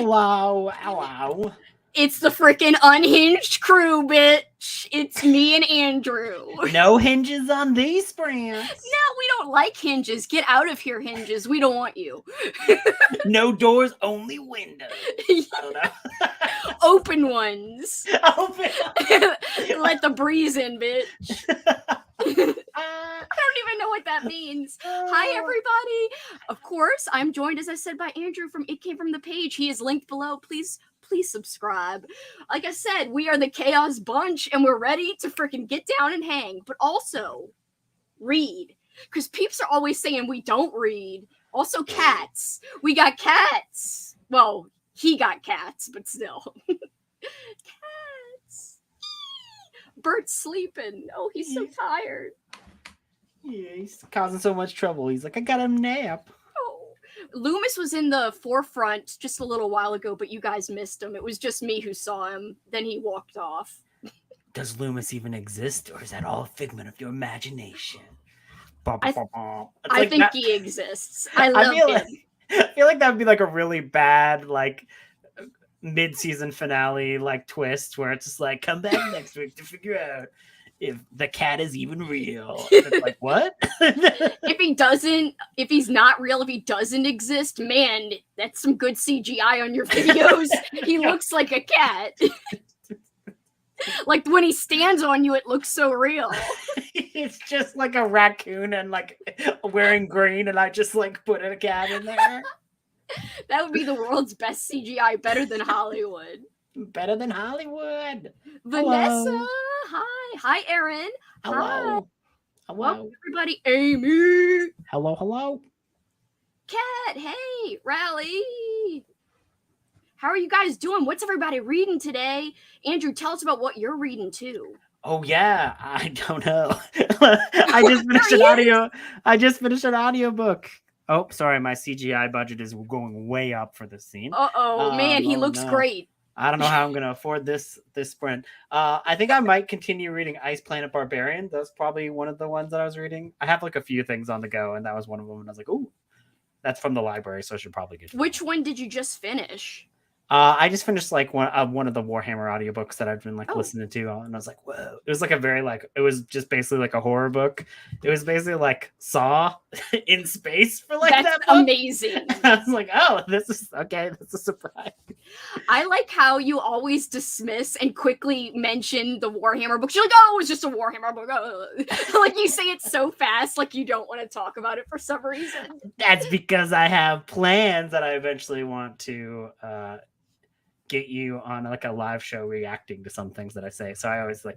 Hello, hello. It's the freaking unhinged crew, bitch. It's me and Andrew. No hinges on these brands. No, we don't like hinges. Get out of here, hinges. We don't want you. No doors, only windows. I don't know. Open ones. Open. Let the breeze in, bitch. I don't even know what that means. Hi, everybody. Of course, I'm joined, as I said, by Andrew from It Came From The Page. He is linked below. Please subscribe. Like I said, we are the Chaos Bunch, and we're ready to freaking get down and hang, but also read. Because peeps are always saying we don't read. Also, cats. We got cats. Well, he got cats, but still. Cats. Bert's sleeping. Oh, he's so tired. Yeah, he's causing so much trouble. He's like, I got a nap. Loomis was in the forefront just a little while ago, but you guys missed him. It was just me who saw him. Then he walked off. Does Loomis even exist, or is that all a figment of your imagination? I think he exists. I love him. I feel like that would be like a really bad, like, mid-season finale, like, twist where it's just like, come back next week to figure out if the cat is even real. It's like, what? If he's not real, if he doesn't exist, man, that's some good CGI on your videos. He looks like a cat. Like when he stands on you, it looks so real. It's just like a raccoon and like wearing green, and I just like put a cat in there. That would be the world's best CGI, better than Hollywood. Better than Hollywood. Vanessa, hello. Hi, Aaron. Hello. Hi. Hello. Welcome, everybody. Amy. Hello. Kat, hey, Rally. How are you guys doing? What's everybody reading today? Andrew, tell us about what you're reading too. Oh yeah, I don't know. I just finished an audiobook. Oh, sorry, my CGI budget is going way up for this scene. Man, he looks great. I don't know how I'm going to afford this sprint. I think I might continue reading Ice Planet Barbarian. That's probably one of the ones that I was reading. I have like a few things on the go, and that was one of them. And I was like, ooh, that's from the library, so I should probably get. Which one did you just finish? I just finished like one of the Warhammer audiobooks that I've been like listening to, and I was like, whoa! It was like a very it was just basically like a horror book. It was basically like Saw in space for like that book. Amazing. I was like, oh, this is okay. That's a surprise. I like how you always dismiss and quickly mention the Warhammer books. You're like, oh, it's just a Warhammer book. Like you say it so fast, like you don't want to talk about it for some reason. That's because I have plans that I eventually want to get you on like a live show reacting to some things that I say. So I always go.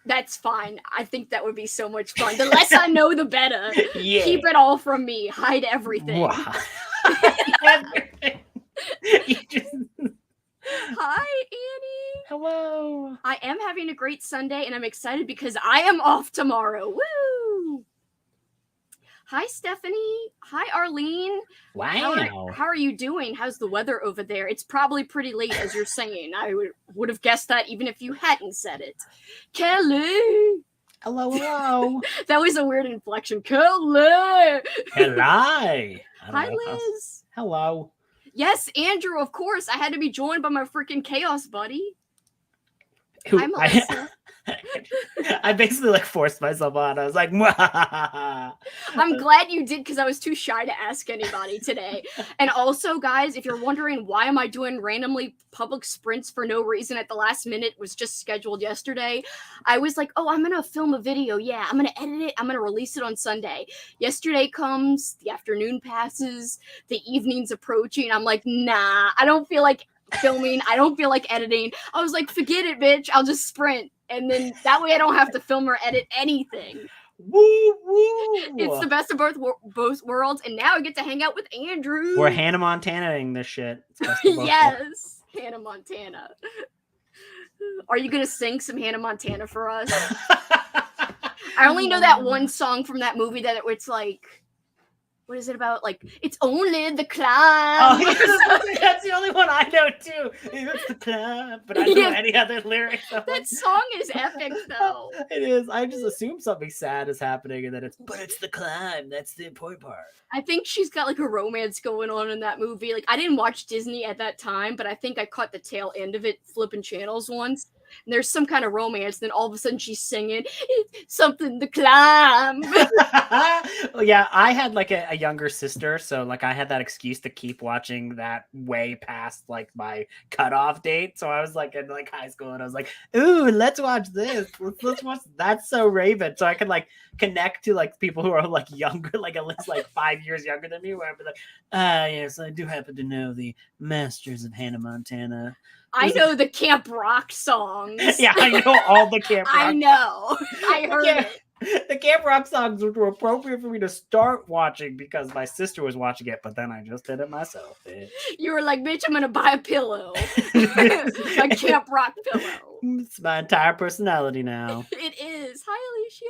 That's fine. I think that would be so much fun. The less I know, the better. Yeah. Keep it all from me. Hide everything. Wow. Hi, Annie. Hello. I am having a great Sunday, and I'm excited because I am off tomorrow. Woo! Hi, Stephanie. Hi, Arlene. Wow. How are you doing? How's the weather over there? It's probably pretty late, as you're saying. I would have guessed that even if you hadn't said it. Kelly. Hello. That was a weird inflection. Kelly. Hello. Hi, Liz. Hello. Yes, Andrew, of course. I had to be joined by my freaking chaos buddy. Hi, Melissa. I basically like forced myself on. I was like, I'm glad you did, because I was too shy to ask anybody today. And also, guys, if you're wondering why am I doing randomly public sprints for no reason at the last minute, it was just scheduled yesterday. I was like, oh, I'm going to film a video. Yeah, I'm going to edit it. I'm going to release it on Sunday. Yesterday comes, the afternoon passes, the evening's approaching. I'm like, nah, I don't feel like filming. I don't feel like editing. I was like, forget it, bitch. I'll just sprint. And then that way I don't have to film or edit anything. Woo! It's the best of both worlds. And now I get to hang out with Andrew. We're Hannah Montana-ing this shit. Yes, Hannah Montana. Are you going to sing some Hannah Montana for us? I only know that one song from that movie that it's like, what is it about? Like, it's only the climb. Oh, that's the only one I know too. It's the climb, but I don't know any other lyrics. That song is epic, though. It is. I just assume something sad is happening, and then but it's the climb. That's the important part. I think she's got like a romance going on in that movie. Like, I didn't watch Disney at that time, but I think I caught the tail end of it flipping channels once. And there's some kind of romance, then all of a sudden she's singing, it's something to climb. Well, yeah, I had like a younger sister, so like I had that excuse to keep watching that way past like my cutoff date. So I was like in like high school, and I was like, "Ooh, let's watch this. Let's watch That's So Raven." So I could like connect to like people who are like younger, like at least like 5 years younger than me. Where I'd be like, yes, I do happen to know the Masters of Hannah Montana. I know the Camp Rock songs. Yeah, I know all the Camp Rock. I know. I heard it. The Camp Rock songs were appropriate for me to start watching because my sister was watching it, but then I just did it myself, bitch. You were like, bitch, I'm gonna buy a pillow. A Camp Rock pillow. It's my entire personality now. It is. Hi, Alicia.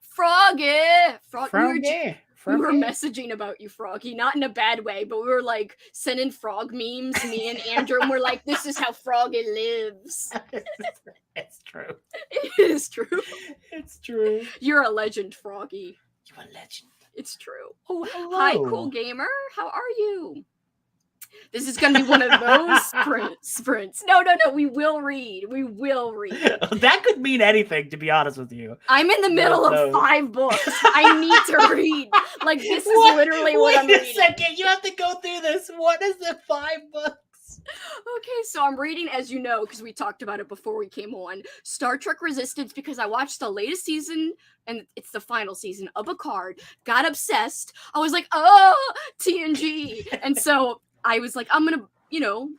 Froggy. Froggy. We were messaging about you, Froggy, not in a bad way, but we were like sending frog memes, me and Andrew, and we're like, this is how Froggy lives. It's true. It is true. It's true. You're a legend, Froggy. You're a legend. It's true. Oh, hello. Hi, cool gamer. How are you? This is going to be one of those sprints. No. We will read. That could mean anything, to be honest with you. I'm in the middle of 5 books. I need to read. Like, this is literally what I'm reading. Wait a second. You have to go through this. What is the 5 books? Okay, so I'm reading, as you know, because we talked about it before we came on, Star Trek Resistance, because I watched the latest season, and it's the final season of Picard, got obsessed. I was like, oh, TNG. And so I was like, I'm gonna,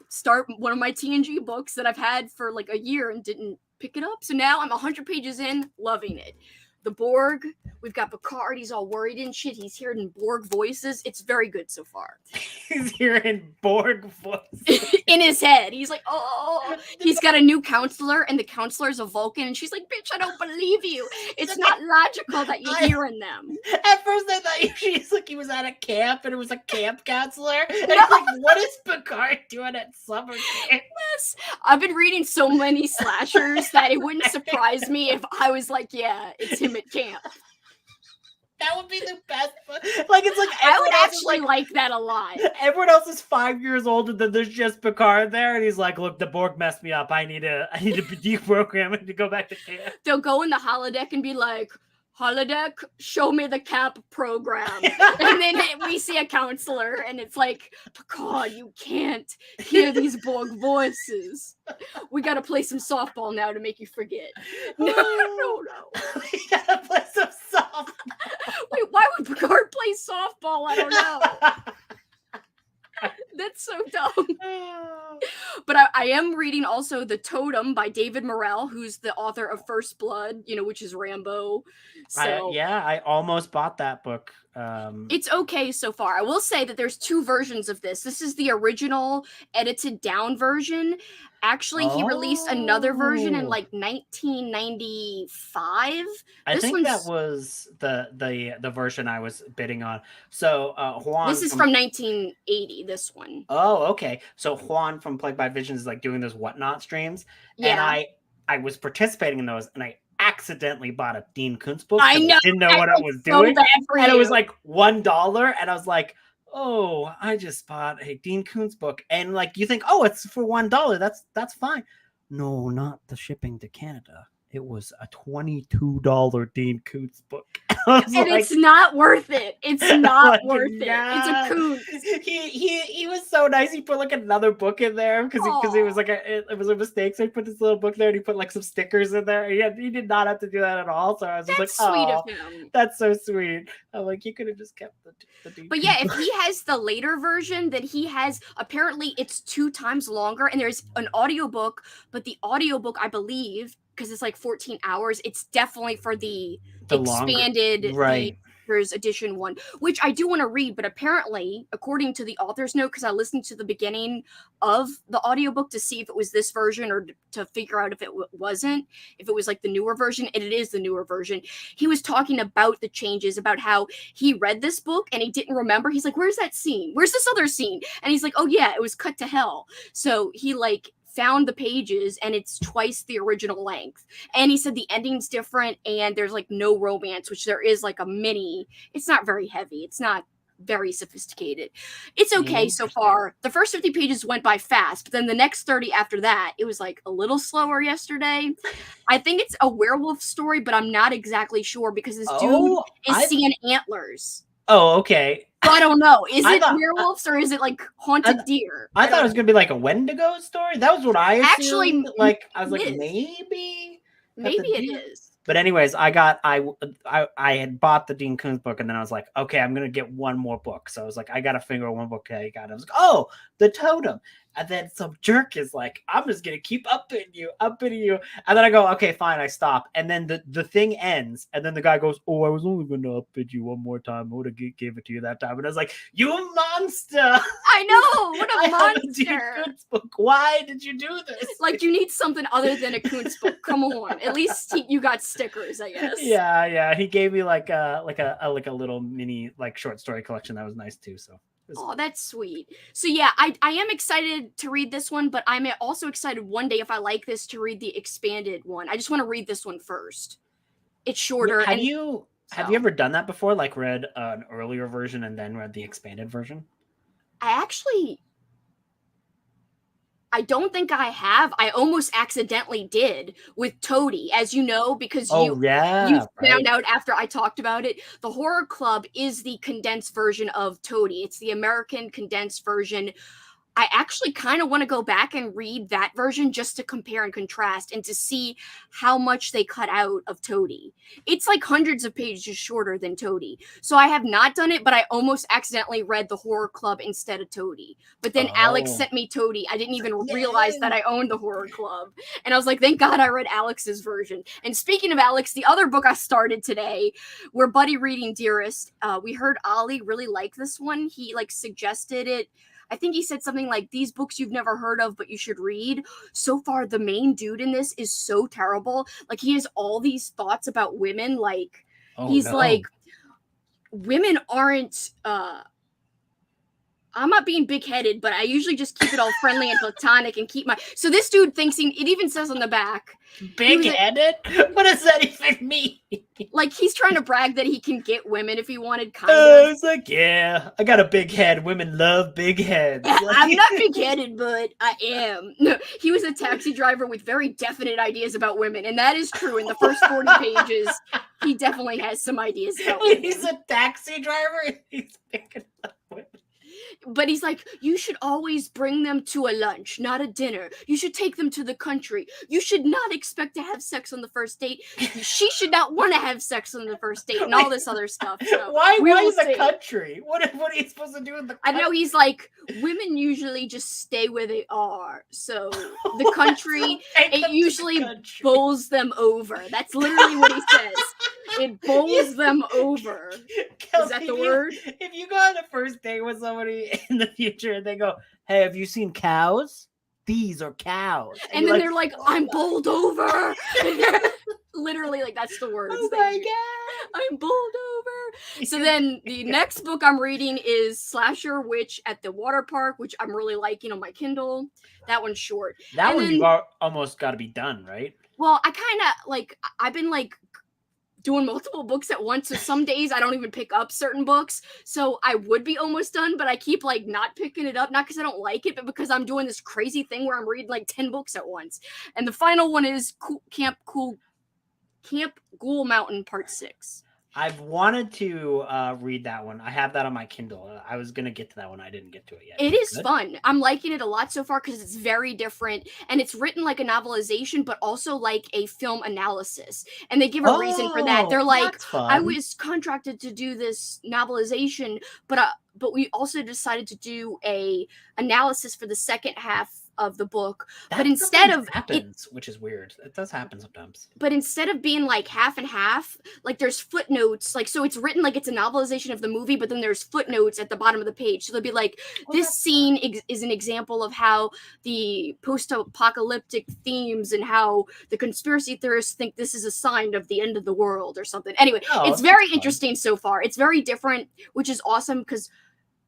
start one of my TNG books that I've had for like a year and didn't pick it up. So now I'm 100 pages in, loving it. The Borg, we've got Picard, he's all worried and shit. He's hearing Borg voices. It's very good so far. He's hearing Borg voices. In his head. He's like, oh, he's got a new counselor, and the counselor's a Vulcan, and she's like, bitch, I don't believe you. It's not logical that you're hearing them. At first I thought he was at a camp, and it was a camp counselor. And I was like, what is Picard doing at summer camp? Yes. I've been reading so many slashers that it wouldn't surprise me if I was like, yeah, it's him at camp. That would be the best. Like, it's like I would actually like that a lot. Everyone else is 5 years older than there's just Picard there, and he's like, "Look, the Borg messed me up. I need to deprogram it to go back to camp." They'll go in the holodeck and be like, holodeck, show me the camp program. And then we see a counselor, and it's like, Picard, you can't hear these Borg voices. We gotta play some softball now to make you forget. No. We gotta play some softball. Wait, why would Picard play softball? I don't know. That's so dumb. But I am reading also The Totem by David Morrell, who's the author of First Blood, which is Rambo. So I almost bought that book. It's okay so far. I will say that there's 2 versions of this. This is the original edited down version. Actually, he released another version in like 1995. I think that was the version I was bidding on. So Juan. This is from 1980. This one. Oh, okay. So Juan from Plagued by Visions is like doing those Whatnot streams, and I was participating in those, and I accidentally bought a Dean Koontz book. I know. Didn't know what I was doing, and it was like $1, and I was like, oh, I just bought a Dean Koontz book. And like, you think, oh, it's for $1. That's fine. No, not the shipping to Canada. It was a $22 Dean Koontz book. And it's not worth it. It's not worth it. It's a Koontz. He was so nice. He put like another book in there because he was like it was a mistake. So he put this little book there, and he put like some stickers in there. He did not have to do that at all. So I was just like, sweet of him. That's so sweet. I'm like, you could have just kept the Dean. But yeah, if he has the later version, then he has, apparently it's 2 times longer, and there's an audiobook, but the audiobook, I believe, because it's like 14 hours, it's definitely for the expanded, right. Director's Edition one, which I do want to read, but apparently, according to the author's note, because I listened to the beginning of the audiobook to see if it was this version or to figure out if it wasn't, if it was like the newer version, and it is the newer version. He was talking about the changes, about how he read this book and he didn't remember. He's like, where's that scene? Where's this other scene? And he's like, oh yeah, it was cut to hell. So he like found the pages and it's twice the original length. And he said the ending's different and there's like no romance, which there is like a mini. It's not very heavy. It's not very sophisticated. It's okay so far. The first 50 pages went by fast, but then the next 30 after that, it was like a little slower yesterday. I think it's a werewolf story, but I'm not exactly sure because this dude is seeing antlers. Oh, okay. So I don't know. Is it werewolves or is it like haunted deer? I thought it was gonna be like a Wendigo story. That was what I assumed. Actually, like I was like maybe it is. But anyways, I had bought the Dean Koontz book and then I was like, okay, I'm gonna get one more book. So I was like, I gotta figure out one book I got. I was like, oh, the totem. And then some jerk is like, I'm just gonna keep upping you. And then I go, okay, fine, I stop. And then the thing ends, and then the guy goes, oh, I was only gonna upping you one more time. I would have gave it to you that time. And I was like, you monster! I know, what a monster! Dean Koontz book. Why did you do this? Like you need something other than a Koontz book. Come on, at least you got stickers, I guess. Yeah. He gave me like a little mini like short story collection that was nice too. So. Oh, that's sweet. So yeah, I am excited to read this one, but I'm also excited one day if I like this to read the expanded one. I just want to read this one first. It's shorter. Have you ever done that before? Like read an earlier version and then read the expanded version? I don't think I have. I almost accidentally did with Toady, as you know, because you found out after I talked about it. The Horror Club is the condensed version of Toady. It's the American condensed version. I actually kind of want to go back and read that version just to compare and contrast and to see how much they cut out of Toady. It's like hundreds of pages shorter than Toady. So I have not done it, but I almost accidentally read the Horror Club instead of Toady. But then Alex sent me Toady. I didn't even realize that I owned the Horror Club. And I was like, thank God I read Alex's version. And speaking of Alex, the other book I started today, we're buddy reading Dearest. We heard Ollie really like this one. He like suggested it. I think he said something like, these books you've never heard of, but you should read. So far, the main dude in this is so terrible. Like, he has all these thoughts about women. Like, like, women aren't, I'm not being big-headed, but I usually just keep it all friendly and platonic and keep my... So this dude thinks it even says on the back... Big-headed? What does that even mean? Like, he's trying to brag that he can get women if he wanted, kind of. It's like, yeah, I got a big head. Women love big heads. I'm not big-headed, but I am. No, he was a taxi driver with very definite ideas about women, and that is true. In the first 40 pages, he definitely has some ideas about women. He's a taxi driver and he's picking up women. But he's like, you should always bring them to a lunch, not a dinner. You should take them to the country. You should not expect to have sex on the first date. She should not want to have sex on the first date and all this other stuff. So why the country? What are you supposed to do in the country? I know he's like, women usually just stay where they are. So the country, it usually bowls them over. That's literally what he says. It bowls them over. Kelsi, is that the word? If you go on a first date with somebody in the future and they go, hey, have you seen cows? These are cows. And then they're like, I'm bowled over. Literally, like, that's the words. Oh my God. I'm bowled over. So then the next book I'm reading is Slasher Witch at the Water Park, which I'm really liking on my Kindle. That one's short. That one you've almost got to be done, right? Well, I kind of, like, I've been, like, doing multiple books at once, so some days I don't even pick up certain books, so I would be almost done, but I keep like not picking it up, not because I don't like it, but because I'm doing this crazy thing where I'm reading like 10 books at once. And the final one is Camp Ghoul Mountain Part 6. I've wanted to read that one. I have that on my Kindle. I was going to get to that one. I didn't get to it yet. It is fun. I'm liking it a lot so far because it's very different. And it's written like a novelization, but also like a film analysis. And they give a reason for that. They're like, I was contracted to do this novelization, but we also decided to do a analysis for the second half of the book. That But instead of happens, which is weird. It does happen sometimes. But instead of being like half and half, like there's footnotes, like so it's written like it's a novelization of the movie, but then there's footnotes at the bottom of the page. So they'll be like, this scene is an example of how the post-apocalyptic themes and how the conspiracy theorists think this is a sign of the end of the world or something. Anyway, it's very interesting so far. It's very different, which is awesome because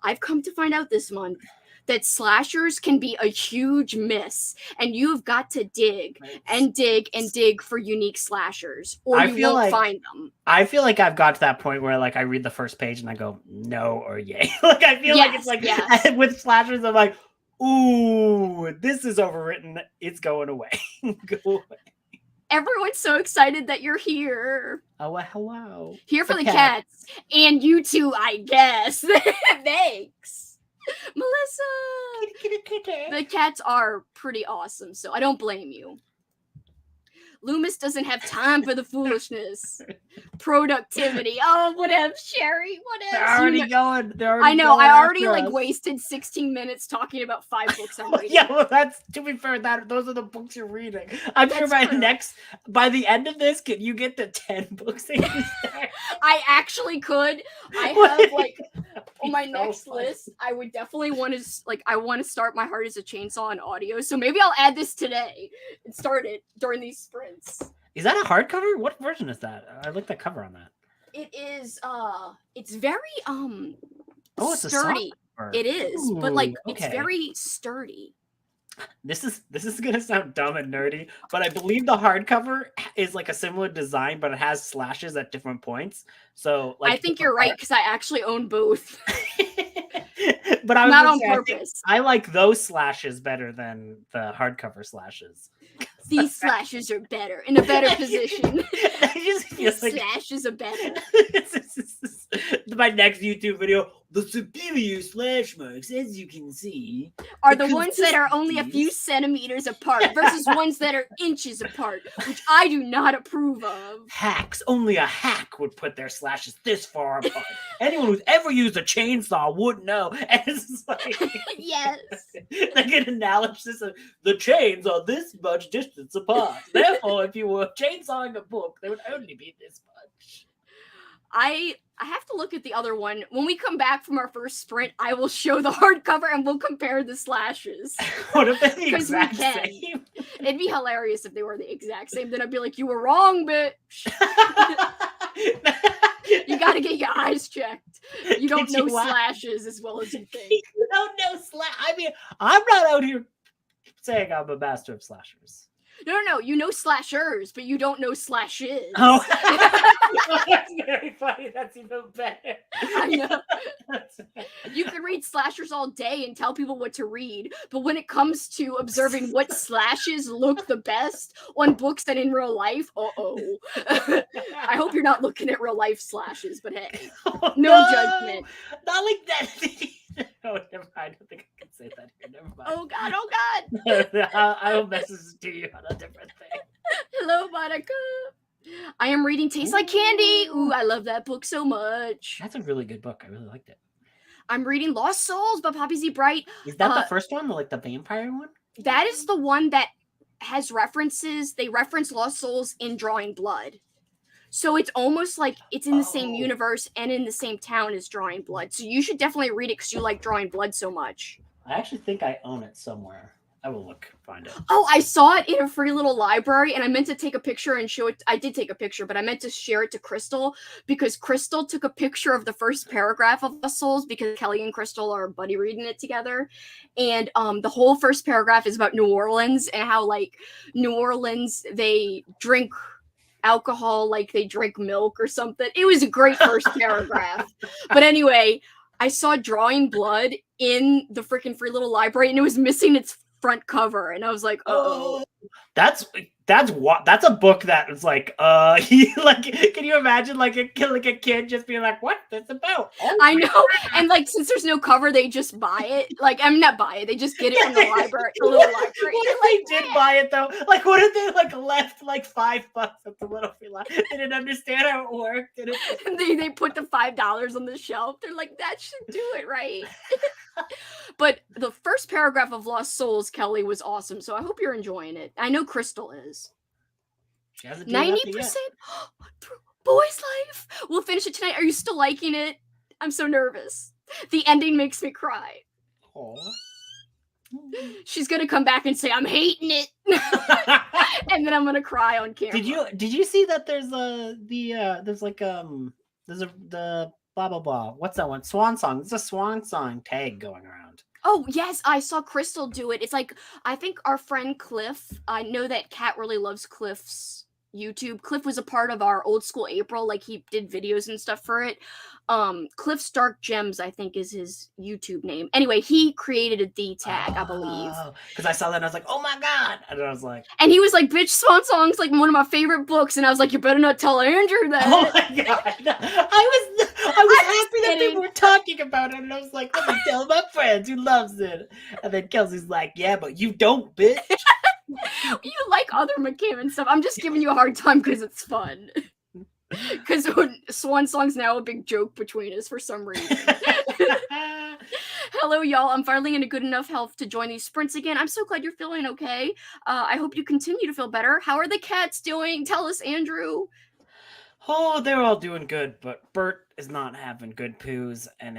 I've come to find out this month that slashers can be a huge miss, and you've got to dig and dig and dig for unique slashers, or you won't find them. I feel like I've got to that point where like I read the first page and I go no or yay. Like I feel like it's like with slashers, I'm like, ooh, this is overwritten. It's going away. Go away. Everyone's so excited that you're here. Oh, well, hello. Here for the cats. And you too, I guess. Thanks. Melissa! Kitty. The cats are pretty awesome, so I don't blame you. Loomis doesn't have time for the foolishness. Productivity. Oh, what up, Sherry? What up? They're already going. I know. I already like wasted 16 minutes talking about 5 books I'm reading. Yeah, well, that's to be fair. Those are the books you're reading. I'm sure by the end of this, can you get to 10 books? I actually could. I have like on my next list. I would definitely want to I want to start My Heart Is a Chainsaw on audio. So maybe I'll add this today and start it during these sprints. Is that a hardcover? What version is that? I looked at cover on that. It is it's very it's sturdy. It is, but like okay. It's very sturdy. This is gonna sound dumb and nerdy, but I believe the hardcover is like a similar design, but it has slashes at different points. So like I think you're right because I actually own both. But I was not on purpose. I like those slashes better than the hardcover slashes. These slashes are better, in a better position. These slashes are better. My next YouTube video, the superior slash marks, as you can see, are the ones that are only a few centimeters apart versus ones that are inches apart, which I do not approve of. Hacks. Only a hack would put their slashes this far apart. Anyone who's ever used a chainsaw would know. And it's like, yes. Like an analysis of the chains are this much distance apart. Therefore, if you were chainsawing a book, they would only be this much. I have to look at the other one. When we come back from our first sprint, I will show the hardcover and we'll compare the slashes. What if they're the exact same? It'd be hilarious if they were the exact same. Then I'd be like, you were wrong, bitch. You gotta get your eyes checked. You don't know slashes as well as you think. You don't know I mean, I'm not out here saying I'm a master of slashers. No. You know slashers, but you don't know slashes. Oh, that's very funny. That's even better. I know. You can read slashers all day and tell people what to read, but when it comes to observing what slashes look the best on books and in real life, I hope you're not looking at real life slashes, but hey, no judgment. Not like that. Oh, never mind. I don't think I can say that here. Never mind. Oh God. I will message to you on a different thing. Hello, Monica. I am reading Tastes Like Candy. Ooh, I love that book so much. That's a really good book. I really liked it. I'm reading Lost Souls by Poppy Z. Bright. Is that the first one, like the vampire one? That is the one that has references. They reference Lost Souls in Drawing Blood. So it's almost like it's in the same universe and in the same town as Drawing Blood. So you should definitely read it because you like Drawing Blood so much. I actually think I own it somewhere. I will find it. Oh, I saw it in a free little library and I meant to take a picture and show it. I did take a picture, but I meant to share it to Crystal because Crystal took a picture of the first paragraph of Lost Souls because Kelly and Crystal are buddy reading it together. And the whole first paragraph is about New Orleans and how like New Orleans, they drink alcohol like they drink milk or something. It was a great first paragraph. But anyway, I saw Drawing Blood in the freaking free little library and it was missing its front cover and I was like, oh, that's a book that is like like can you imagine like a kid just being like, what that's about? I know. And like since there's no cover they just buy it. Like I'm not buy it, they just get it from the library, the little library. What if they did buy it though? Like what if they like left like $5 at the little free library? They didn't understand how it worked. And they put the $5 on the shelf. They're like, that should do it, right? But the first paragraph of Lost Souls, Kelly, was awesome. So I hope you're enjoying it. I know Crystal is. She hasn't 90% through Boy's Life. We'll finish it tonight. Are you still liking it? I'm so nervous. The ending makes me cry. Aww. She's gonna come back and say, I'm hating it. And then I'm gonna cry on camera. Did you see that there's the blah blah blah. What's that one? Swan Song. There's a Swan Song tag going around. Oh yes, I saw Crystal do it. It's like, I think our friend Cliff, I know that Kat really loves Cliff's YouTube. Cliff was a part of our Old School April, like he did videos and stuff for it. Cliff's Dark Gems, I think, is his YouTube name. Anyway, he created the tag, I believe. Because I saw that and I was like, oh my god. And I was like, and he was like, bitch, Swan Song's like one of my favorite books. And I was like, you better not tell Andrew that. Oh my god. I was happy that people were talking about it, and I was like, let me tell my friends who loves it. And then Kelsey's like, yeah, but you don't, bitch. You like other McCammon stuff. I'm just giving you a hard time because it's fun. Because Swan Song's now a big joke between us for some reason. Hello, y'all. I'm finally in a good enough health to join these sprints again. I'm so glad you're feeling okay. I hope you continue to feel better. How are the cats doing? Tell us, Andrew. Oh, they're all doing good, but Bert is not having good poos, and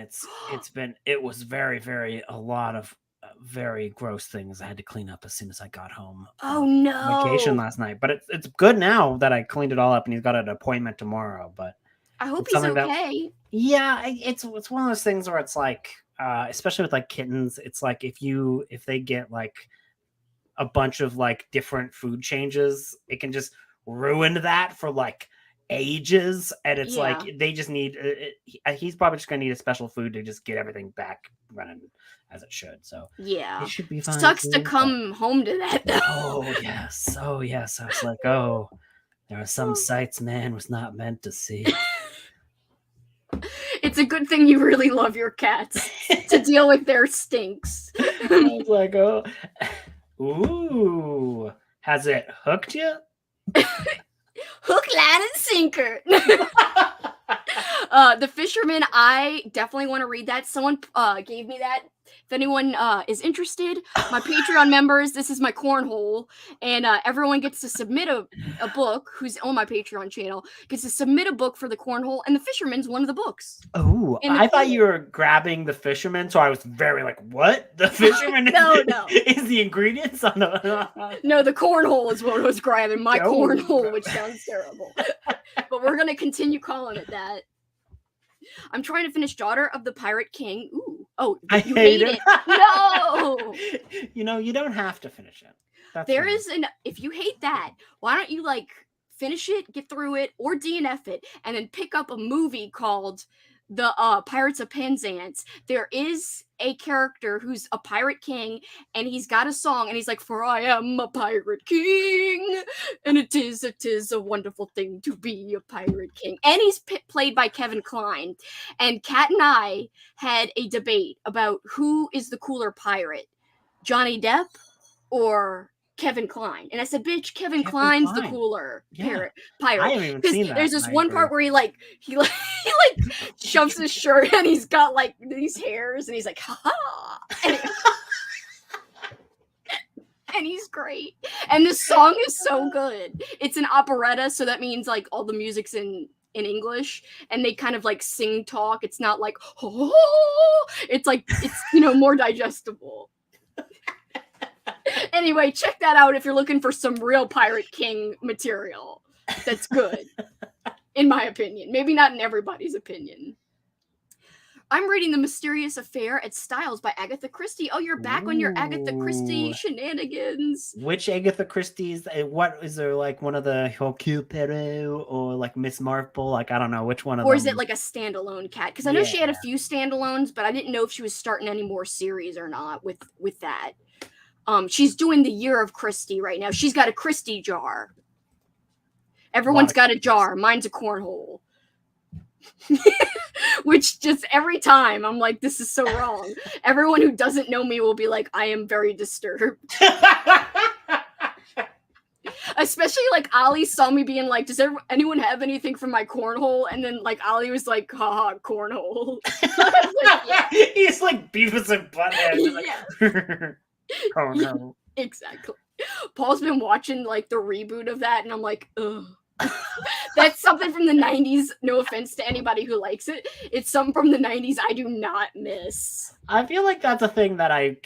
it was very, very a lot of very gross things I had to clean up as soon as I got home. Oh no! Vacation last night, but it's good now that I cleaned it all up, and he's got an appointment tomorrow. But I hope he's okay. It's one of those things where it's like, especially with like kittens, it's like if they get like a bunch of like different food changes, it can just ruin that for like ages, and it's like they just need he's probably just gonna need a special food to just get everything back running as it should. So yeah, it should be fine. Sucks to come home to that though. Oh yes. I was like, oh, there are some sights man was not meant to see. It's a good thing you really love your cats to deal with their stinks. I was like, oh, ooh, has it hooked you? Hook, line, and sinker. The Fisherman, I definitely want to read that. Someone gave me that. If anyone is interested, my Patreon members, this is my cornhole, and everyone gets to submit a book who's on my Patreon channel, gets to submit a book for the cornhole, and the Fisherman's one of the books. Oh, I thought you were grabbing the Fisherman, so I was very like, what? The Fisherman is the ingredients on the... No, the cornhole is what I was grabbing, my cornhole, which sounds terrible. But we're going to continue calling it that. I'm trying to finish Daughter of the Pirate King. Ooh. Oh, I hate it. No! You don't have to finish it. If you hate that, why don't you like finish it, get through it, or DNF it, and then pick up a movie called The Pirates of Penzance. There is a character who's a pirate king, and he's got a song, and he's like, for I am a pirate king, and it is a wonderful thing to be a pirate king. And he's played by Kevin Kline. And Kat and I had a debate about who is the cooler pirate, Johnny Depp or Kevin Kline. And I said, bitch, Kevin Kline's the cooler pirate. I haven't even seen that. There's this one part where he shoves his shirt and he's got like these hairs and he's like, ha ha. And he's great. And this song is so good. It's an operetta, so that means like all the music's in English, and they kind of like sing talk. It's not like, oh, it's like, it's, more digestible. Anyway, check that out if you're looking for some real Pirate King material. That's good, in my opinion. Maybe not in everybody's opinion. I'm reading The Mysterious Affair at Styles by Agatha Christie. Oh, you're back on your Agatha Christie shenanigans. Which Agatha Christie's? What is there, like one of the Hercule Poirot or like Miss Marple? Like, I don't know which one of them. Or is it like a standalone cat? Because I know she had a few standalones, but I didn't know if she was starting any more series or not with that. She's doing the Year of Christie right now. She's got a Christie jar. Everyone's got a jar. Mine's a cornhole. Which just every time I'm like, this is so wrong. Everyone who doesn't know me will be like, I am very disturbed. Especially like Ali saw me being like, does anyone have anything for my cornhole? And then like Ali was like, haha, cornhole. Like, yeah. He's like Beavis and Butthead. Like, oh no. Exactly. Paul's been watching like the reboot of that, and I'm like, ugh. That's something from the 90s. No offense to anybody who likes it. It's something from the 90s I do not miss. I feel like that's a thing that I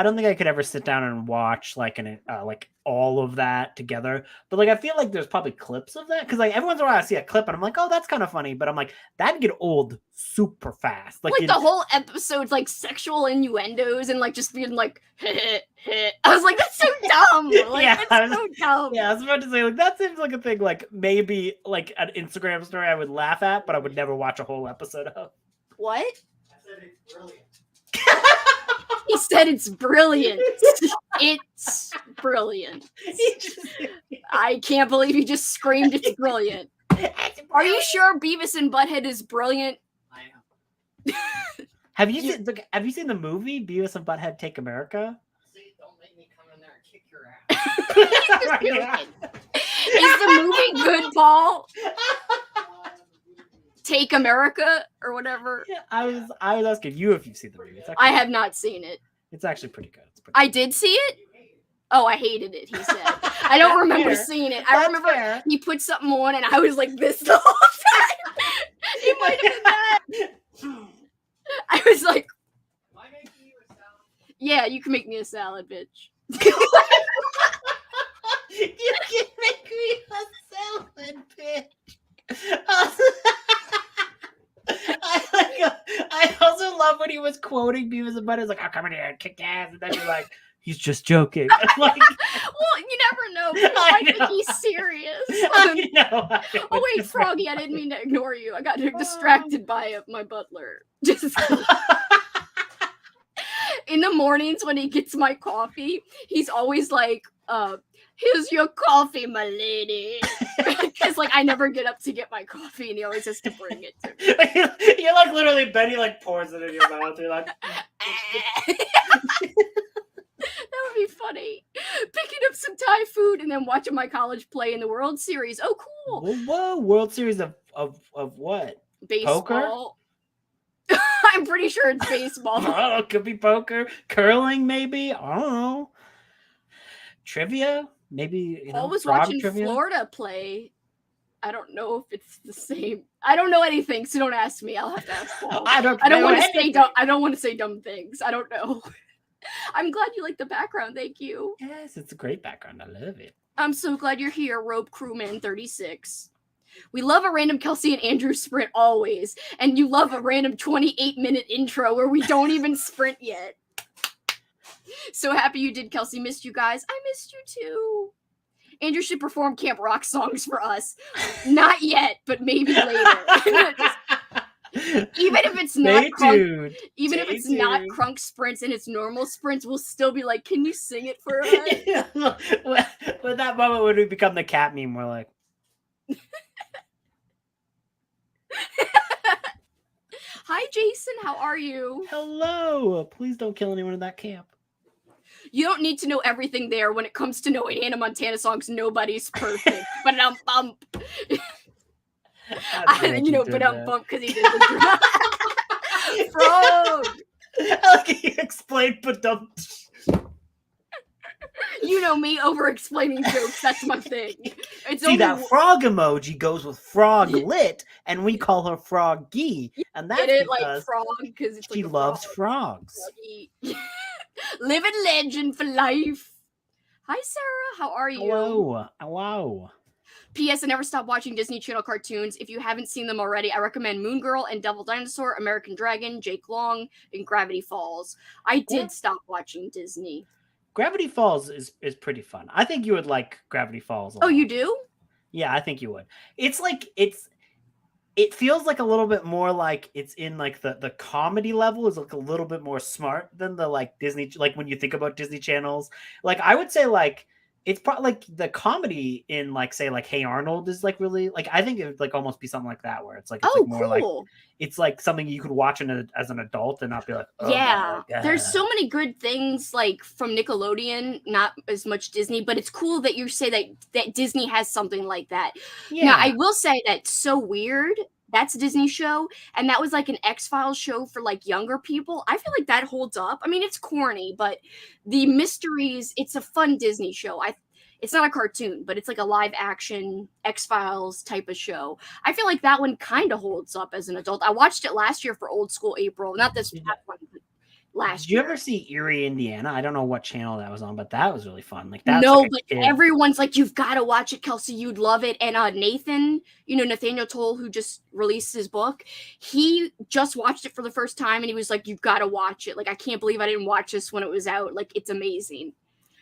don't think I could ever sit down and watch like like all of that together. But like I feel like there's probably clips of that because like every once in a while I see a clip and I'm like, oh, that's kind of funny. But I'm like, that'd get old super fast. Like the whole episode's like sexual innuendos and like just being like, heh, heh. I was like, that's so dumb. Like, yeah, that's so dumb. Yeah, I was about to say like that seems like a thing like maybe like an Instagram story I would laugh at, but I would never watch a whole episode of. What? I said it's brilliant. He said it's brilliant. It's brilliant. I can't believe he just screamed it's brilliant. Are you sure Beavis and Butthead is brilliant? I am. Have you seen the movie Beavis and Butthead Take America? See, don't make me come in there and kick your ass. Is the movie good, Paul? Take America or whatever. Yeah, I was asking you if you've seen the movie. I have not seen it. It's actually pretty good. I did see it. Oh, I hated it. He said. I don't remember seeing it. I remember he put something on, and I was like this the whole time. It might have been that. I was like, Am I making you a salad? yeah, you can make me a salad, bitch. You can make me a salad, bitch. I also love when he was quoting Beavis and Butthead. He's like, I'll come in here and kick ass. And then you're like, he's just joking. Like, well, you never know. I think he's serious. I know. Oh, wait, Froggy, I didn't mean to ignore you. I got distracted by my butler. Just in the mornings when he gets my coffee, he's always like, here's your coffee, my lady. Because like I never get up to get my coffee, and he always has to bring it to me. You're like literally Benny like pours it in your mouth. You're like, that would be funny. Picking up some Thai food and then watching my college play in the World Series. Oh, cool. Whoa, World Series of what? Baseball. Poker? I'm pretty sure it's baseball. Oh, it could be poker, curling, maybe. I don't know. Trivia, maybe. Paul was watching trivia? Florida play. I don't know if it's the same. I don't know anything, so don't ask me. I'll have to ask Paul. I don't want to say dumb. I don't want to say dumb things. I don't know. I'm glad you like the background. Thank you. Yes, it's a great background. I love it. I'm so glad you're here, Rope Crewman 36. We love a random Kelsi and Andrew sprint always, and you love a random 28-minute intro where we don't even sprint yet. So happy you did, Kelsi. Missed you guys. I missed you too. Andrew should perform Camp Rock songs for us. Not yet, but maybe later. Even if it's not crunk, even if it's not crunk sprints and it's normal sprints, we'll still be like, can you sing it for us? But that moment when we become the cat meme, we're like, hi Jason, how are you? Hello. Please don't kill anyone in that camp. You don't need to know everything there. When it comes to knowing Hannah Montana songs, nobody's perfect. But bump. You know, but bump because he did the frog. I like he explained but dump. You know me over explaining jokes. That's my thing. See, that frog emoji goes with frog lit, and we call her Froggy, and that's because like frog because she loves frogs. Living legend for life. Hi Sarah, how are you? Hello. P.S. I never stopped watching Disney Channel cartoons. If you haven't seen them already, I recommend Moon Girl and Devil Dinosaur, American Dragon, Jake Long, and Gravity Falls. I did stop watching Disney. Gravity Falls is pretty fun. I think you would like Gravity Falls. Oh, you do? Yeah, I think you would. It's like it feels like a little bit more like it's in like the comedy level is like a little bit more smart than the like Disney, like when you think about Disney channels. Like I would say like it's probably like the comedy in like say like Hey Arnold is like really like I think it would like almost be something like that where it's like like more like it's like something you could watch as an adult and not be like, oh yeah. There's so many good things like from Nickelodeon, not as much Disney, but it's cool that you say that Disney has something like that. Yeah, now, I will say that's so weird That's a Disney show, and that was like an X-Files show for like younger people. I feel like that holds up. I mean, it's corny, but the mysteries, it's a fun Disney show. It's not a cartoon, but it's like a live action X-Files type of show. I feel like that one kind of holds up as an adult. I watched it last year for Old School April, not this past one, but last Did you year. ever see Erie, Indiana? I don't know what channel that was on, but that was really fun. Like that's No, like but kid. everyone's like, you've got to watch it, Kelsi. You'd love it. And Nathan, Nathaniel Toll, who just released his book, he just watched it for the first time, and he was like, you've got to watch it. Like, I can't believe I didn't watch this when it was out. Like, it's amazing.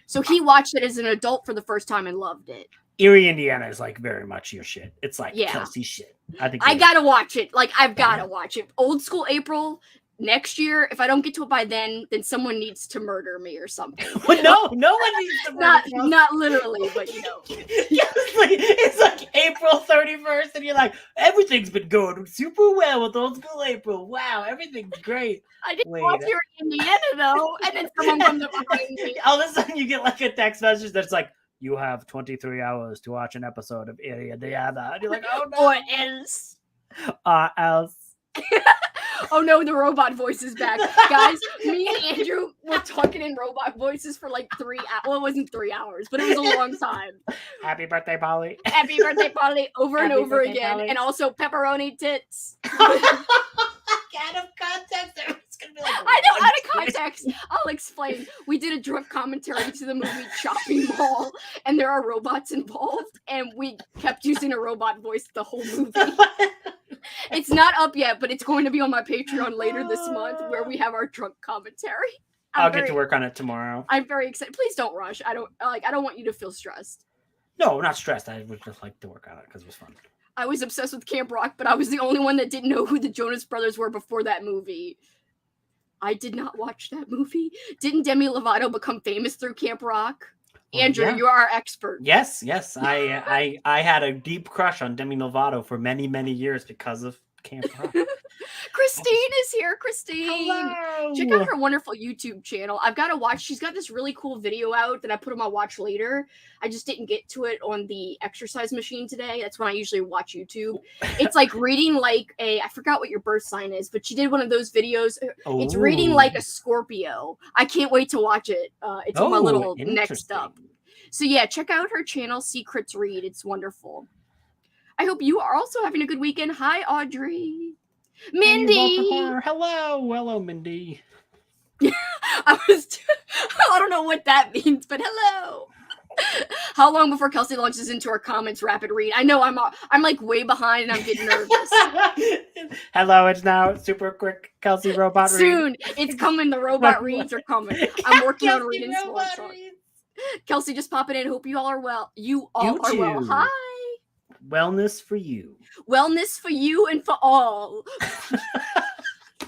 So he watched it as an adult for the first time and loved it. Erie, Indiana is like very much your shit. It's like Yeah. Kelsi shit. I gotta watch it. Like, I've gotta watch it. Old School April next year. If I don't get to it by then someone needs to murder me or something. No one needs to murder Kelsi. Not literally, but It's like April 31st, and you're like, everything's been going super well with Old School April. Wow, everything's great. I didn't watch Erie, Indiana though, and then someone comes up behind me. All of a sudden, you get like a text message that's like, you have 23 hours to watch an episode of Erie, Indiana. And you're like, oh no. Or else. Else. Oh no, the robot voice is back. Guys, me and Andrew were talking in robot voices for like 3 hours. Well, it wasn't 3 hours, but it was a long time. Happy birthday, Polly. Happy birthday, Polly, over and Happy over birthday, again. Polly. And also pepperoni tits. Out of context, it's gonna be like, I know, out of context. I'll explain. We did a drunk commentary to the movie Chopping Mall, and there are robots involved, and we kept using a robot voice the whole movie. It's not up yet, but it's going to be on my Patreon later this month, where we have our drunk commentary. I'll get to work on it tomorrow. I'm very excited. Please don't rush. I don't want you to feel stressed. No, not stressed. I would just like to work on it because it was fun. I was obsessed with Camp Rock, but I was the only one that didn't know who the Jonas Brothers were before that movie. I did not watch that movie. Didn't Demi Lovato become famous through Camp Rock? Andrew, yeah. You are our expert. Yes. I had a deep crush on Demi Lovato for many, many years because of Camp Rock. Christine is here. Christine. Hello. Check out her wonderful YouTube channel. I've got to watch. She's got this really cool video out that I put on my watch later. I just didn't get to it on the exercise machine today. That's when I usually watch YouTube. It's like reading like I forgot what your birth sign is, but she did one of those videos. It's reading like a Scorpio. I can't wait to watch it. It's on my little next up. So yeah, check out her channel, Secrets Read. It's wonderful. I hope you are also having a good weekend. Hi, Audrey. Mindy. Hello, Mindy. I don't know what that means, but hello. How long before Kelsi launches into our comments rapid read? I know I'm like way behind and I'm getting nervous. Hello, it's now super quick Kelsi robot read. Soon, it's coming. The robot reads are coming. I'm working on reading small songs. Kelsi, just popping in. Hope you all are well. You all are well. Hi. Wellness for you. Wellness for you and for all.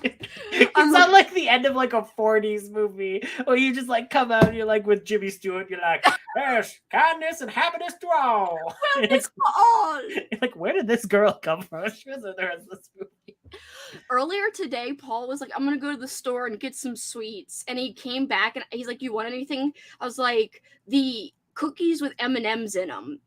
You sound like the end of like a 40s movie where you just like come out and you're like with Jimmy Stewart, you're like, there's kindness and happiness to all. Wellness for all. You're like, where did this girl come from? She was in the rest of this movie. Earlier today, Paul was like, I'm gonna go to the store and get some sweets. And he came back and he's like, you want anything? I was like, the cookies with M&Ms in them.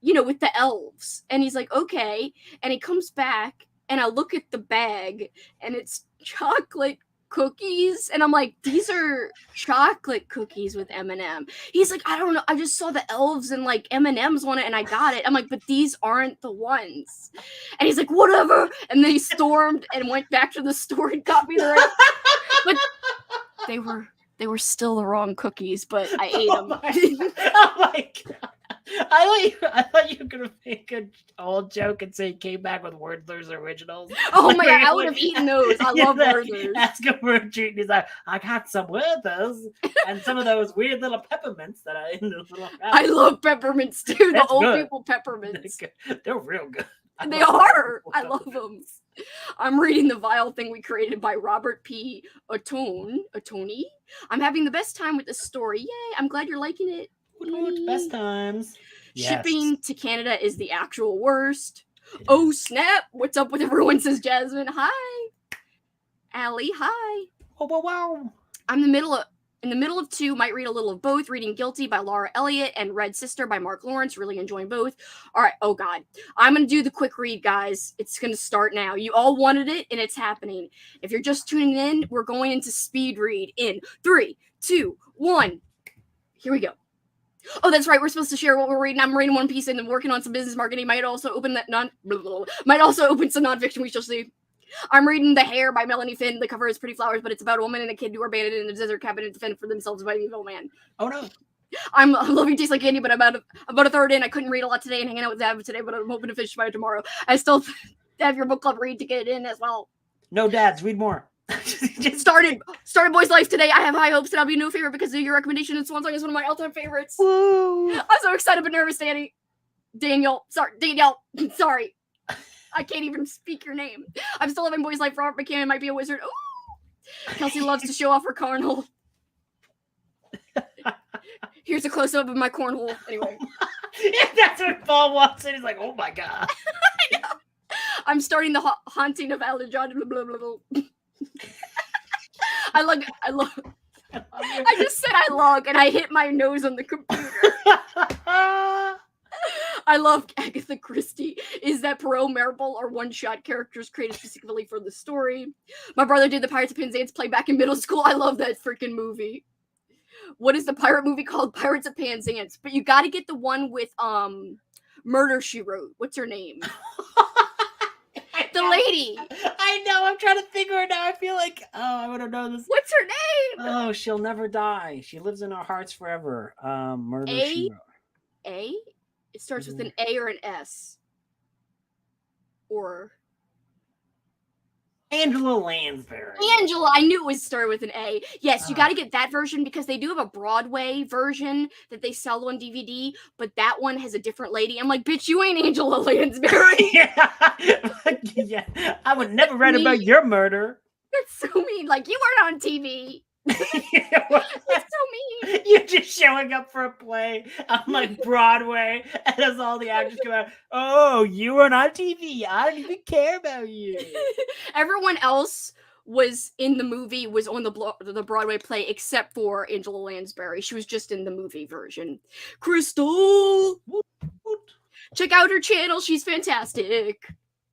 With the elves. And he's like, okay. And he comes back and I look at the bag and it's chocolate cookies. And I'm like, these are chocolate cookies with M&M. He's like, I don't know. I just saw the elves and like M&Ms on it and I got it. I'm like, but these aren't the ones. And he's like, whatever. And then he stormed and went back to the store and got me the right. But they were still the wrong cookies, but I ate them. Oh my God. I thought you were gonna make an old joke and say he came back with Wordler's originals. Oh my God, I would have eaten those. I love Wordlers. Ask him for a treat, and he's like, I got some Wordlers and some of those weird little peppermints that are in the little. I love peppermints too. That's the old good. People peppermints. They're real good. They are. I love them. I'm reading the vile thing we created by Robert P. Ottoni. I'm having the best time with this story. Yay! I'm glad you're liking it. Best times. Yes. Shipping to Canada is the actual worst. Oh snap! What's up with everyone? Says Jasmine. Hi, Allie. Hi. Oh wow. I'm in the middle of In the middle of two, might read a little of both. Reading Guilty by Laura Elliott and Red Sister by Mark Lawrence. Really enjoying both. All right. Oh, God. I'm going to do the quick read, guys. It's going to start now. You all wanted it, and it's happening. If you're just tuning in, we're going into speed read in 3, 2, 1. Here we go. Oh, that's right. We're supposed to share what we're reading. I'm reading One Piece and then working on some business marketing. Might also open some nonfiction. We shall see. I'm reading The Hair by Melanie Finn. The cover is pretty flowers, but it's about a woman and a kid who are abandoned in a desert cabin and defend for themselves by the evil man. Oh no. I'm loving Tastes Like Candy, but I'm about a third in. I couldn't read a lot today and hanging out with Dad today, but I'm hoping to finish by tomorrow. I still have your book club read to get it in as well. No, dads, read more. Started Boy's Life today. I have high hopes that I'll be a new favorite because of your recommendation, and Swan Song is one of my all-time favorites. Woo. I'm so excited but nervous, Danielle. Sorry. I can't even speak your name. I'm still loving Boy's Life. Robert McCann might be a wizard. Ooh. Kelsi loves to show off her cornhole. Here's a close-up of my cornhole. Anyway. Yeah, that's when Paul walks in. He's like, oh my God. I know. I'm starting the haunting of Alan John. Blah, blah, blah. I just said I log and I hit my nose on the computer. I love Agatha Christie. Is that Perot, Marable, or one-shot characters created specifically for the story? My brother did the Pirates of Penzance playback in middle school. I love that freaking movie. What is the pirate movie called? Pirates of Penzance. But you got to get the one with Murder, She Wrote. What's her name? The lady. I know. I'm trying to think of her now. I feel like, I would have known this. What's her name? Oh, she'll never die. She lives in our hearts forever. Murder, She Wrote. A? It starts with an A or an S. Or Angela Lansbury. Angela, I knew it was started with an A. Yes, you got to get that version because they do have a Broadway version that they sell on DVD, but that one has a different lady. I'm like, bitch, you ain't Angela Lansbury. Yeah. Yeah. I would never write about your murder. That's so mean. Like, you weren't on TV. That's so mean. You're just showing up for a play on like Broadway, and as all the actors come out, oh, you weren't on TV. I don't even care about you. Everyone else was in the movie, was on the Broadway play, except for Angela Lansbury. She was just in the movie version. Crystal, check out her channel. She's fantastic.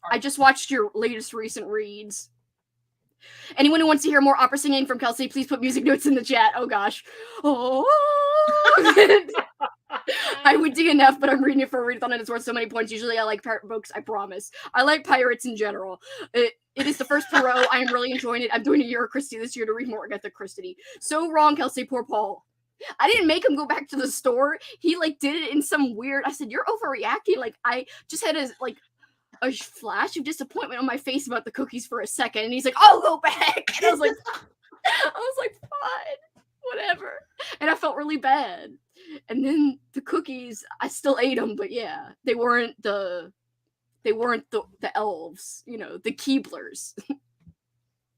I just watched your latest recent reads. Anyone who wants to hear more opera singing from Kelsi, please put music notes in the chat. Oh gosh. Oh. I would DNF, but I'm reading it for a readathon and it's worth so many points. Usually I like pirate books, I promise. I like pirates in general. It is the first Perot. I am really enjoying it. I'm doing a year of Christie this year to read more Agatha Christie. So wrong, Kelsi, poor Paul. I didn't make him go back to the store. He did it in some weird, I said, you're overreacting. I just had a flash of disappointment on my face about the cookies for a second, and he's like, "I'll go back." And I was like, "Fine, whatever." And I felt really bad. And then the cookies, I still ate them, but yeah, they weren't the elves, the Keeblers.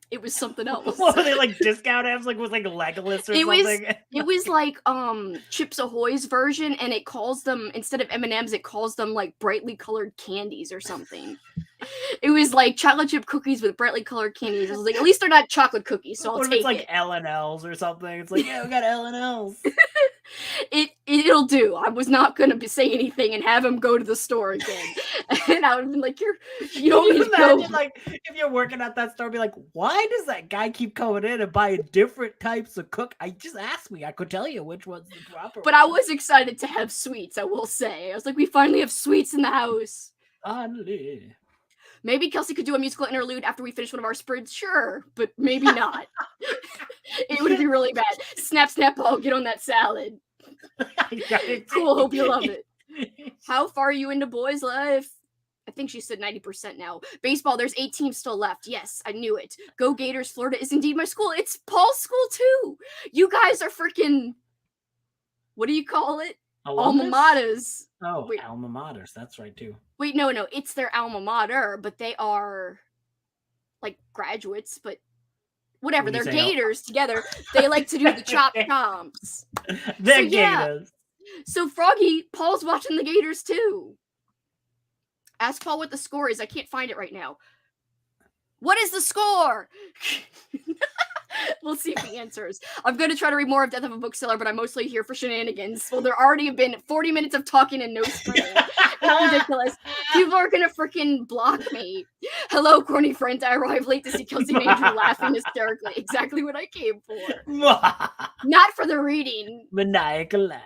It was something else. What were they like discount apps? Like was like Legolas or something? It was like Chips Ahoy's version, and it calls them, instead of M&Ms, it calls them like brightly colored candies or something. It was like chocolate chip cookies with brightly colored candies. I was like, at least they're not chocolate cookies, so I'll take it. It's like L&L's or something. It's like, yeah, we got L&L's. It'll do. I was not going to say anything and have him go to the store again. And I would have been like, you don't need to go. Like, if you're working at that store, be like, why does that guy keep coming in and buying different types of I just asked me. I could tell you which one's the proper But I was excited to have sweets, I will say. I was like, we finally have sweets in the house. Finally. Maybe Kelsi could do a musical interlude after we finish one of our sprints. Sure, but maybe not. It would be really bad. Snap, snap, Paul, get on that salad. Cool, hope you love it. How far are you into Boys Life? I think she said 90% now. Baseball, there's 8 teams still left. Yes, I knew it. Go Gators, Florida is indeed my school. It's Paul's school too. You guys are freaking, what do you call it? Alma maters. Oh, wait. Alma maters. That's right too. Wait, no, it's their alma mater, but they are like graduates, but whatever. They're Gators together. They like to do the chop chomps. They're Gators. So Froggy, Paul's watching the Gators too. Ask Paul what the score is. I can't find it right now. What is the score? We'll see if he answers. I'm going to try to read more of Death of a Bookseller, but I'm mostly here for shenanigans. Well, there already have been 40 minutes of talking and no sprinting. It's ridiculous. People are going to freaking block me. Hello, corny friends. I arrived late to see Kelsi and Andrew laughing hysterically. Exactly what I came for. Not for the reading. Maniacal laugh.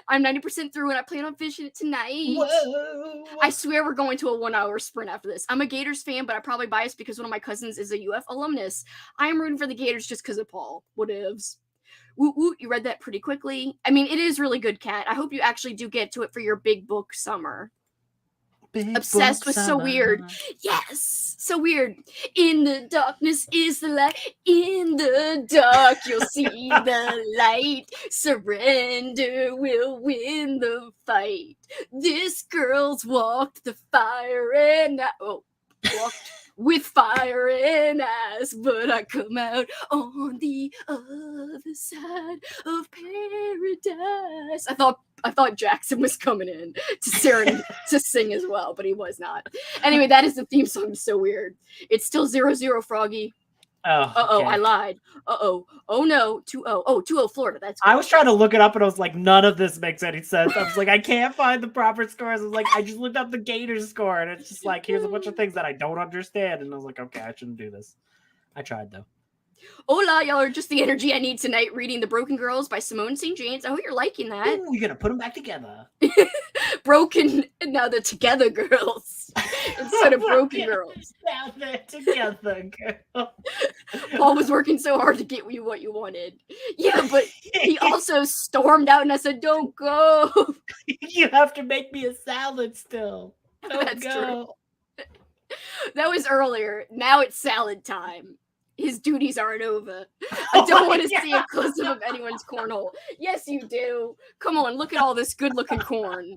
I'm 90% through and I plan on finishing it tonight. Whoa. I swear we're going to a 1 hour sprint after this. I'm a Gators fan, but I'm probably biased because one of my cousins is a UF alumnus. I am rooting for the Gators just because of Paul. Whatevs. Woot woot, you read that pretty quickly. I mean, it is really good, Kat. I hope you actually do get to it for your big book summer. Big Obsessed book was so summer. weird. Yes, so weird. In the darkness is the light. In the dark, you'll see the light. Surrender will win the fight. This girl's walked the fire and walked with fire and ice, but I come out on the other side of paradise. I thought Jackson was coming in to sing as well, but he was not. Anyway, that is the theme song. It's so weird. It's still 0-0, Froggy. Oh, okay. I lied. Oh no, 2-0. Oh, 2-0 Florida. That's good. I was trying to look it up and I was like, none of this makes any sense. I was like, I can't find the proper scores. I was like, I just looked up the Gators score and it's just like, here's a bunch of things that I don't understand. And I was like, okay, I shouldn't do this. I tried though. Hola, y'all are just the energy I need tonight reading The Broken Girls by Simone St. James. I hope you're liking that. Ooh, you're gonna put them back together. Broken, now the Together Girls instead of Broken Girls. Now they're together, girl. Paul was working so hard to get you what you wanted. Yeah, but he also stormed out and I said, don't go. You have to make me a salad still. Don't That's go. true. That was earlier. Now it's salad time. His duties aren't over. I don't want to see a close-up of anyone's cornhole. Yes, you do. Come on, look at all this good-looking corn.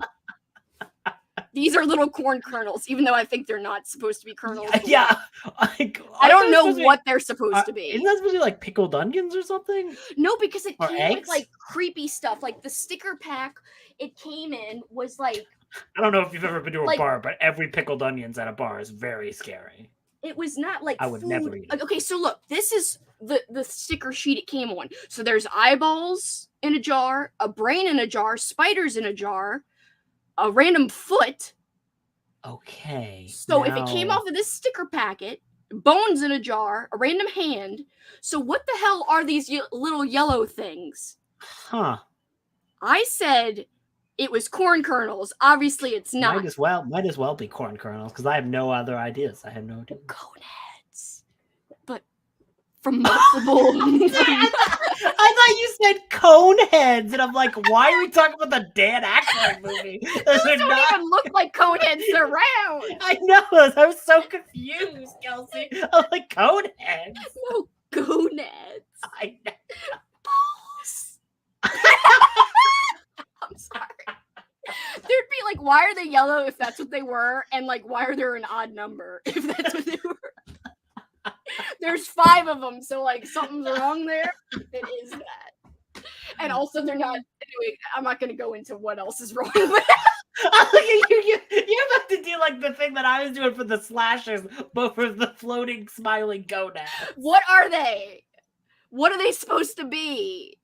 These are little corn kernels, even though I think they're not supposed to be kernels. Yeah. I don't know what they're supposed to be. Isn't that supposed to be like pickled onions or something? No, because it Or came with eggs? like creepy stuff. Like the sticker pack it came in was like, I don't know if you've ever been to a Like- bar, but every pickled onions at a bar is very scary. it was not like I would food. never eat it. Okay, so look, this is the sticker sheet it came on. So there's eyeballs in a jar, a brain in a jar, spiders in a jar, a random foot. Okay. So if it came off of this sticker packet, bones in a jar, a random hand. So what the hell are these little yellow things? Huh. I said it was corn kernels. Obviously, it's not. Might as well be corn kernels because I have no other ideas. I have no idea. Coneheads, but from multiple. I thought you said cone heads, and I'm like, why are we talking about the Dan Aykroyd movie? Those Those don't even look like coneheads. They're round. I know. I was so confused, Kelsey. I'm like, cone heads. No gonads. I know. Balls. I'm sorry. There'd be like, why are they yellow if that's what they were, and like, why are there an odd number if that's what they were? There's 5 of them, so like something's wrong there. It is that, and also they're not. Anyway, I'm not going to go into what else is wrong with it. You're about to do like the thing that I was doing for the slashers, but for the floating, smiling gonads. What are they? What are they supposed to be?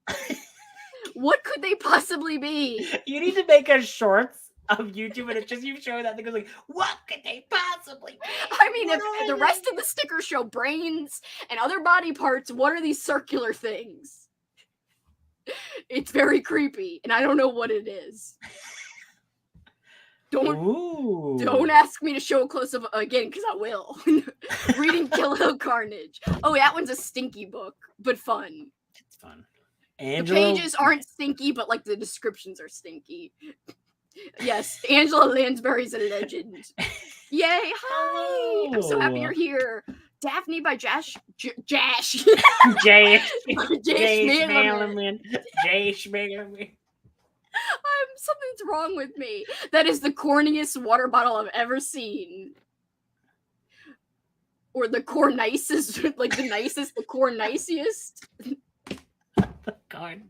What could they possibly be? You need to make a shorts of YouTube, and it's just you showing that thing. Goes like, what could they possibly be? I mean, What if are the they? rest of the stickers show brains and other body parts, what are these circular things? It's very creepy, and I don't know what it is. Don't ask me to show a close up again, because I will. Reading Kill Hill Carnage. Oh, that one's a stinky book, but fun. It's fun. The Angela, pages aren't stinky, but like the descriptions are stinky. Yes, Angela Lansbury's a legend. Yay! Hi! I'm so happy Hello. you're here. Daphne by Jash. Jay Jay Schmalerman. Jay Schmalerman. Something's wrong with me. That is the corniest water bottle I've ever seen. Or the cornicest, like the nicest, the corniciest. The card.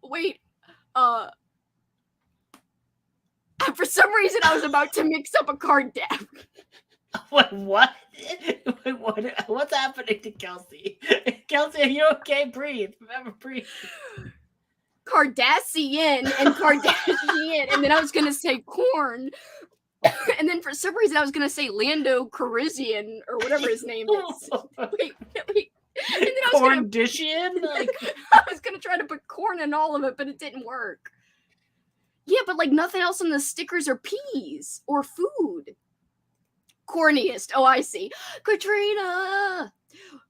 Wait, for some reason I was about to mix up a card deck. Wait, what? Wait, what's happening to Kelsi? Kelsi, are you okay? Breathe. Remember, breathe. Cardassian and Kardashian, and then I was gonna say corn, and then for some reason I was gonna say Lando Calrissian or whatever his name is. Wait. And then Corndishian? I was gonna try to put corn in all of it, but it didn't work. Yeah, but like nothing else on the stickers are peas or food. Corniest. Oh, I see. Katrina.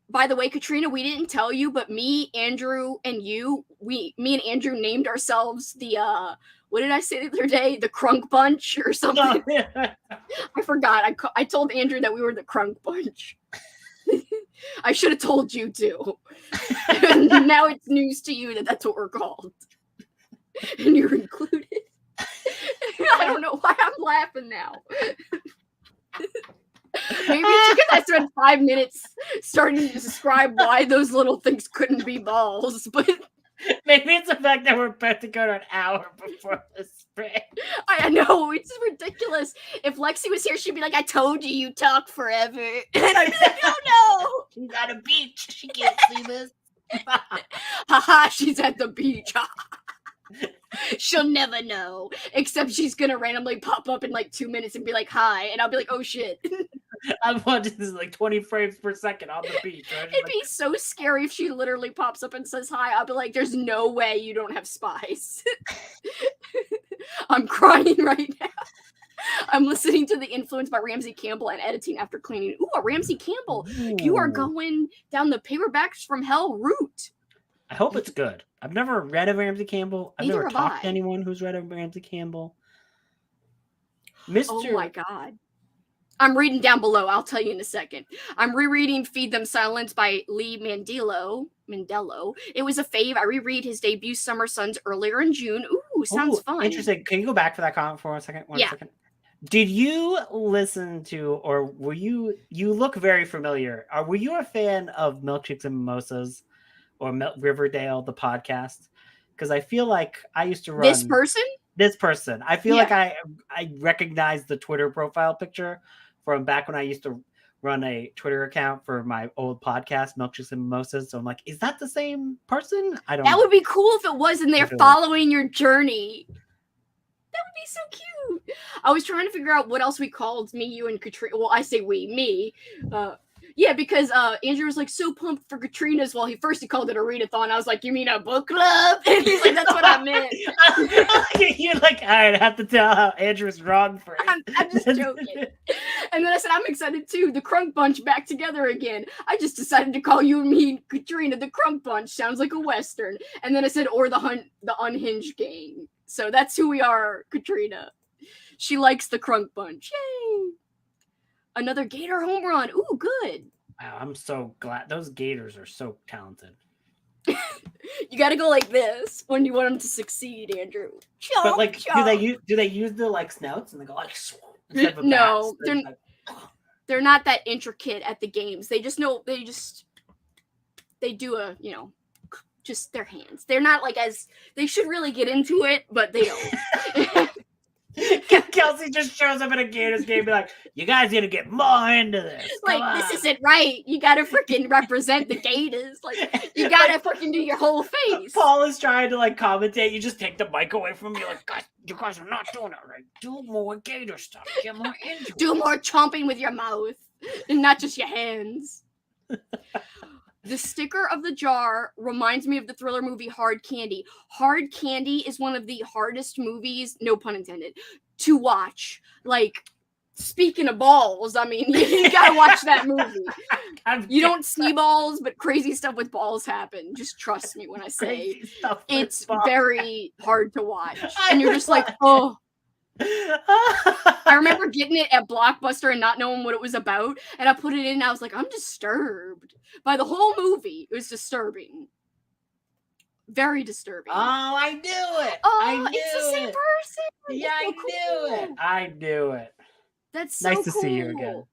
By the way, Katrina, we didn't tell you, but me, Andrew, and me and Andrew named ourselves the what did I say the other day? The Crunk Bunch or something. I forgot. I told Andrew that we were the Crunk Bunch. I should have told you too. Now it's news to you that that's what we're called. And you're included. I don't know why I'm laughing now. Maybe it's because I spent 5 minutes starting to describe why those little things couldn't be balls, but maybe it's the fact that we're about to go to an hour before the sprint. I know, it's ridiculous. If Lexi was here, she'd be like, I told you talk forever. And I'd be like, oh no! She's at a beach. She can't see this. Haha, she's at the beach. She'll never know. Except she's gonna randomly pop up in like 2 minutes and be like, hi. And I'll be like, oh shit. I'm watching this like 20 frames per second on the beach. Right? It'd be so scary if she literally pops up and says hi. I'll be like, there's no way you don't have spies. I'm crying right now. I'm listening to The Influence by Ramsey Campbell and editing after cleaning. Ooh, Ramsey Campbell. Ooh. You are going down the Paperbacks from Hell route. I hope it's good. I've never read a Ramsey Campbell. I've never talked to anyone who's read a Ramsey Campbell. Oh my God. I'm reading down below. I'll tell you in a second. I'm rereading Feed Them Silence by Lee Mandello. It was a fave. I reread his debut Summer Sons earlier in June. Ooh, sounds fun. Interesting. Can you go back for that comment for a second? One second. Did you listen to, or were you look very familiar. Were you a fan of Milkshakes and Mimosas or Riverdale, the podcast? Because I feel like I used to run this person. I feel like I recognize the Twitter profile picture from back when I used to run a Twitter account for my old podcast, Milkshakes and Mimosas. So I'm like, is that the same person? I don't know. That would be cool if it was, and they're following your journey. That would be so cute. I was trying to figure out what else we called me, you, and Katrina. Well, I say me. Yeah, because Andrew was like so pumped for Katrina's. Well, he called it a readathon. I was like, you mean a book club? And he's like, that's what I meant. You're like, all right, I have to tell how Andrew's wrong for it. I'm just joking. And then I said, I'm excited too. The Crunk Bunch back together again. I just decided to call you and me and Katrina the Crunk Bunch. Sounds like a Western. And then I said, or the Unhinged Gang. So that's who we are, Katrina. She likes the Crunk Bunch. Yay! Another Gator home run. Ooh, good. Wow, I'm so glad. Those Gators are so talented. You got to go like this when you want them to succeed, Andrew. Chomp, but like, chomp. do they use the like snouts and they go like? No, they're not that intricate at the games. They just know. They do a just their hands. They're not like as they should really get into it, but they don't. Kelsi just shows up at a Gators game and be like, you guys need to get more into this. This isn't right. You gotta freaking represent the Gators. Like, you gotta freaking do your whole face. Paul is trying to like commentate. You just take the mic away from me. Like, guys, you guys are not doing it right. Do more Gator stuff. Get more into it. Do more chomping with your mouth and not just your hands. The sticker of the jar reminds me of the thriller movie Hard Candy. Hard Candy is one of the hardest movies, no pun intended, to watch. Like, speaking of balls, I mean, you gotta watch that movie. You don't see balls, but crazy stuff with balls happen. Just trust me when I say it's very hard to watch. And you're just like, oh. I remember getting it at Blockbuster and not knowing what it was about, and I put it in and I was like, I'm disturbed by the whole movie. It was disturbing. Very disturbing. Oh, I knew it. Oh, it's the same person. Yeah, I knew it. That's so nice to see you again.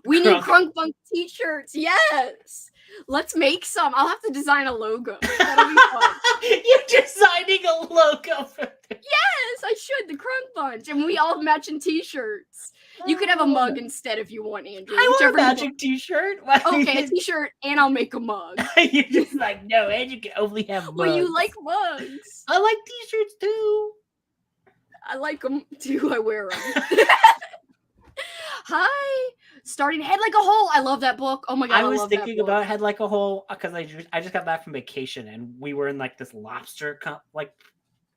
We need Crunk Bunk t-shirts. Yes. Let's make some. I'll have to design a logo. That'll be fun. You're designing a logo for this? Yes, I should. The Crunk Bunch. And we all have matching t-shirts. You could have a mug instead if you want, Andrew. I want a whichever you magic t-shirt. Why do Okay, a you t-shirt, and I'll make a mug. You're just like, no, and you can only have mugs. Well, you like mugs. I like t-shirts too. I like them too. I wear them. Hi, starting Head Like a Hole. I love that book. Oh my god, I was love thinking that book. about Head Like a Hole because I just got back from vacation and we were in like this lobster like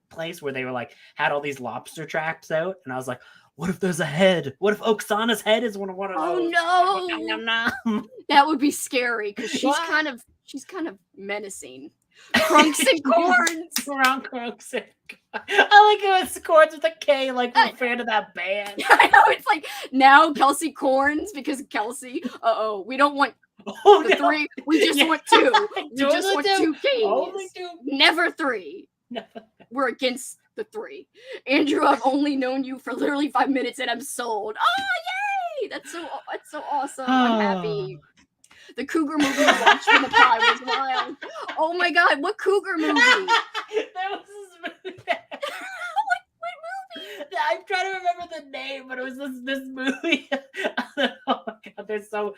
place where they were like had all these lobster traps out, and I was like, what if there's a head? What if Oksana's head is one of those? Oh no, Nom, nom, nom. that would be scary because she's kind of menacing. Crunks and Corns. Wrong Crunks. I like it was Corns with a K, like we're a fan of that band. I know, it's like now Kelsi Corns because Kelsi. We don't want Oh, the three. We just want two. We just want two Ks. Only two. Never three. We're against the three. Andrew, I've only known you for literally 5 minutes and I'm sold. Oh yay! That's so awesome. I'm happy. The cougar movie we watched for the pie was wild. Oh my god, what cougar movie? There was this movie. What movie? I'm trying to remember the name, but it was this movie. Oh my god, there's so.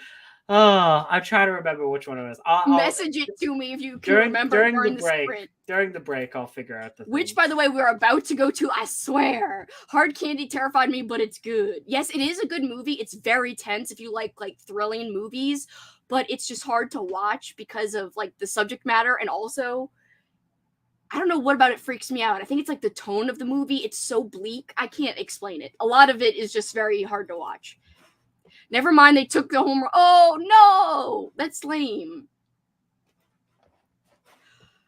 Oh, I'm trying to remember which one it was. Message it to me if you can remember during the break. Sprint. During the break, I'll figure out the. Which, by the way, we're about to go to. I swear, Hard Candy terrified me, but it's good. Yes, it is a good movie. It's very tense if you like thrilling movies, but it's just hard to watch because of like the subject matter, and also, I don't know what about it freaks me out. I think it's like the tone of the movie. It's so bleak. I can't explain it. A lot of it is just very hard to watch. Never mind, they took the home. Oh no, that's lame.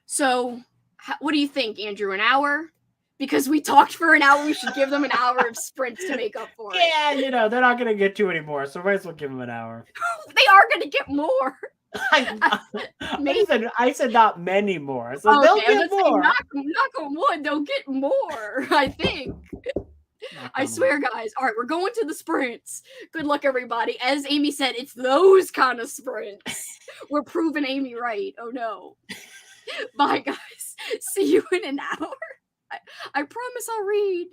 So, what do you think, Andrew? An hour? Because we talked for an hour, we should give them an hour of sprints to make up for it. Yeah, they're not gonna get 2 anymore, so might as well give them an hour. They are gonna get more. I said not many more, so they'll get more. Knock on wood, they'll get more. I think. I swear, guys. All right, we're going to the sprints. Good luck, everybody. As Amy said, it's those kind of sprints. We're proving Amy right. Oh, no. Bye, guys. See you in an hour. I promise I'll read.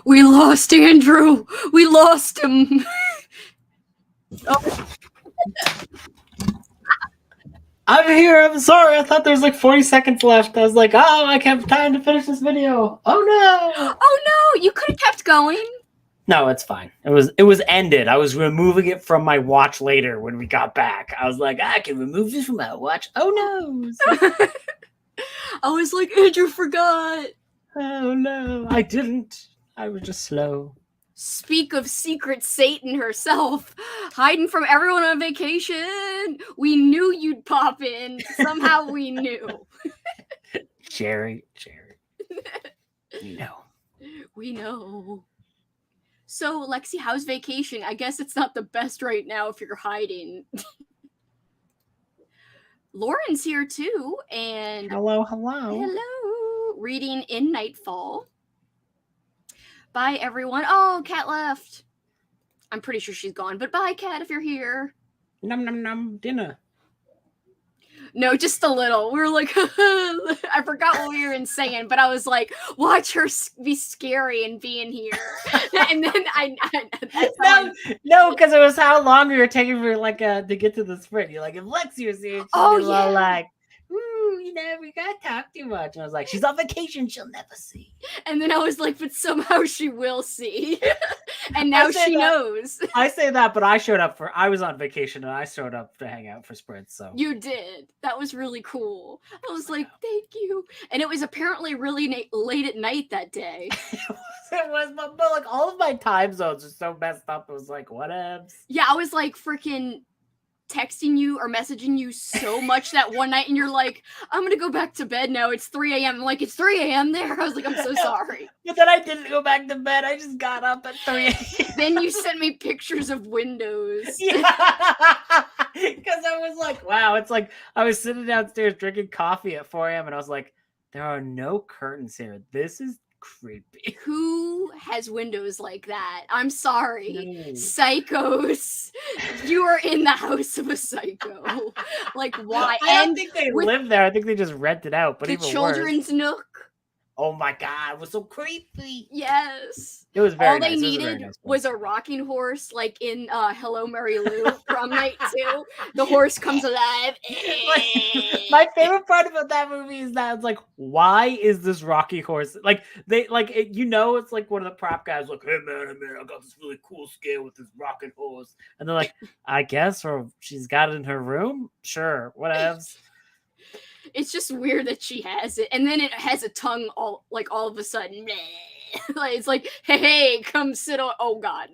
We lost Andrew. We lost him. Oh. I'm here. I'm sorry. I thought there was like 40 seconds left. I was like, oh, I have time to finish this video. Oh no. Oh no, you could have kept going. No, it's fine. It was ended. I was removing it from my watch later when we got back. I was like, I can remove this from my watch. Oh no. I was like, Andrew forgot. Oh no. I didn't. I was just slow. Speak of secret Satan herself, hiding from everyone on vacation. We knew you'd pop in. Somehow we knew. Jerry. You know. We know. So, Lexi, how's vacation? I guess it's not the best right now if you're hiding. Lauren's here too, and Hello. hello, reading in Nightfall. Bye, everyone. Oh, Cat left. I'm pretty sure she's gone, but bye, Cat, if you're here. Nom dinner. No, just a little. We were like, I forgot what we were saying, but I was like, watch her be scary and being here. And then No, because it was how long we were taking for like to get to the sprint. You're like, if Lexi was here, she'd be like, you know, we gotta talk too much. And I was like, she's on vacation, she'll never see. And then I was like, but somehow she will see. And now she knows. I say that, but I was on vacation and I showed up to hang out for sprints. So you did. That was really cool. I was like, thank you. And it was apparently really late at night that day. It was, but like all of my time zones are so messed up. It was like, whatevs. Yeah, I was like freaking texting you or messaging you so much that one night, and you're like, I'm gonna go back to bed now. It's 3 a.m. I'm like, it's 3 a.m. there. I was like, I'm so sorry. But then I didn't go back to bed. I just got up at 3 a.m. Then you sent me pictures of windows. Yeah. Because I was like, wow, it's like I was sitting downstairs drinking coffee at 4 a.m. and I was like, there are no curtains here. This is creepy. Who has windows like that? I'm sorry. No. Psychos. You are in the house of a psycho. Like, why? I don't think they live there. I think they just rent it out. But the even children's worse. nook. Oh my god, it was so creepy. Yes. It was very All they nice. needed was a rocking horse, like in Hello Mary Lou prom night 2. The horse comes alive. My favorite part about that movie is that it's like, why is this rocky horse like they like it, you know, it's like one of the prop guys like, hey man, I got this really cool scale with this rocking horse, and they're like, I guess, or she's got it in her room. Sure, whatevs. It's just weird that she has it, and then it has a tongue all of a sudden. Like, it's like, hey, come sit on. Oh God.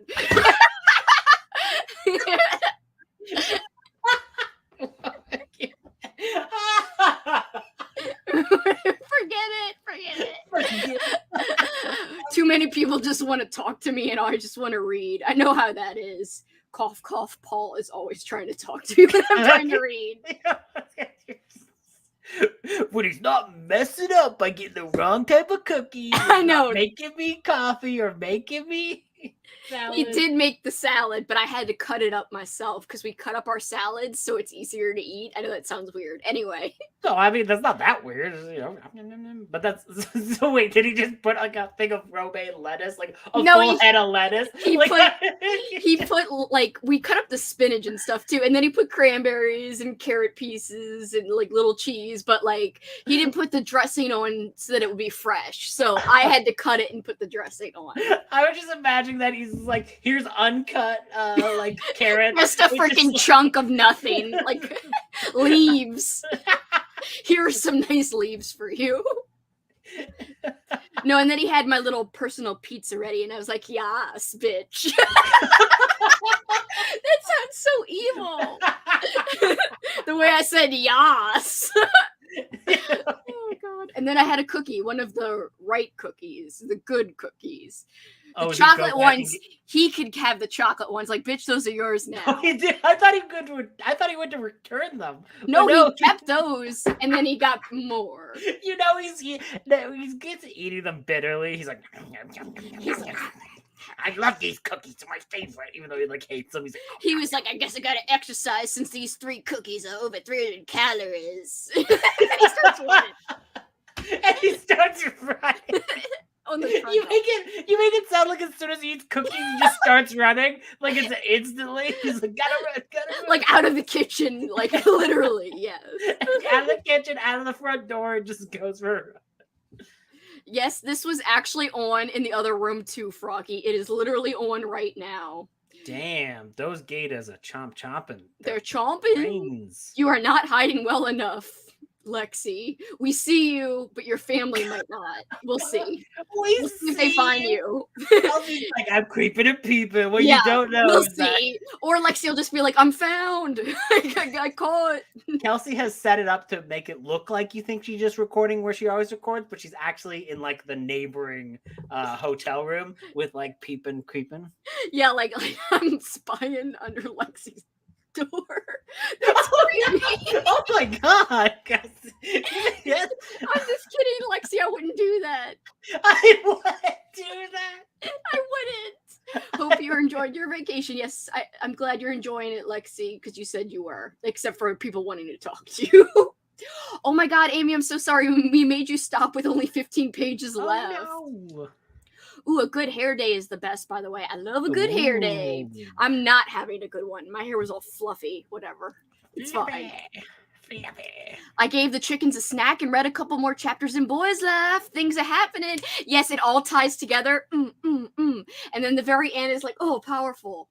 Forget it. Too many people just want to talk to me, and I just want to read. I know how that is. Cough, cough. Paul is always trying to talk to me when I'm trying to read. When he's not messing up by getting the wrong type of cookie, I know, making me coffee or making me salad. He did make the salad, but I had to cut it up myself because we cut up our salads so it's easier to eat. I know that sounds weird. Anyway. No, I mean, that's not that weird, you know. But that's so. Wait, did he just put like a thing of romaine lettuce, like a full head of lettuce? He put like, we cut up the spinach and stuff too, and then he put cranberries and carrot pieces and like little cheese, but like he didn't put the dressing on so that it would be fresh. So I had to cut it and put the dressing on. I was just imagining that he's like, here's uncut like carrots, just a freaking chunk of nothing, like leaves. Here are some nice leaves for you. No, and then he had my little personal pizza ready, and I was like, yes, bitch. That sounds so evil. The way I said yes. Oh, God. And then I had a cookie, one of the right cookies, the good cookies. The chocolate ones, he could have the chocolate ones. Like, bitch, those are yours now. Oh, he did. I thought he went to return them. No, he kept those, and then he got more. You know, he gets eating them bitterly. He's like, I love these cookies. They're my favorite, even though he like hates them. He was like, I guess I gotta exercise since these 3 cookies are over 300 calories. And then he starts running. And he starts running. on the You treadmill. make it sound like as soon as he eats cookies, he just starts running. Like it's instantly. He's like, gotta run. Like out of the kitchen, like literally, yes. Out of the kitchen, out of the front door, and just goes for a run. Yes, this was actually on in the other room too, Froggy. It is literally on right now. Damn, those gators are chomping. They're chomping. Brains. You are not hiding well enough, Lexi. We see you, but your family might not. We'll see. We'll see if they find you. I'll be like, I'm creeping and peeping. What you don't know we'll is that see. Or Lexi will just be like, I'm found. I got caught. Kelsi has set it up to make it look like you think she's just recording where she always records, but she's actually in like the neighboring hotel room with like peeping, creeping. Yeah, like I'm spying under Lexi's door. That's creepy. Oh my god, Kelsi. Yes. I'm just kidding, Lexi. I wouldn't do that. I wouldn't do that. I wouldn't. Hope you enjoyed your vacation. Yes, I'm glad you're enjoying it, Lexi, because you said you were, except for people wanting to talk to you. Oh my god, Amy, I'm so sorry. We made you stop with only 15 pages left. No. Ooh, a good hair day is the best, by the way. I love a good hair day. I'm not having a good one. My hair was all fluffy. Whatever. It's fine. I gave the chickens a snack and read a couple more chapters in Boys Laugh. Things are happening. Yes, it all ties together. And then the very end is like, oh, powerful.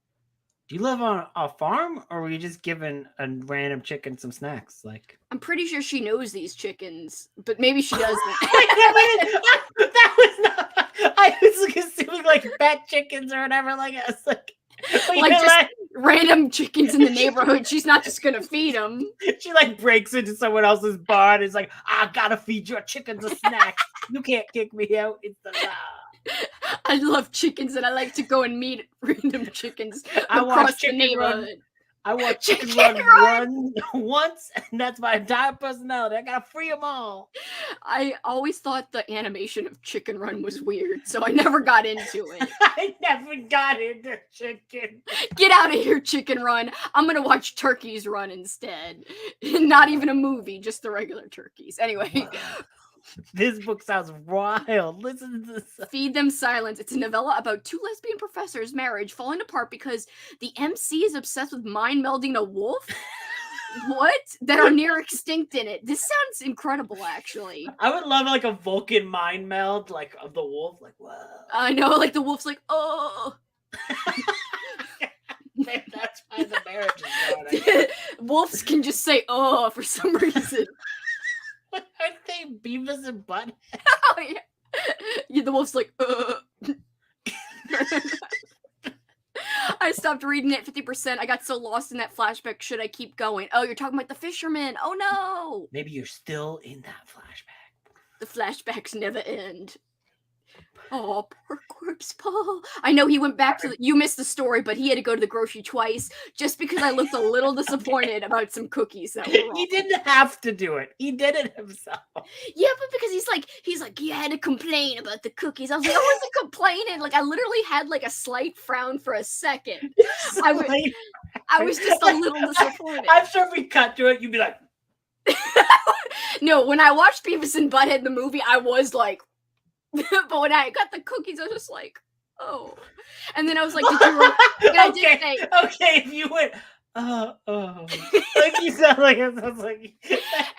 Do you live on a farm, or were you just giving a random chicken some snacks? Like, I'm pretty sure she knows these chickens, but maybe she doesn't. That was not. I was assuming like pet chickens or whatever. Like I was like just random chickens in the neighborhood. She's not just gonna feed them. She like breaks into someone else's barn. And is like, I gotta feed your chickens a snack. You can't kick me out. It's the law. I love chickens, and I like to go and meet random chickens I across the neighborhood. I want Chicken Run once, and that's my entire personality. I gotta free them all. I always thought the animation of Chicken Run was weird, so I never got into it. I never got into chicken. Get out of here, Chicken Run. I'm gonna watch turkeys run instead. Not even a movie, just the regular turkeys. Anyway. This book sounds wild. Listen to this. Feed Them Silence. It's a novella about two lesbian professors' marriage falling apart because the MC is obsessed with mind melding a wolf. What? That are near extinct in it. This sounds incredible, actually. I would love like a Vulcan mind meld, like of the wolf. Like, whoa. I know, like the wolf's like, oh. That's why the marriage is going. Wolves can just say, oh, for some reason. Aren't they Beavis and Butthead? Oh, yeah. Yeah, the wolf's like, I stopped reading at 50%. I got so lost in that flashback. Should I keep going? Oh, you're talking about the fisherman. Oh, no. Maybe you're still in that flashback. The flashbacks never end. Oh, poor Corpse Paul. I know he went back to you missed the story, but he had to go to the grocery twice just because I looked a little disappointed about some cookies that were wrong. He didn't have to do it. He did it himself. Yeah, but because he's like, you had to complain about the cookies. I was like, I wasn't complaining. Like, I literally had like a slight frown for a second. I was just a little disappointed. I'm sure if we cut to it, you'd be like, no, when I watched Beavis and Butthead the movie, I was like, but when I got the cookies, I was just like, oh. And then I was like, did you I did say, okay, if you went, like you sound like it sounds like.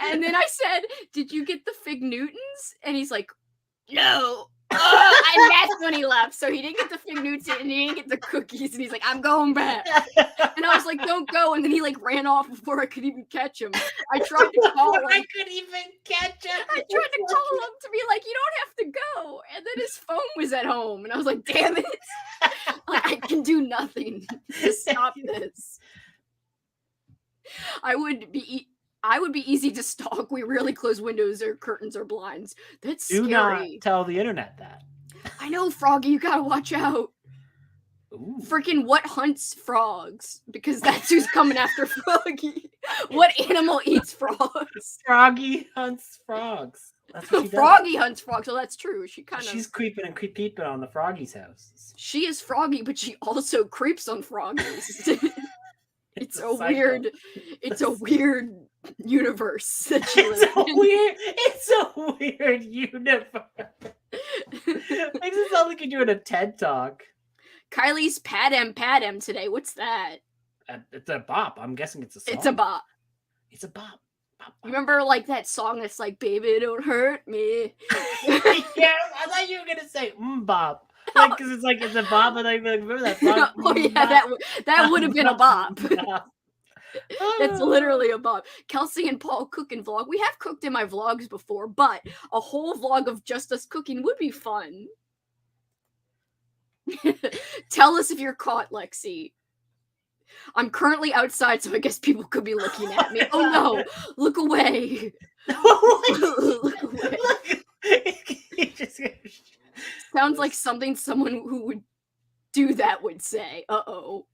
And then I said, did you get the Fig Newtons? And he's like, no. And that's when he left. So he didn't get the Fig Newtons and he didn't get the cookies. And he's like, I'm going back. And I was like, don't go. And then he like ran off before I could even catch him. I tried to call him. I could even catch him. I tried to call him to be like, you don't have to go. And then his phone was at home. And I was like, damn it. Like, I can do nothing to stop this. I would be easy to stalk. We rarely close windows or curtains or blinds. That's scary. Do not tell the internet that. I know, Froggy, you gotta watch out. Ooh. Freaking what hunts frogs? Because that's who's coming after Froggy. What animal eats frogs? Froggy hunts frogs. That's what she does. Froggy hunts frogs. So that's true. She's creeping and peeping on the Froggy's house. She is Froggy, but she also creeps on Froggies. It's a weird universe that you live in. It's a weird universe. Makes it sound like you're doing a TED talk. Kylie's Padam today. What's that? It's a bop. I'm guessing it's a song. It's a bop. It's a bop. Bop, bop. Remember, like, that song that's like, "Baby, don't hurt me." Yeah, I thought you were gonna say bop. Like, because it's like it's a bop, and I remember that song. Oh yeah, that would have been a bop. That's literally a bop. Kelsi and Paul cooking vlog. We have cooked in my vlogs before, but a whole vlog of just us cooking would be fun. Tell us if you're caught, Lexi. I'm currently outside, so I guess people could be looking at me. Oh no! Look away! Look away! Sounds like something someone who would do that would say. Uh-oh.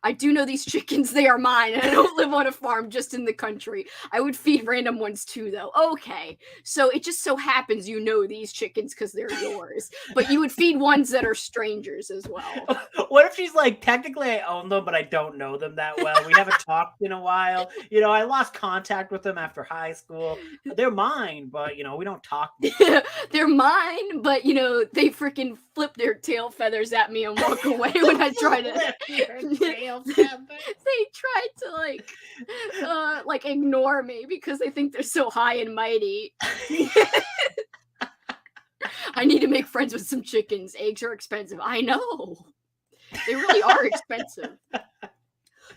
I do know these chickens, they are mine, and I don't live on a farm just in the country. I would feed random ones too, though. Okay, so it just so happens you know these chickens because they're yours, but you would feed ones that are strangers as well. What if she's like, technically I own them, but I don't know them that well. We haven't talked in a while. You know, I lost contact with them after high school. They're mine, but, you know, we don't talk. They're mine, but, you know, they freaking flip their tail feathers at me and walk away when I try to... They tried to like ignore me because they think they're so high and mighty. I need to make friends with some chickens. Eggs are expensive. I know. They really are expensive.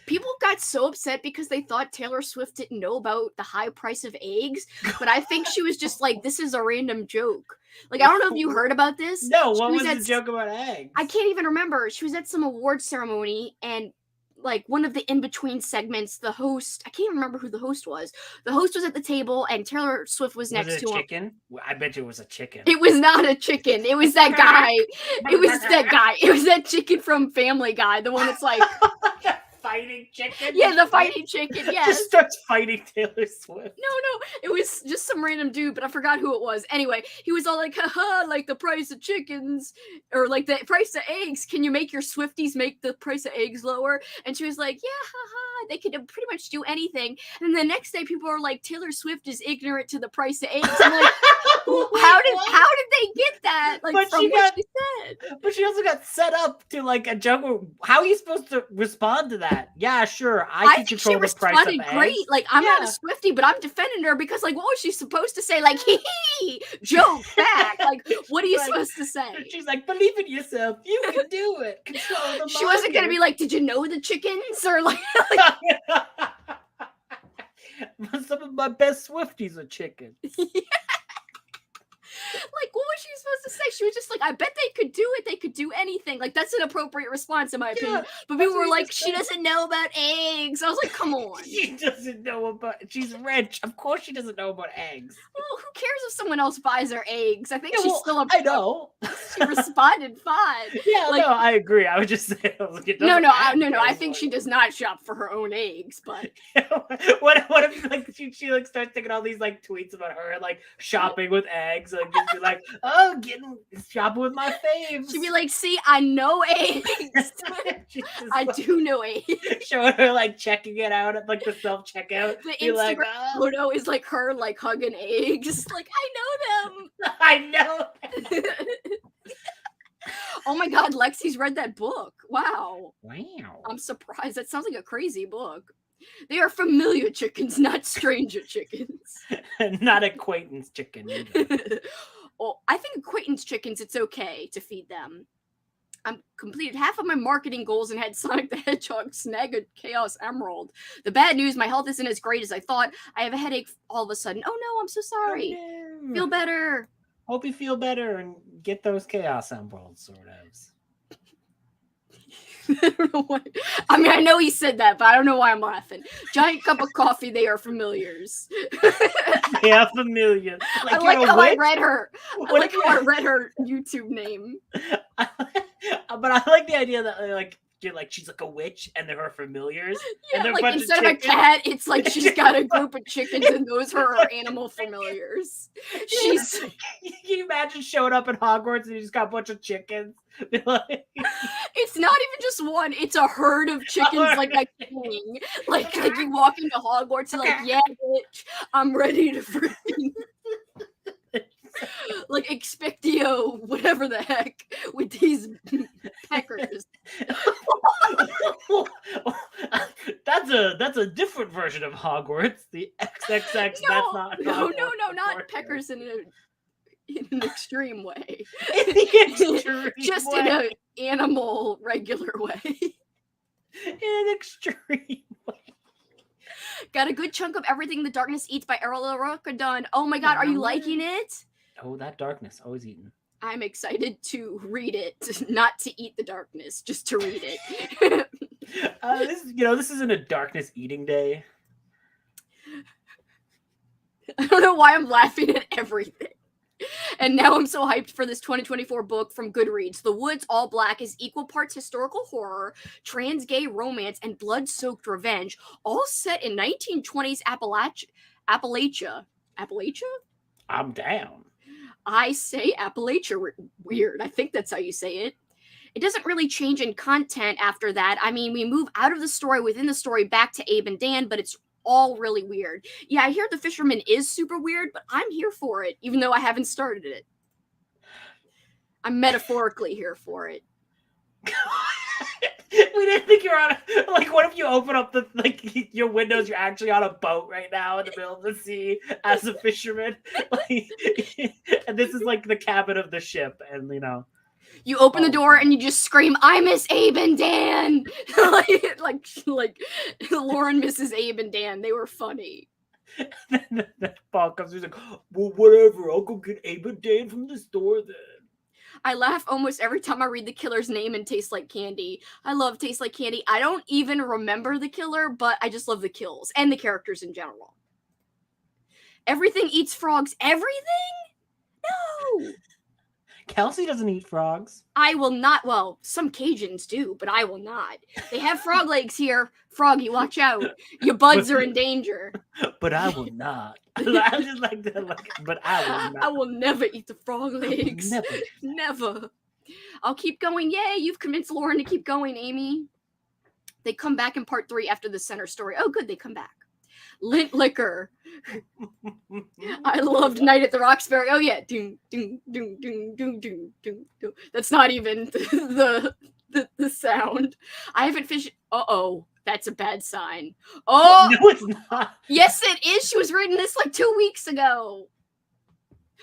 People got so upset because they thought Taylor Swift didn't know about the high price of eggs, but I think she was just like, this is a random joke. Like, I don't know if you heard about this. No, what was the joke about eggs? I can't even remember. She was at some award ceremony, and like one of the in-between segments, the host, I can't even remember who the host was. The host was at the table and Taylor Swift was next to him. Chicken? I bet you it was a chicken. It was not a chicken. It was that guy. It was that guy. It was that chicken from Family Guy. The one that's like... fighting chicken? Yeah, the fighting chicken, yes. Just starts fighting Taylor Swift. No, it was just some random dude, but I forgot who it was. Anyway, he was all like, haha, like the price of chickens, or like the price of eggs. Can you make your Swifties make the price of eggs lower? And she was like, yeah, haha, they could pretty much do anything. And the next day, people are like, Taylor Swift is ignorant to the price of eggs. I'm like, how did they get that? Like, but from what she said. But she also got set up to like a joke. How are you supposed to respond to that? Yeah, sure. I can control the price of eggs. Great. Like, I'm not a Swiftie, but I'm defending her because, like, what was she supposed to say? Like, hee, joke back. Like, what are you supposed to say? She's like, believe in yourself. You can do it. Control the market. She wasn't gonna be like, did you know the chickens? Or like some of my best Swifties are chickens. Like, what was she supposed to say? She was just like, I bet they could do it. They could do anything. Like, that's an appropriate response, in my opinion. But people were like, she doesn't know about eggs. I was like, come on. She doesn't know about... She's rich. Of course she doesn't know about eggs. Well, who cares if someone else buys her eggs? I think she's still... I know. She responded fine. Yeah, like, no, I agree. I would just say... No. I think she does not shop for her own eggs, but... what if like she like starts taking all these like tweets about her like shopping with eggs, like just be like, oh, shopping with my faves. She'd be like, see, I know eggs. I do know eggs. Showing her like checking it out at like the self checkout. The Instagram photo is like her like hugging eggs. Like, I know them. I know. Oh my God, Lexi's read that book. Wow. Wow. I'm surprised. That sounds like a crazy book. They are familiar chickens, not stranger chickens. Not acquaintance chicken either. Well, I think acquaintance chickens, it's okay to feed them. I'm completed half of my marketing goals and had Sonic the Hedgehog snag a Chaos Emerald. The bad news, my health isn't as great as I thought. I have a headache all of a sudden. Oh no, I'm so sorry. Oh, no. Feel better. Hope you feel better and get those Chaos Emeralds, sort of. I don't know why. I mean, I know he said that, but I don't know why I'm laughing. Giant cup of coffee, they are familiars. They are familiar. Like, I like how I read her. I like how I read her YouTube name. But I like the idea that like get like she's like a witch and they're her familiars. Yeah, and they're like bunch instead of a chickens. cat, it's like she's got a group of chickens and those are her animal familiars. She's Can you imagine showing up in Hogwarts and you just got a bunch of chickens? Like, it's not even just one, it's a herd of chickens like a king. Like you walk into Hogwarts and like, yeah, bitch, I'm ready to freaking like expectio, whatever the heck, with these peckers. that's a different version of Hogwarts. The XXX. That's not. No, Hogwarts, not peckers in an extreme way. In the extreme Just way. in an animal regular way. In an extreme way. Got a good chunk of Everything the Darkness Eats by Errol Roca done. Oh my god, are you liking it? Oh, that darkness, always eaten. I'm excited to read it, not to eat the darkness, just to read it. This isn't a darkness eating day. I don't know why I'm laughing at everything. And now I'm so hyped for this 2024 book from Goodreads. The Woods All Black is equal parts historical horror, trans gay romance, and blood-soaked revenge, all set in 1920s Appalachia. Appalachia? I'm down. I say Appalachia weird. I think that's how you say it. It doesn't really change in content after that. I mean, we move out of the story within the story back to Abe and Dan, but it's all really weird. Yeah, I hear The Fisherman is super weird, but I'm here for it, even though I haven't started it. I'm metaphorically here for it. We didn't think you were on like, what if you open up your windows, you're actually on a boat right now in the middle of the sea as a fisherman, and this is like the cabin of the ship, and you open the door and you just scream, "I miss Abe and Dan!" like Lauren misses Abe and Dan. They were funny. Then Paul comes through, he's like, "Well, whatever. I'll go get Abe and Dan from the store then." I laugh almost every time I read the killer's name in Tastes Like Candy. I love Tastes Like Candy. I don't even remember the killer, but I just love the kills and the characters in general. Everything eats frogs. Everything? No. Kelsi doesn't eat frogs. I will not. Well, some Cajuns do, but I will not. They have frog legs here. Froggy, watch out. Your buds are in danger. But I will not. I just like that. But I will not. I will never eat the frog legs. Never. Never. I'll keep going. Yay, you've convinced Lauren to keep going, Amy. They come back in part 3 after the center story. Oh, good, they come back. Lint liquor. I loved Night at the Roxbury. Oh yeah, doom, doom, doom, doom, doom, doom, doom, doom. That's not even the sound. I haven't finished. Uh-oh, that's a bad sign. Oh no, it's not. Yes, it is. She was reading this like 2 weeks ago.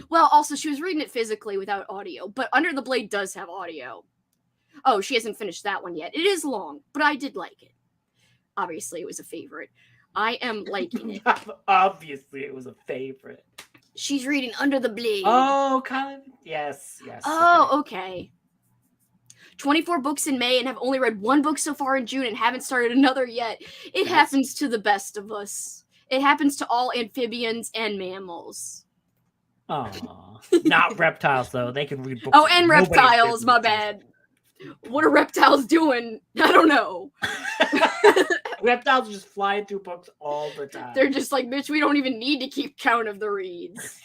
Well, also she was reading it physically without audio, but Under the Blade does have audio. Oh, she hasn't finished that one yet. It is long, but I did like it. Obviously, it was a favorite. I am liking it. Obviously, it was a favorite. She's reading Under the Blade. Oh, kind of. Yes. Oh, okay. 24 books in May and have only read 1 book so far in June and haven't started another yet. It happens to the best of us. It happens to all amphibians and mammals. Aw. Not reptiles, though. They can read books. Oh, and reptiles. My bad. What are reptiles doing? I don't know. Reptiles just flying through books all the time. They're just like, bitch, we don't even need to keep count of the reads.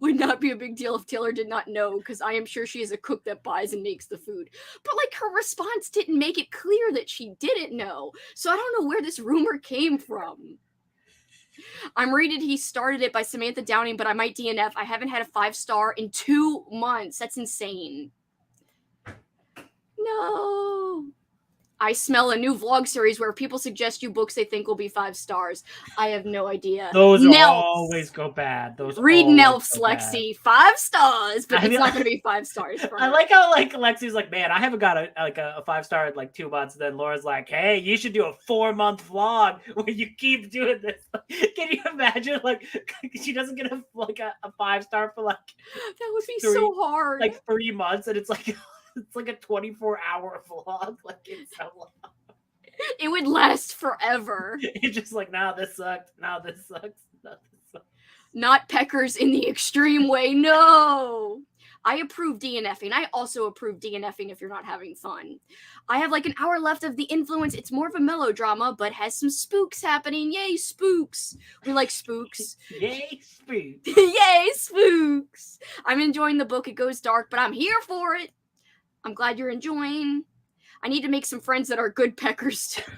Would not be a big deal if Taylor did not know, because I am sure she is a cook that buys and makes the food. But like, her response didn't make it clear that she didn't know. So I don't know where this rumor came from. I'm rated He Started It by Samantha Downing, but I might DNF. I haven't had a 5-star in 2 months. That's insane. No. I smell a new vlog series where people suggest you books they think will be 5 stars. I have no idea. Those always go bad. Those read Nelf's, Lexi. 5 stars, but it's not going to be 5 stars for her. I like how Lexi's like, man, I haven't got a 5-star in 2 months. And then Laura's like, hey, you should do a 4-month vlog where you keep doing this. Can you imagine? She doesn't get a 5-star for that would be so hard. 3 months, and it's like. It's like a 24-hour vlog. It's so long. It would last forever. It's just this sucked. Now this sucks. Not peckers in the extreme way. No. I approve DNFing. I also approve DNFing if you're not having fun. I have like an hour left of The Influence. It's more of a melodrama, but has some spooks happening. Yay, spooks. We like spooks. Yay, spooks. Yay, spooks. I'm enjoying the book. It goes dark, but I'm here for it. I'm glad you're enjoying. I need to make some friends that are good peckers too.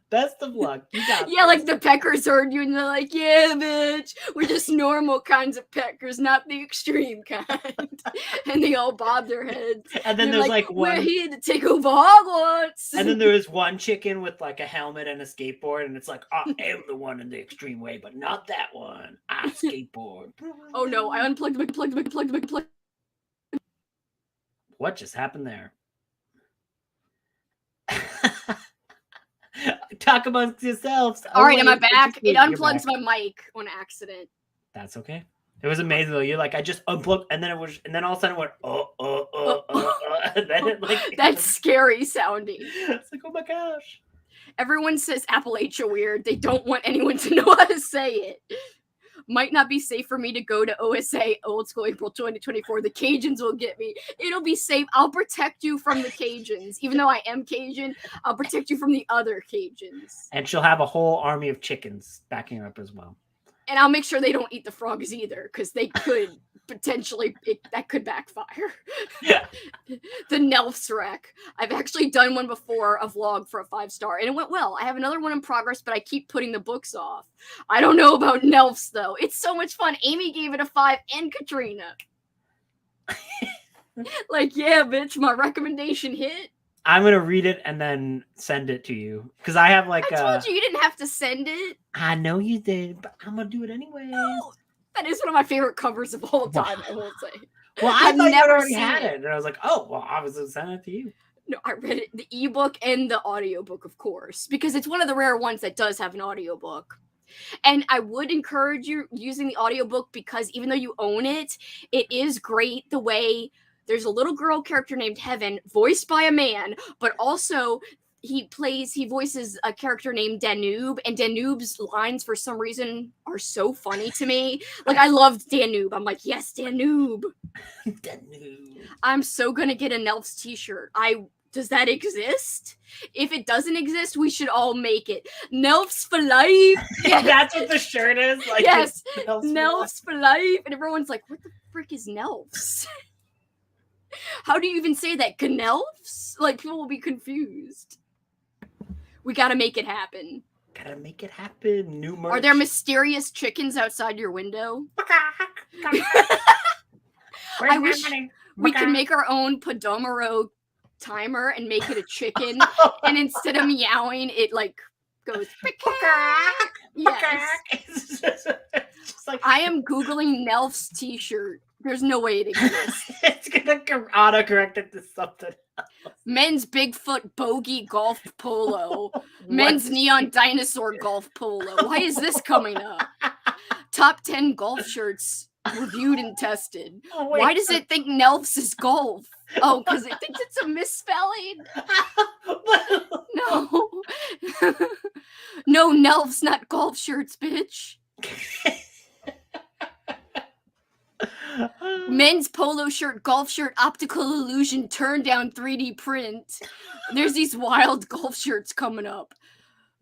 Best of luck. You got Yeah, this. like the peckers heard you and they're like, yeah, bitch, we're just normal kinds of peckers, not the extreme kind. And they all bob their heads. And then They're there's like we're one. here to take over Hogwarts. And then there is one chicken with like a helmet and a skateboard, and it's like, I am the one in the extreme way, but not that one. I skateboard. Oh no, I unplugged. What just happened there? Talk amongst yourselves. All right, wait, am I back? It you're unplugs back. my mic on accident. That's okay. It was amazing though. You're like, I just unplugged, and then it was, and then all of a sudden it went, and then it like That's scary sounding. It's like, oh my gosh. Everyone says Appalachia weird. They don't want anyone to know how to say it. Might not be safe for me to go to OSA Old School April 2024. The Cajuns will get me. It'll be safe. I'll protect you from the Cajuns. Even though I am Cajun, I'll protect you from the other Cajuns. And she'll have a whole army of chickens backing her up as well. And I'll make sure they don't eat the frogs either, because they could potentially, that could backfire. Yeah. The Nelfs wreck. I've actually done one before, a vlog for a 5-star, and it went well. I have another one in progress, but I keep putting the books off. I don't know about Nelfs, though. It's so much fun. Amy gave it a 5, and Katrina. Like, yeah, bitch, my recommendation hit. I'm gonna read it and then send it to you because I have like. I told you didn't have to send it. I know you did, but I'm gonna do it anyways. No, that is one of my favorite covers of all time, I will say. Well, I I've thought you never already seen had it. it, and I was like, oh, well, I was gonna send it to you. No, I read it, the ebook and the audiobook, of course, because it's one of the rare ones that does have an audiobook. And I would encourage you using the audiobook because even though you own it, it is great the way there's a little girl character named Heaven, voiced by a man, but also he voices a character named Danube, and Danube's lines for some reason are so funny to me. Like, I loved Danube. I'm like, yes, Danube. Danube. I'm so gonna get a Nelfs t-shirt. Does that exist? If it doesn't exist, we should all make it. Nelfs for life. Yeah, that's what the shirt is. Like, Yes, it's Nelfs for life. Nelfs for life. And everyone's like, what the frick is Nelfs? How do you even say that? Gnelfs? Like, people will be confused. We gotta make it happen. Gotta make it happen. New merch. Are there mysterious chickens outside your window? I wish we could make our own Podomoro timer and make it a chicken, and instead of meowing, it like goes. Yes. It's just like, I am Googling Nelf's t-shirt. There's no way it exists. it's gonna autocorrect it to something. Men's Bigfoot bogey golf polo. Men's neon dinosaur golf polo. Why is this coming up? Top 10 golf shirts reviewed and tested. Oh, wait. Why does it think Nelfs is golf? Oh, because it thinks it's a misspelling? No. No, Nelfs, not golf shirts, bitch. Men's polo shirt, golf shirt, optical illusion, turn down 3D print. There's these wild golf shirts coming up.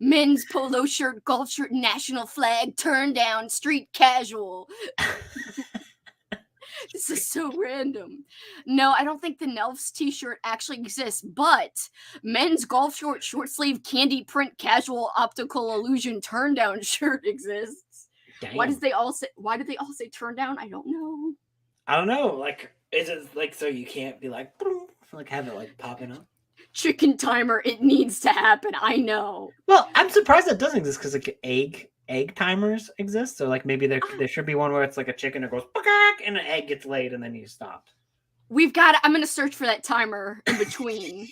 Men's polo shirt, golf shirt, national flag, turn down, street casual. This is so random. No, I don't think the Nelfs t-shirt actually exists, but men's golf short sleeve candy print casual optical illusion turn down shirt exists. Damn. Why did they all say turn down? I don't know. I don't know. Like, is it like so you can't be like, boom, like have it like popping up? Chicken timer, it needs to happen. I know. Well, I'm surprised that doesn't exist because like egg timers exist. So like maybe there should be one where it's like a chicken that goes and an egg gets laid and then you stop. I'm gonna search for that timer in between.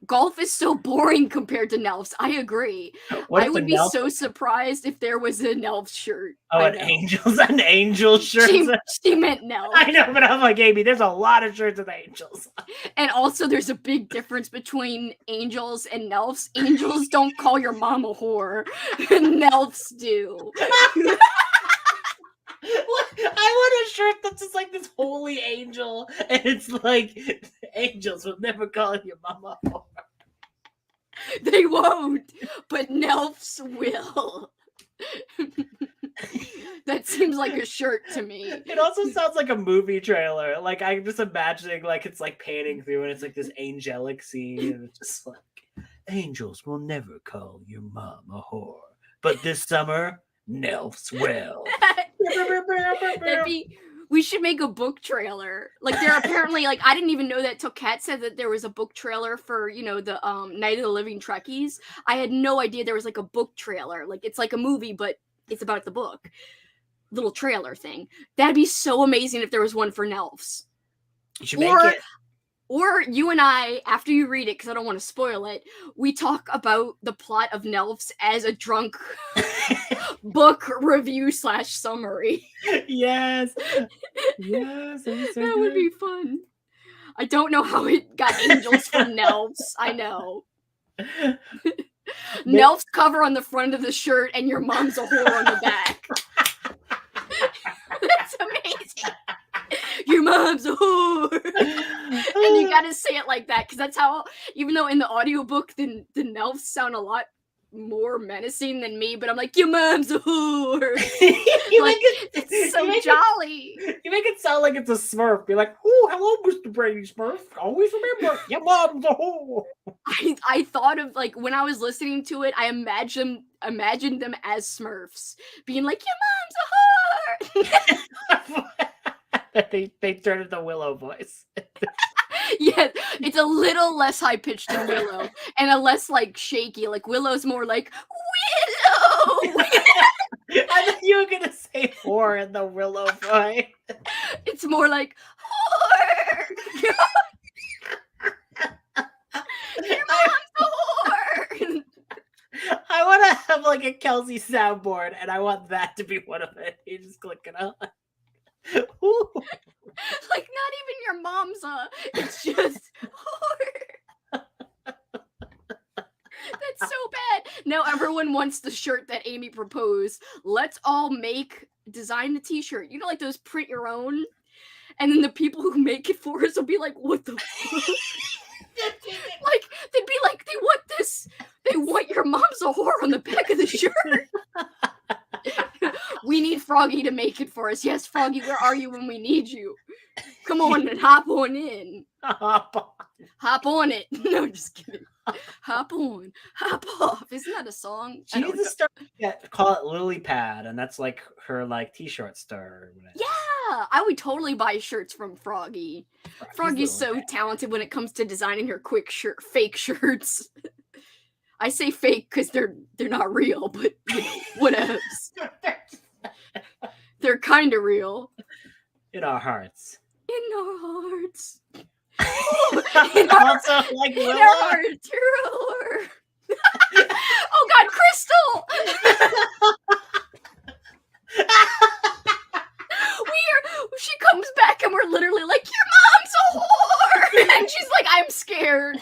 Golf is so boring compared to Nelfs. I agree. I would be so surprised if there was a Nelfs shirt. Oh, an angel shirt. She meant Nelfs. I know, but I'm like, Amy, there's a lot of shirts with angels. And also, there's a big difference between angels and Nelfs. Angels don't call your mom a whore. Nelfs do. What? I want a shirt that's just like this holy angel, and it's like angels will never call you mama. They won't, but Nelfs will. That seems like a shirt to me. It also sounds like a movie trailer. Like I'm just imagining like it's like painting through and it's like this angelic scene and it's just like angels will never call your mom a whore. But this summer, Nelfs will. We should make a book trailer. Like there apparently, like I didn't even know that till Kat said that there was a book trailer for, you know, the Night of the Living Trekkies. I had no idea there was like a book trailer. Like it's like a movie, but it's about the book. Little trailer thing. That'd be so amazing if there was one for Nelfs. You should make it. Or you and I, after you read it, because I don't want to spoil it, we talk about the plot of Nelfs as a drunk book review / summary. Yes. Yes. That would be fun. I don't know how it got angels from Nelfs. I know. Nelfs cover on the front of the shirt and your mom's a whore on the back. That's amazing. Your mom's a whore. And you gotta say it like that, because that's how, even though in the audiobook the Nelfs sound a lot more menacing than me, but I'm like, your mom's a whore. It's so jolly. You make it sound like it's a Smurf. Be like, oh, hello, Mr. Brady Smurf. Always remember, your mom's a whore. I thought of, like, when I was listening to it, I imagined them as Smurfs, being like, your mom's a whore. They turn into Willow voice. Yeah, it's a little less high pitched than Willow, and a less like shaky. Like Willow's more like Willow. I thought you were gonna say whore in the Willow voice. It's more like whore. Your mom's a whore. I want to have like a Kelsi soundboard, and I want that to be one of it. You just click it on. Ooh. Like not even your mom's it's just whore. That's so bad. Now everyone wants the shirt that Amy proposed. Let's all design the t-shirt. You know, like those print your own, and then the people who make it for us will be like, what the fuck? Like they'd be like, they want this. They want your mom's a whore on the back of the shirt. We need Froggy to make it for us. Yes, Froggy, where are you when we need you? Come on and hop on in. Hop on it. No, just kidding. Hop on. Hop off. Isn't that a song? She needs to start call it Lily Pad, and that's like her like t-shirt store. Yeah, I would totally buy shirts from Froggy. Froggy's so talented when it comes to designing her fake shirts. I say fake because they're not real, but you know, whatevs. They're kind of real. In our hearts. In our hearts. Also, like in our hearts, you're a whore. Oh God, Crystal! She comes back and we're literally like, your mom's a whore! And she's like, I'm scared.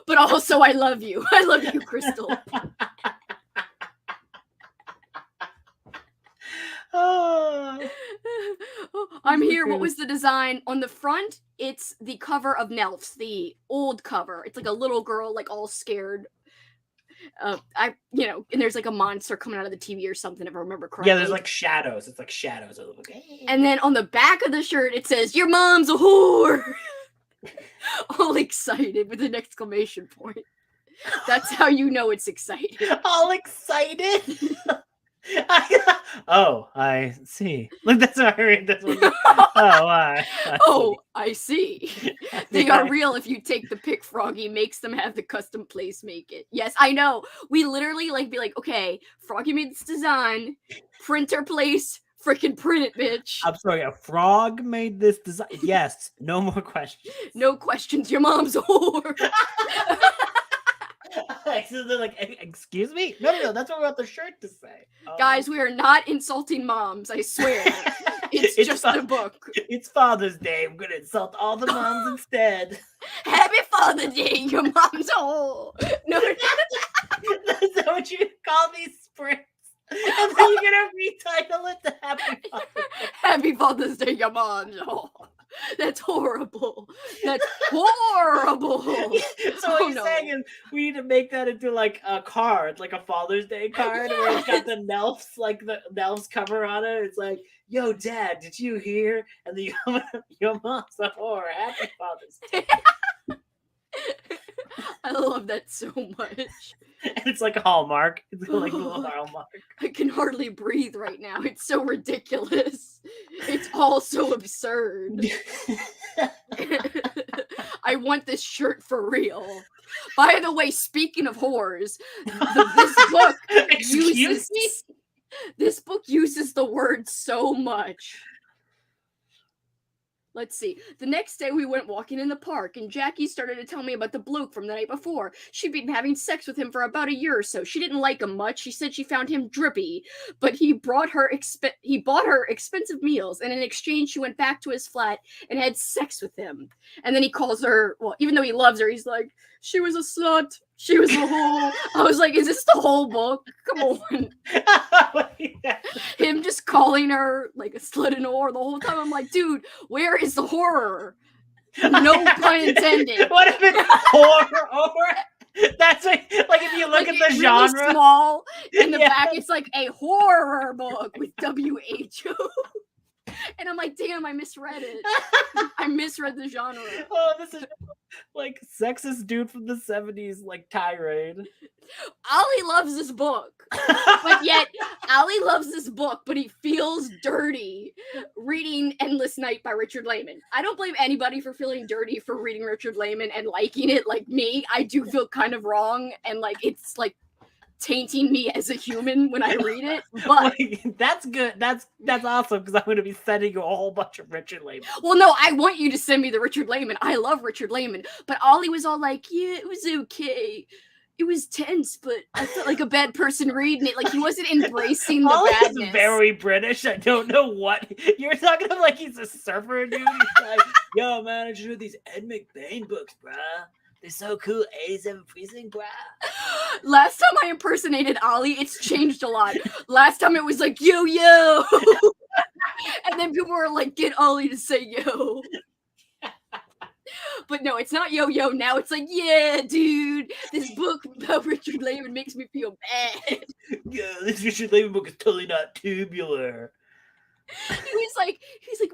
But also, I love you. I love you, Crystal. I'm here. What was the design? On the front, it's the cover of Nelfs, the old cover. It's like a little girl, like all scared. And there's like a monster coming out of the TV or something, if I remember correctly. Yeah, there's like shadows. It's like shadows. And then on the back of the shirt, it says, your mom's a whore. All excited with an exclamation point. That's how you know it's exciting. All excited? I see. Like that's how I read this one. I see. They are real if you take the pic. Froggy makes them have the custom place make it. Yes, I know. We literally be like, okay, Froggy made this design, printer place, freaking print it, bitch. I'm sorry, a frog made this design. Yes, no more questions. No questions. Your mom's a whore. So they're like, excuse me? No, that's what we want the shirt to say. Guys, we are not insulting moms, I swear. It's just a book. It's Father's Day. I'm going to insult all the moms instead. Happy Father's Day, your mom's a whore. No. That's what you call these sprints. And then you're gonna retitle it to Happy Father's Day. Happy Father's Day, your mom. Oh, that's horrible. That's horrible. So what Oh, you're no. saying is we need to make that into like a card, like a Father's Day card, where it's got the Nelfs, like the Nelfs cover on it. It's like, yo, Dad, did you hear? And then your mom's a whore. Happy Father's Day. I love that so much. And it's like a Hallmark. It's like a little Hallmark. I can hardly breathe right now. It's so ridiculous. It's all so absurd. I want this shirt for real. By the way, speaking of whores, this book Excuse me? This book uses the word so much. Let's see. The next day we went walking in the park, and Jackie started to tell me about the bloke from the night before. She'd been having sex with him for about a year or so. She didn't like him much. She said she found him drippy, but he bought her expensive meals, and in exchange she went back to his flat and had sex with him. And then he calls her, well, even though he loves her, he's like, she was a slut. She was a whore. I was like, is this the whole book? Come on. Him just calling her like a slut and a whore the whole time. I'm like, dude, where is the horror? No pun intended. What if it's horror or? That's like if you look Like, at it's the really genre. small. In the Yeah. back, it's like a horror book with WHO. And I'm like, damn, I misread it. I misread the genre. Oh, this is like sexist dude from the 70s, like tirade. Ollie loves this book. But yet, Ollie loves this book, but he feels dirty reading Endless Night by Richard Lehman. I don't blame anybody for feeling dirty for reading Richard Lehman and liking it like me. I do feel kind of wrong, and like it's like tainting me as a human when I read it. But That's good. That's awesome because I'm going to be sending you a whole bunch of Richard Lehman. well, no, I want you to send me the Richard Lehman. I love Richard Lehman. But Ollie was all like, yeah, it was okay. It was tense, but I felt like a bad person reading it. Like he wasn't embracing the Ollie badness. is very British. I don't know what you're talking of. Like he's a surfer, dude. He's like, yo, man, I just read these Ed McBain books, bruh. They're so cool. 87 Freezing, bruh. Last time I impersonated Ollie, it's changed a lot. Last time it was like, yo, yo. And then people were like, get Ollie to say yo. But no, it's not yo, yo. Now it's like, yeah, dude. This book about Richard Lehman makes me feel bad. Yeah, this Richard Lehman book is totally not tubular. He's like,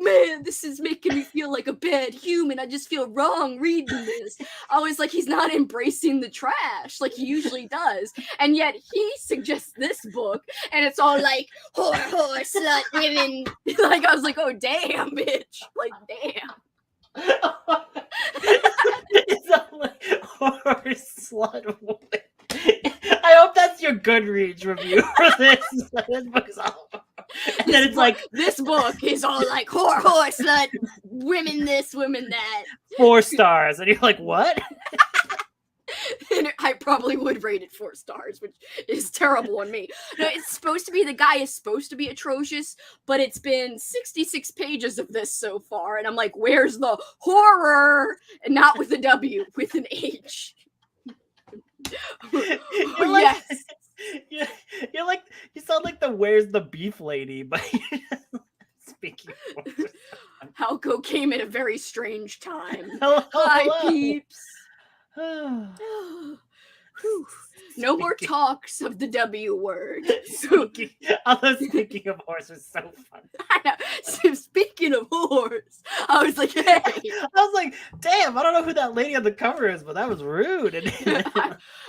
man, this is making me feel like a bad human. I just feel wrong reading this. I was like, he's not embracing the trash like he usually does. And yet he suggests this book, and it's all like, whore, slut, women. Like, I was like, oh, damn, bitch. Like, damn. It's all like horror slut woman. I hope that's your Goodreads review for this. This book is all. And then it's like this book is all like whore, slut, women this, women that. 4 stars, and you're like, what? And I probably would rate it 4 stars, which is terrible on me. No, it's supposed to be, the guy is supposed to be atrocious, but it's been 66 pages of this so far, and I'm like, where's the horror? And not with a W, with an H. You're like, you're like, you sound like the Where's the Beef lady, but speaking of Halco came at a very strange time. hello. Hi, peeps. Whew. No more talks of the W word. Although speaking of horse was so fun. I know. So speaking of whores, I was like, hey. I was like, damn, I don't know who that lady on the cover is, but that was rude.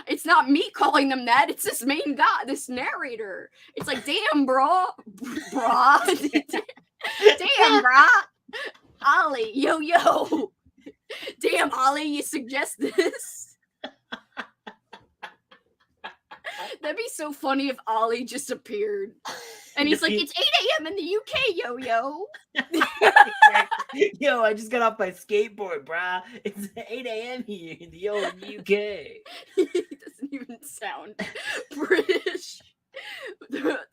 It's not me calling them that. It's this main guy, this narrator. It's like, damn, brah. Damn, brah. Ollie, yo, yo. Damn, Ollie, you suggest this? That'd be so funny if Ollie just appeared. And he's like, it's 8 a.m. in the UK, yo-yo. Yo, I just got off my skateboard, brah. It's 8 a.m. here in the old UK. He doesn't even sound British.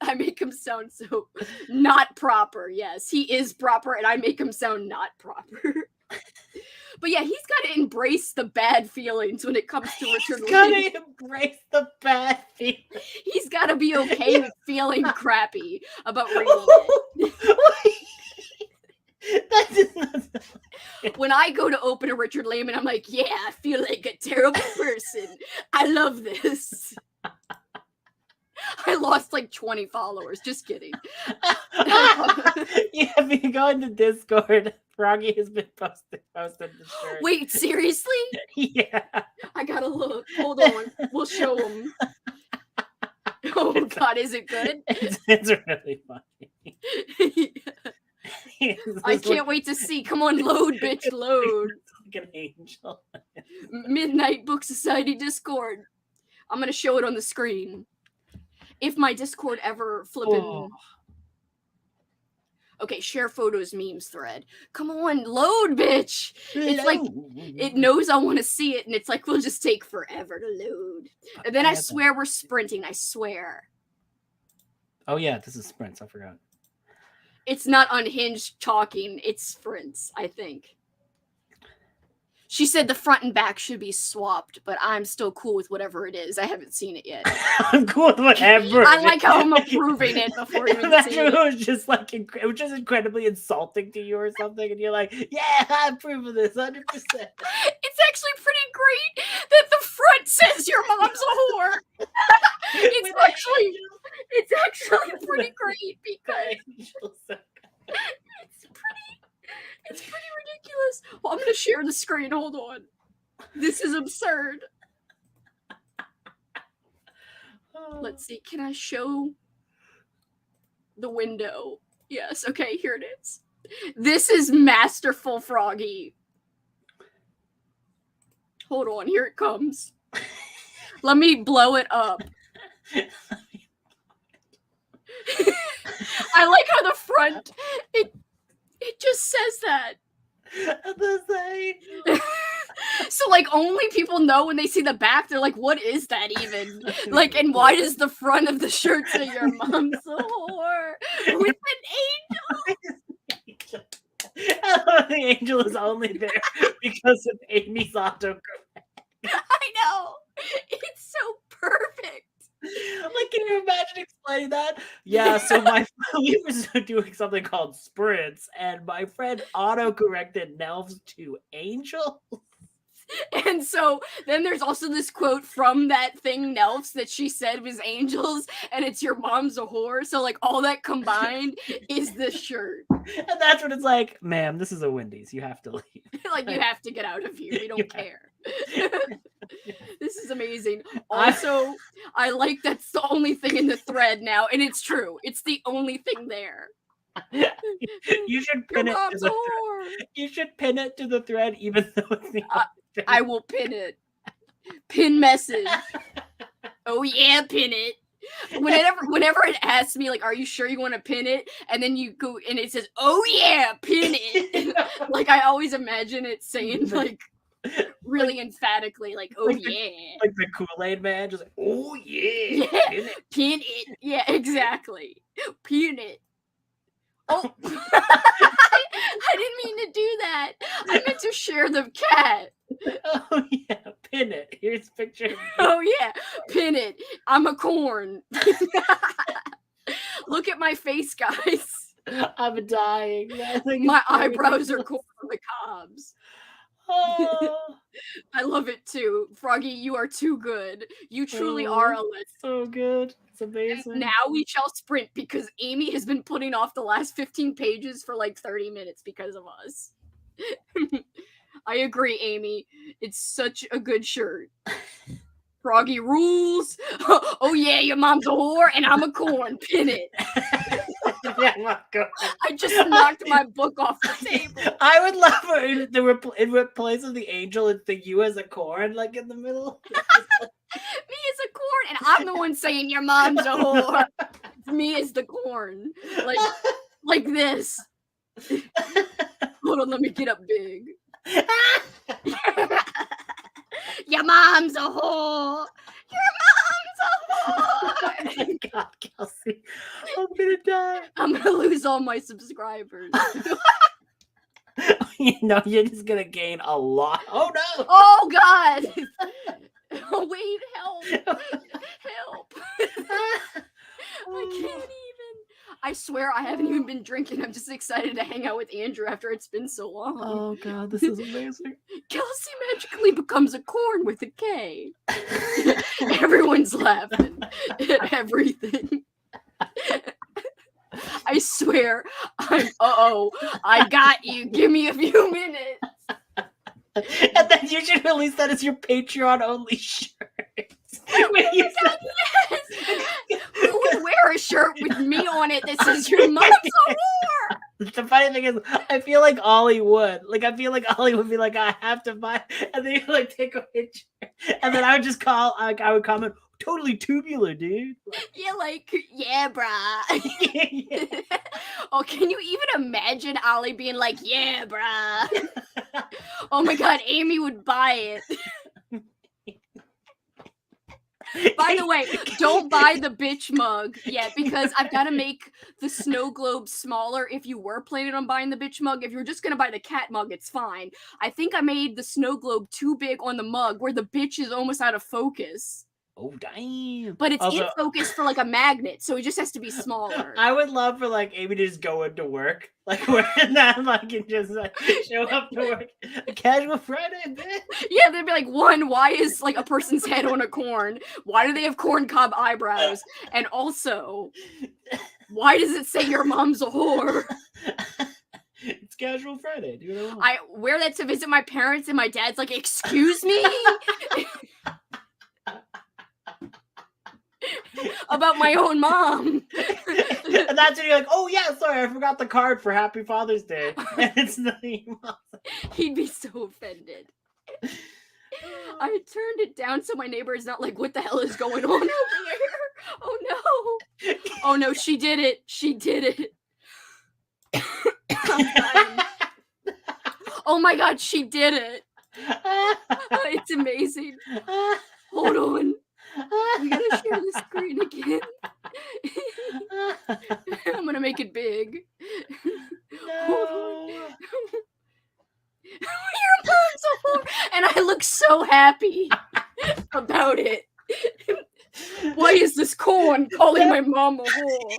I make him sound so not proper. Yes, he is proper, and I make him sound not proper. But yeah, he's got to embrace the bad feelings when it comes to Richard He's gotta Lehman. embrace the bad feeling. He's got to be okay with feeling crappy about reading it. That is not. When I go to open a Richard Lehman, I'm like, yeah, I feel like a terrible person. I love this. I lost like 20 followers. Just kidding. Yeah, if you go into Discord, Froggy has been posted the shirt. Wait, seriously? Yeah. I gotta look. Hold on. We'll show him. Oh God, is it good? It's really funny. I can't wait to see. Come on, load, bitch, load. Like an angel. Midnight Book Society Discord. I'm gonna show it on the screen. If my Discord ever flippin'. Oh. Okay, share photos memes thread. Come on, load, bitch. It's like it knows I want to see it, and it's like we'll just take forever to load. And then I swear we're sprinting. I swear. Oh yeah, this is sprints. I forgot. It's not Unhinged talking. It's sprints, I think. She said the front and back should be swapped, but I'm still cool with whatever it is. I haven't seen it yet. I'm cool with whatever. I like how I'm approving it before even seeing it. It was just like it was just incredibly insulting to you or something, and you're like, "Yeah, I approve of this 100%." It's actually pretty great that the front says your mom's a whore. It's actually pretty great because it's pretty ridiculous. Well, I'm gonna share the screen. Hold on. This is absurd. Let's see. Can I show the window? Yes. Okay, here it is. This is masterful, Froggy. Hold on. Here it comes. Let me blow it up. I like how the front it just says that. So like only people know when they see the back, they're like, what is that even? Like, and why does the front of the shirt say your mom's a whore? With an angel. The angel is only there because of Amy's autocorrect. I know. It's so perfect. Like, can you imagine explaining that? Yeah, so we were doing something called sprints, and my friend auto-corrected Nelves to angel. And so then there's also this quote from that thing, Nelfs, that she said was angels, and it's your mom's a whore. So like all that combined is the shirt. And that's when it's like, ma'am, this is a Wendy's. You have to leave. Like you have to get out of here. We don't care. This is amazing. Also, I like that's the only thing in the thread now, and it's true. It's the only thing there. You should pin it to the thread. You should pin it to the thread, even though it's the I will pin it. Pin message. Oh yeah, pin it. Whenever it asks me, like, are you sure you want to pin it? And then you go and it says, oh yeah, pin it. Like I always imagine it saying like really emphatically, like, oh yeah. Like the Kool-Aid man, just like, oh yeah. Yeah. Pin it. Yeah, exactly. Pin it. Oh, I didn't mean to do that. I meant to share the cat. Oh yeah, pin it. Here's a picture. Oh yeah, pin it. I'm a corn. Look at my face, guys. I'm dying. My eyebrows are corn on the cobs. Oh. I love it too. Froggy, you are too good. You truly are a legend. So good. It's amazing. And now we shall sprint because Amy has been putting off the last 15 pages for like 30 minutes because of us. I agree, Amy. It's such a good shirt. Froggy rules. Oh yeah, your mom's a whore and I'm a corn. Pin it. Yeah, my God. I just knocked my book off the table. I would love for in replace of the angel, it's the you as a corn, like in the middle. Me as a corn, and I'm the one saying your mom's a whore. Me as the corn, like this. Hold on, let me get up big. Your mom's a whore. Your mom's a whore. Oh my God, Kelsi, I'm gonna die. I'm gonna lose all my subscribers. You're just gonna gain a lot. Oh no! Oh God! Oh wait, help! Help! I can't even. I swear I haven't even been drinking. I'm just excited to hang out with Andrew after it's been so long. Oh God, this is amazing. Kelsey magically becomes a corn with a K. Everyone's laughing at everything. I swear, I got you. Give me a few minutes. And then you should release that as your Patreon only shirt. Who would wear a shirt with me on it that says your mom's a whore? The funny thing is, I feel like Ollie would. Like, I feel like Ollie would be like, I have to buy, and then you like take a picture, and then I would just I would comment, totally tubular, dude. Yeah, like, yeah, brah. Yeah. Oh, can you even imagine Ollie being like, yeah, brah? Oh my God, Amy would buy it. By the way, don't buy the bitch mug yet because I've got to make the snow globe smaller if you were planning on buying the bitch mug. If you're just going to buy the cat mug, it's fine. I think I made the snow globe too big on the mug where the bitch is almost out of focus. Oh, damn. But it's Also, in focus for like a magnet, so it just has to be smaller. I would love for like Amy to just go into work, like wearing that, like and just like show up to work. A casual Friday, bitch. Yeah, they'd be like, one, why is like a person's head on a corn? Why do they have corn cob eyebrows? And also, why does it say your mom's a whore? It's casual Friday. Do what I want. I wear that to visit my parents, and my dad's like, excuse me? About my own mom. And that's when you're like, oh yeah, sorry, I forgot the card for Happy Father's Day. And it's not your mom. He'd be so offended. I turned it down so my neighbor is not like, what the hell is going on over here? Oh no. Oh no, she did it. She did it. I'm dying. Oh my God, she did it. It's amazing. Hold on. We gotta share the screen again. I'm gonna make it big. No. Your mom's a whore, and I look so happy about it. Why is this corn calling my mom a whore?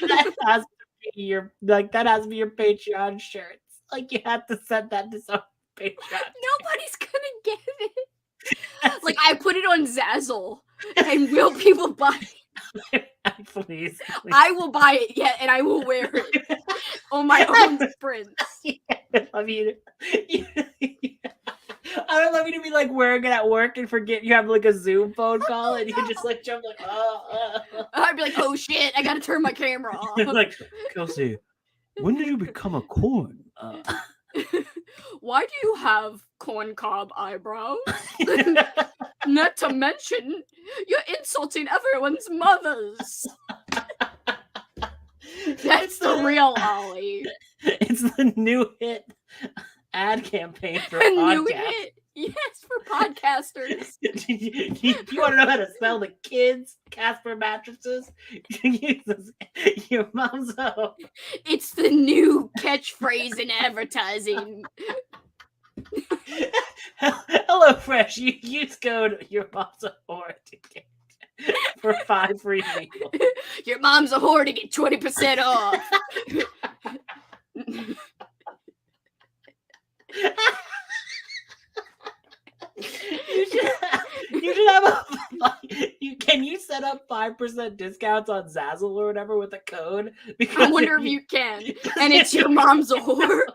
That has to be your your Patreon shirts. Like you have to send that to some Patreon. Nobody's gonna get it. Like I put it on Zazzle, and will people buy it? Please. I will buy it, yeah, and I will wear it on my own sprints. I love you. I would love you to be like wearing it at work and forget you have like a Zoom phone call and you just like jump like, I'd be like, oh shit, I gotta turn my camera off. Like, Kelsi, when did you become a corn? Why do you have corn cob eyebrows? Not to mention, you're insulting everyone's mothers. That's the real Ollie. It's the new hit ad campaign for A podcasts. new hit. Yes, for podcasters. You want to know how to spell the kids Casper mattresses? Your mom's a... It's the new catchphrase in advertising. Hello Fresh, you use code your mom's a whore to get for 5 free meals. Your mom's a whore to get 20% off. You should have can you set up 5% discounts on Zazzle or whatever with a code? Because I wonder if you can. And it's your mom's a whore.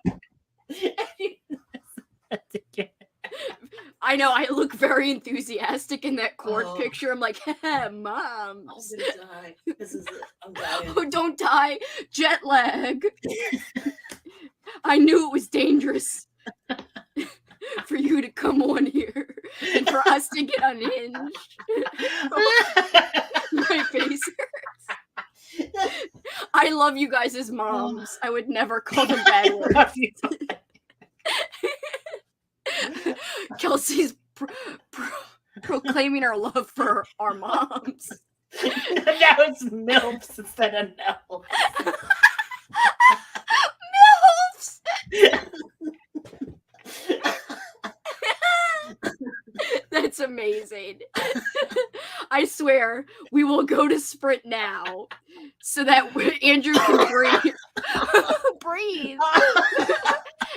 I know, I look very enthusiastic in that corn picture. I'm like, moms. I'm gonna die. This is it. I'm dying. Oh, don't die. Jet lag. I knew it was dangerous for you to come on here and for us to get unhinged. My face hurts. I love you guys as moms. I would never call them bad words. Kelsey's proclaiming her love for our moms. Now it's MILFs instead of NELFs. MILFs! It's amazing. I swear, we will go to sprint now so that Andrew can breathe. Breathe.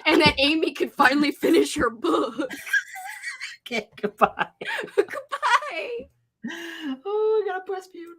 And that Amy can finally finish her book. Okay, goodbye. Goodbye. Oh, I gotta press mute.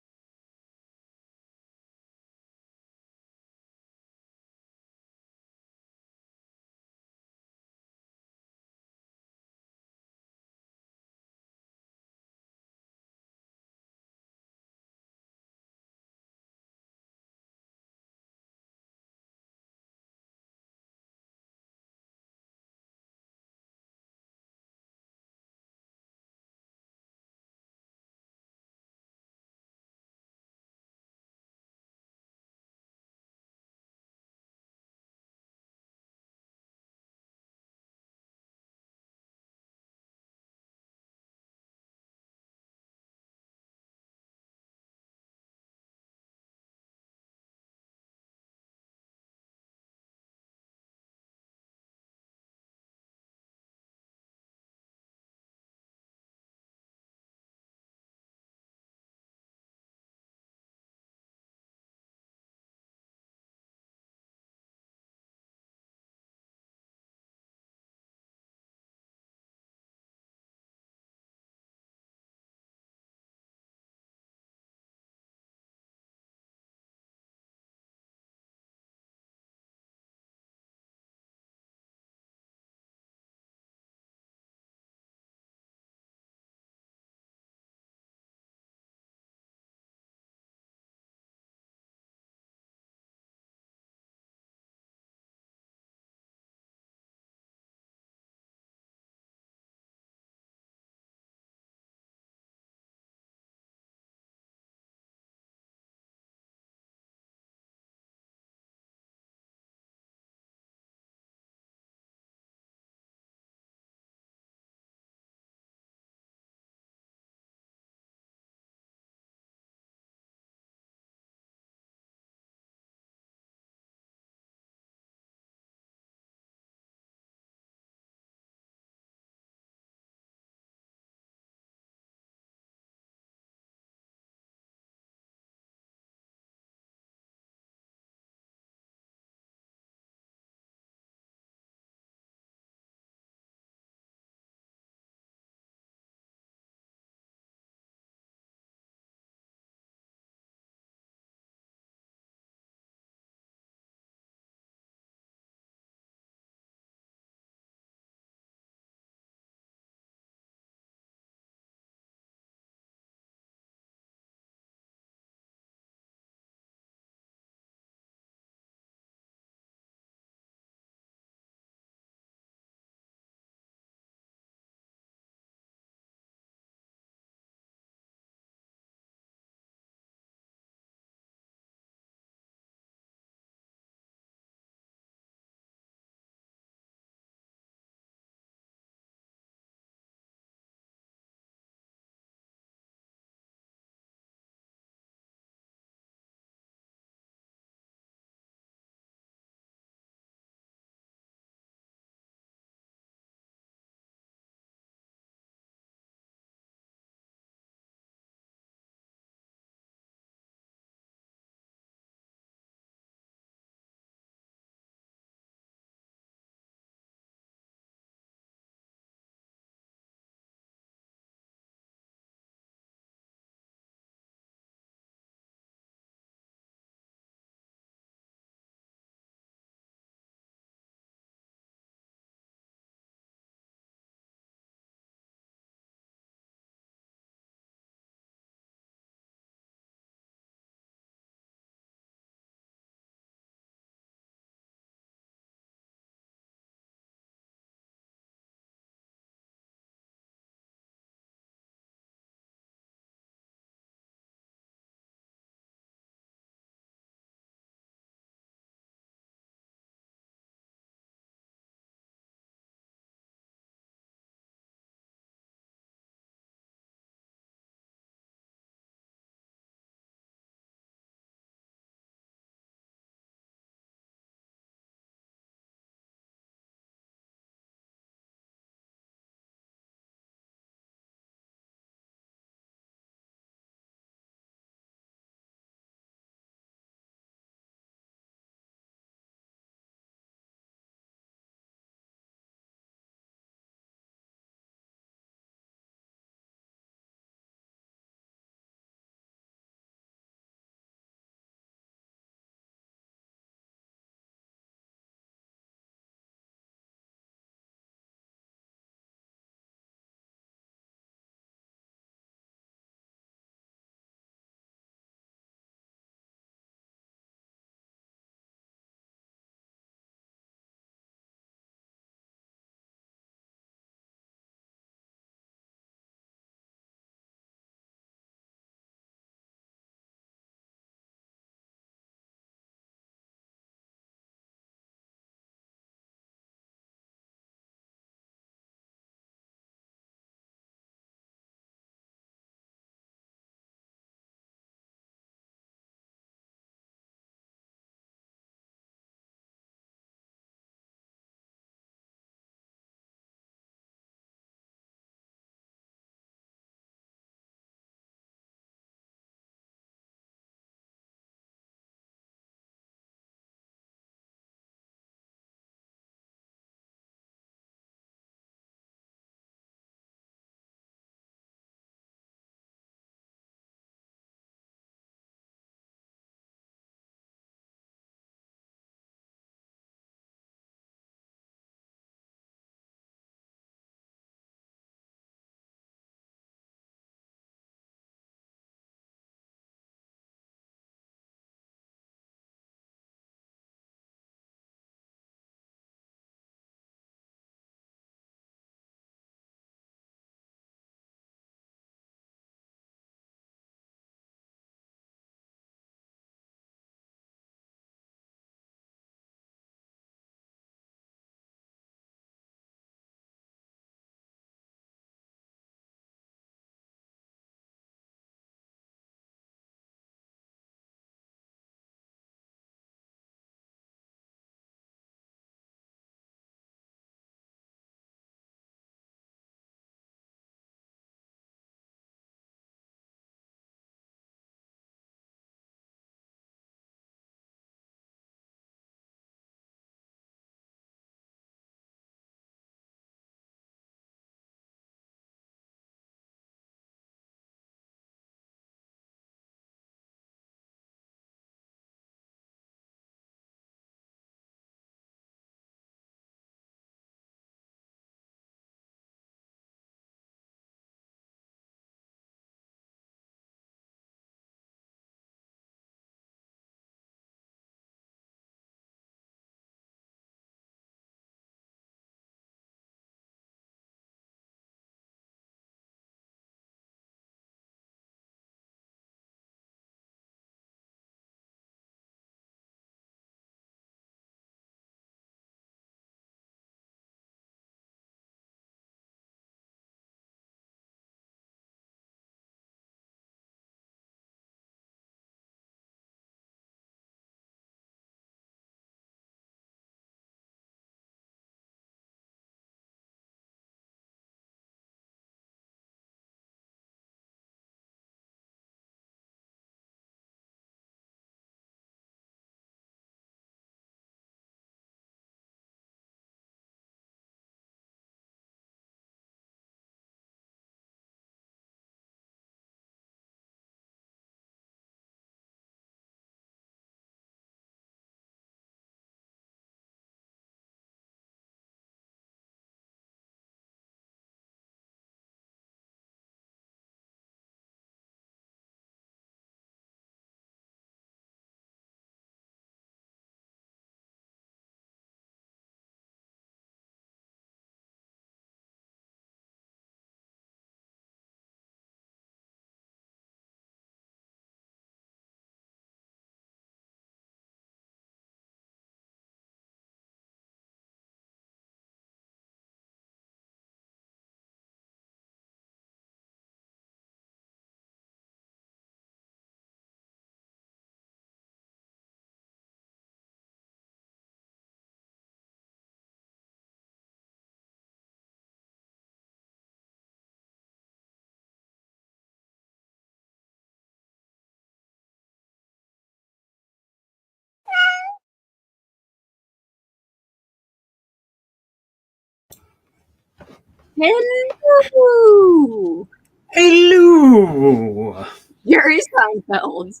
Hello! Hello. Jerry Seinfeld.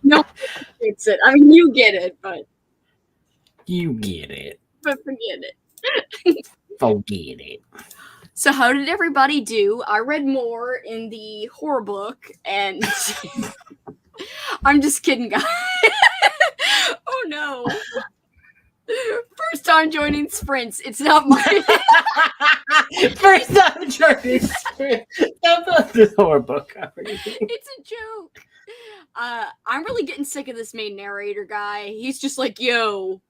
No one gets it. I mean, you get it, but You get it. forget it. Forget it. So how did everybody do? I read more in the horror book, and I'm just kidding, guys. Oh no. First time joining sprints. It's not my First time joining sprints. That's the horror book. It's a joke. I'm really getting sick of this main narrator guy. He's just like, yo.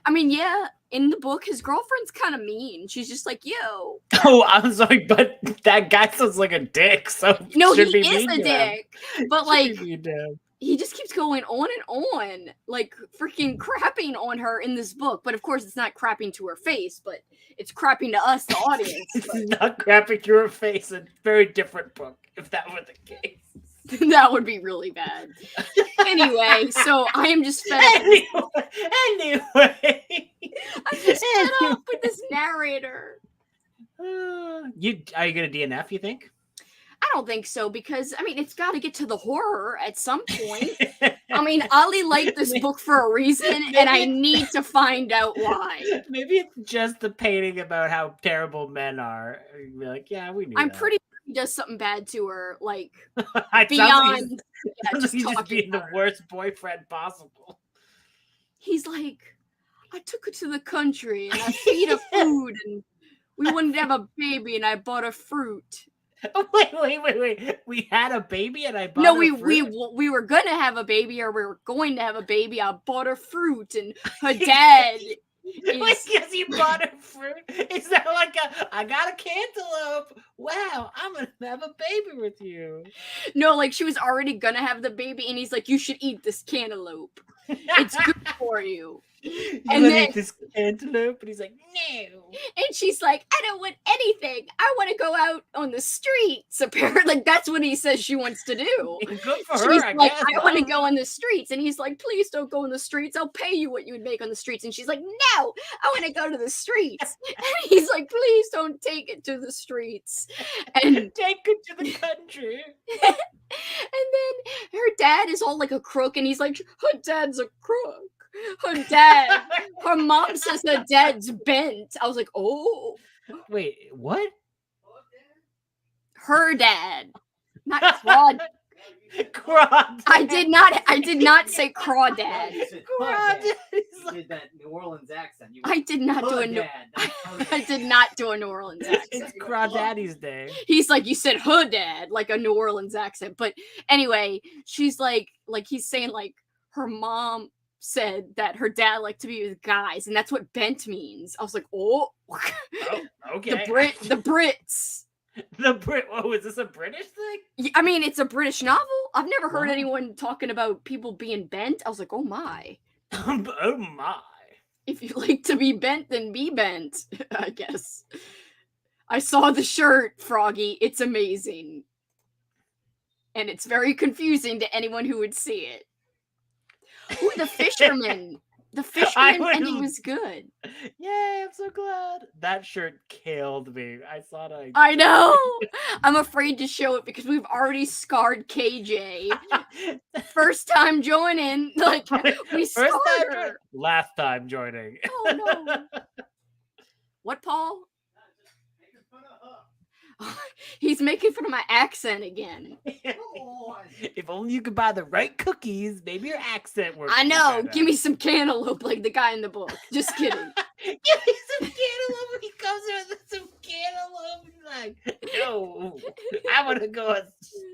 I mean, yeah, in the book, his girlfriend's kind of mean. She's just like, yo. Oh, I'm sorry, but that guy sounds like a dick, so No, should he be is mean a to dick. But, him. like, Should be mean to him. he just keeps going on and on, like, freaking crapping on her in this book. But, of course, it's not crapping to her face, but it's crapping to us, the audience. It's not crapping to her face. A very different book, if that were the case. That would be really bad. Anyway, so I am just fed up. Anyway. I'm just fed up with this narrator. Are you gonna DNF, you think? I don't think so, because, I mean, it's got to get to the horror at some point. I mean, Ali liked this book for a reason, and I need to find out why. Maybe it's just the painting about how terrible men are. You'd be like, yeah, we knew I'm that. pretty sure he does something bad to her, like, It beyond sounds like he's just talking being the about her. worst boyfriend possible. He's like, I took her to the country, and I feed her food, and we wanted to have a baby, and I bought her fruit. Wait. We had a baby and I bought No, her fruit? we were gonna have a baby, or we were going to have a baby. I bought her fruit, and her dad Wait, because you bought her fruit? Is that like I got a cantaloupe. Wow, I'm gonna have a baby with you. No, like she was already gonna have the baby, and he's like, you should eat this cantaloupe. It's good for you. You And wanna then- eat this cantaloupe? And he's like, no. And she's like, I don't want anything. I want to go out on the streets. Apparently, like, that's what he says she wants to do. Good for She's her, I like, guess. I want to go on the streets. And he's like, please don't go on the streets. I'll pay you what you would make on the streets. And she's like, no, I want to go to the streets. And he's like, please don't take it to the streets. And Take it to the country. and then her dad is all like a crook, and he's like, her dad's a crook. Her mom says her dad's bent. I was like, oh. Wait, what? Her dad. Not Crawdad. Crawdad. I did not say Crawdad. Crawdad. You did that New Orleans accent. You I did not do a Dad. I did not do a New Orleans accent. It's Crawdaddy's day. He's like, you said her dad, like a New Orleans accent. But anyway, she's like he's saying like her mom said that her dad liked to be with guys, and that's what bent means. I was like, oh, Oh, okay. the Brits. The Brit. Oh, is this a British thing? I mean, it's a British novel. I've never heard Wow. anyone talking about people being bent. I was like, oh my. Oh my. If you like to be bent, then be bent, I guess. I saw the shirt, Froggy. It's amazing. And it's very confusing to anyone who would see it. Ooh, the fisherman. The fisherman, and he was good. Yay, I'm so glad. That shirt killed me. I saw it. I know. I'm afraid to show it because we've already scarred KJ. First time joining. Like, we scarred her. Last time joining. Oh, no. What, Paul? He's making fun of my accent again. If only you could buy the right cookies, maybe your accent works. I know. Give me some cantaloupe like the guy in the book. Just kidding. Give me some cantaloupe. He comes in with some cantaloupe. He's like, no, I want to go on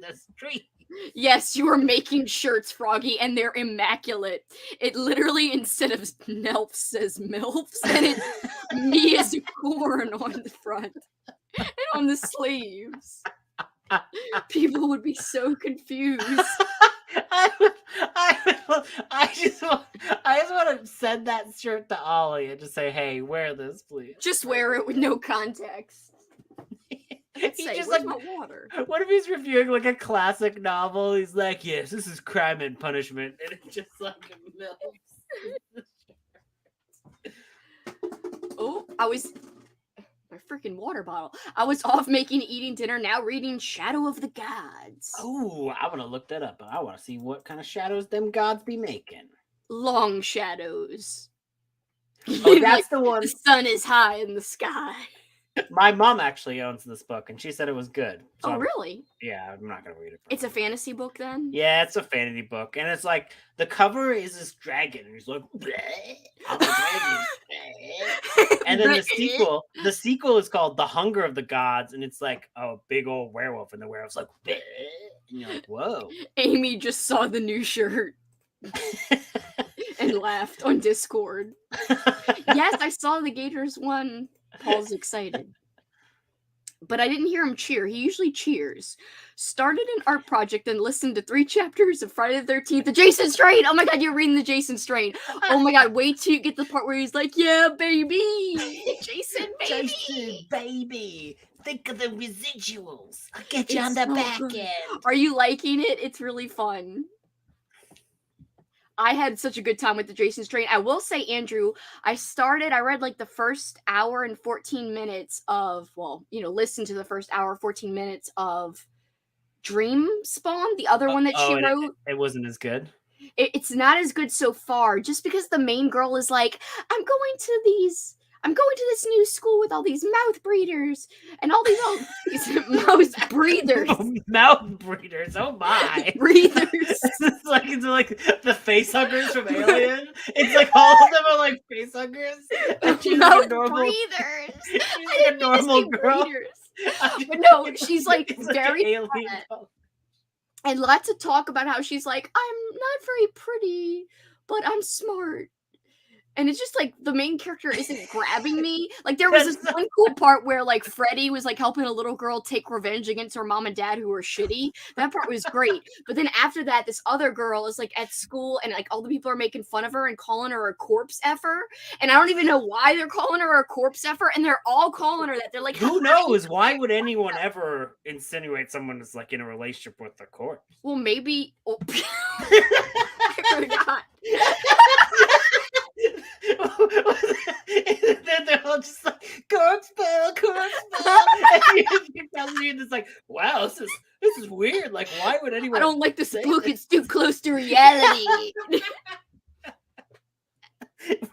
the street. Yes, you are making shirts, Froggy, and they're immaculate. It literally, instead of Nelf, says MILFs, and it's me as a corn on the front and on the sleeves. People would be so confused. I just want to send that shirt to Ollie and just say, hey, wear this, please. Just wear it with no context. He's Say, just where's like, my water? what if he's reviewing like a classic novel? He's like, yes, this is Crime and Punishment, and it's just like a Oh, I was freaking water bottle. I was off eating dinner, now reading Shadow of the Gods. Oh, I want to look that up. I want to see what kind of shadows them gods be making. Long shadows. Oh, that's the one. The sun is high in the sky. My mom actually owns this book, and she said it was good. So really? Yeah, I'm not gonna read it. It's a fantasy book, then? Yeah, it's a fantasy book, and it's like the cover is this dragon, and he's like, I'm a dragon. And then the sequel is called The Hunger of the Gods, and it's like a big old werewolf, and the werewolf's like, and you're like, whoa. Amy just saw the new shirt and laughed on Discord. Yes, I saw the Gators one. Paul's excited. But I didn't hear him cheer. He usually cheers. Started an art project and listened to 3 chapters of Friday the 13th. The Jason Strain! Oh my god, you're reading the Jason Strain. Oh my god, wait till you get to the part where he's like, yeah, baby! Jason, baby! Jason, baby! Think of the residuals. I'll get you on the back end. Are you liking it? It's really fun. I had such a good time with the Jason Strain. I will say, Andrew, I read like the first hour and 14 minutes of, listened to the first hour, 14 minutes of Dream Spawn, the other one that she wrote. It wasn't as good? It's not as good so far, just because the main girl is like, I'm going to this new school with all these mouth breeders and all these mouth breathers. Mouth breeders, oh my. Breathers. It's like the face huggers from Alien. It's like all of them are like face huggers. She's mouth like a normal, breathers. She's like a normal girl. But no, she's like very alien and lots of talk about how she's like, I'm not very pretty, but I'm smart. And it's just like the main character isn't grabbing me. Like there was this one cool part where like Freddie was like helping a little girl take revenge against her mom and dad who were shitty. That part was great. But then after that, this other girl is like at school and like all the people are making fun of her and calling her a corpse effer. And I don't even know why they're calling her a corpse effer. And they're all calling her that. They're like, who knows? Why would anyone ever insinuate someone is like in a relationship with a corpse? Well, maybe. Oh. I forgot. They're all just like corpse bell. And you tell me it's like, wow, this is weird. Like, why would anyone? I don't like this book. It's too close to reality.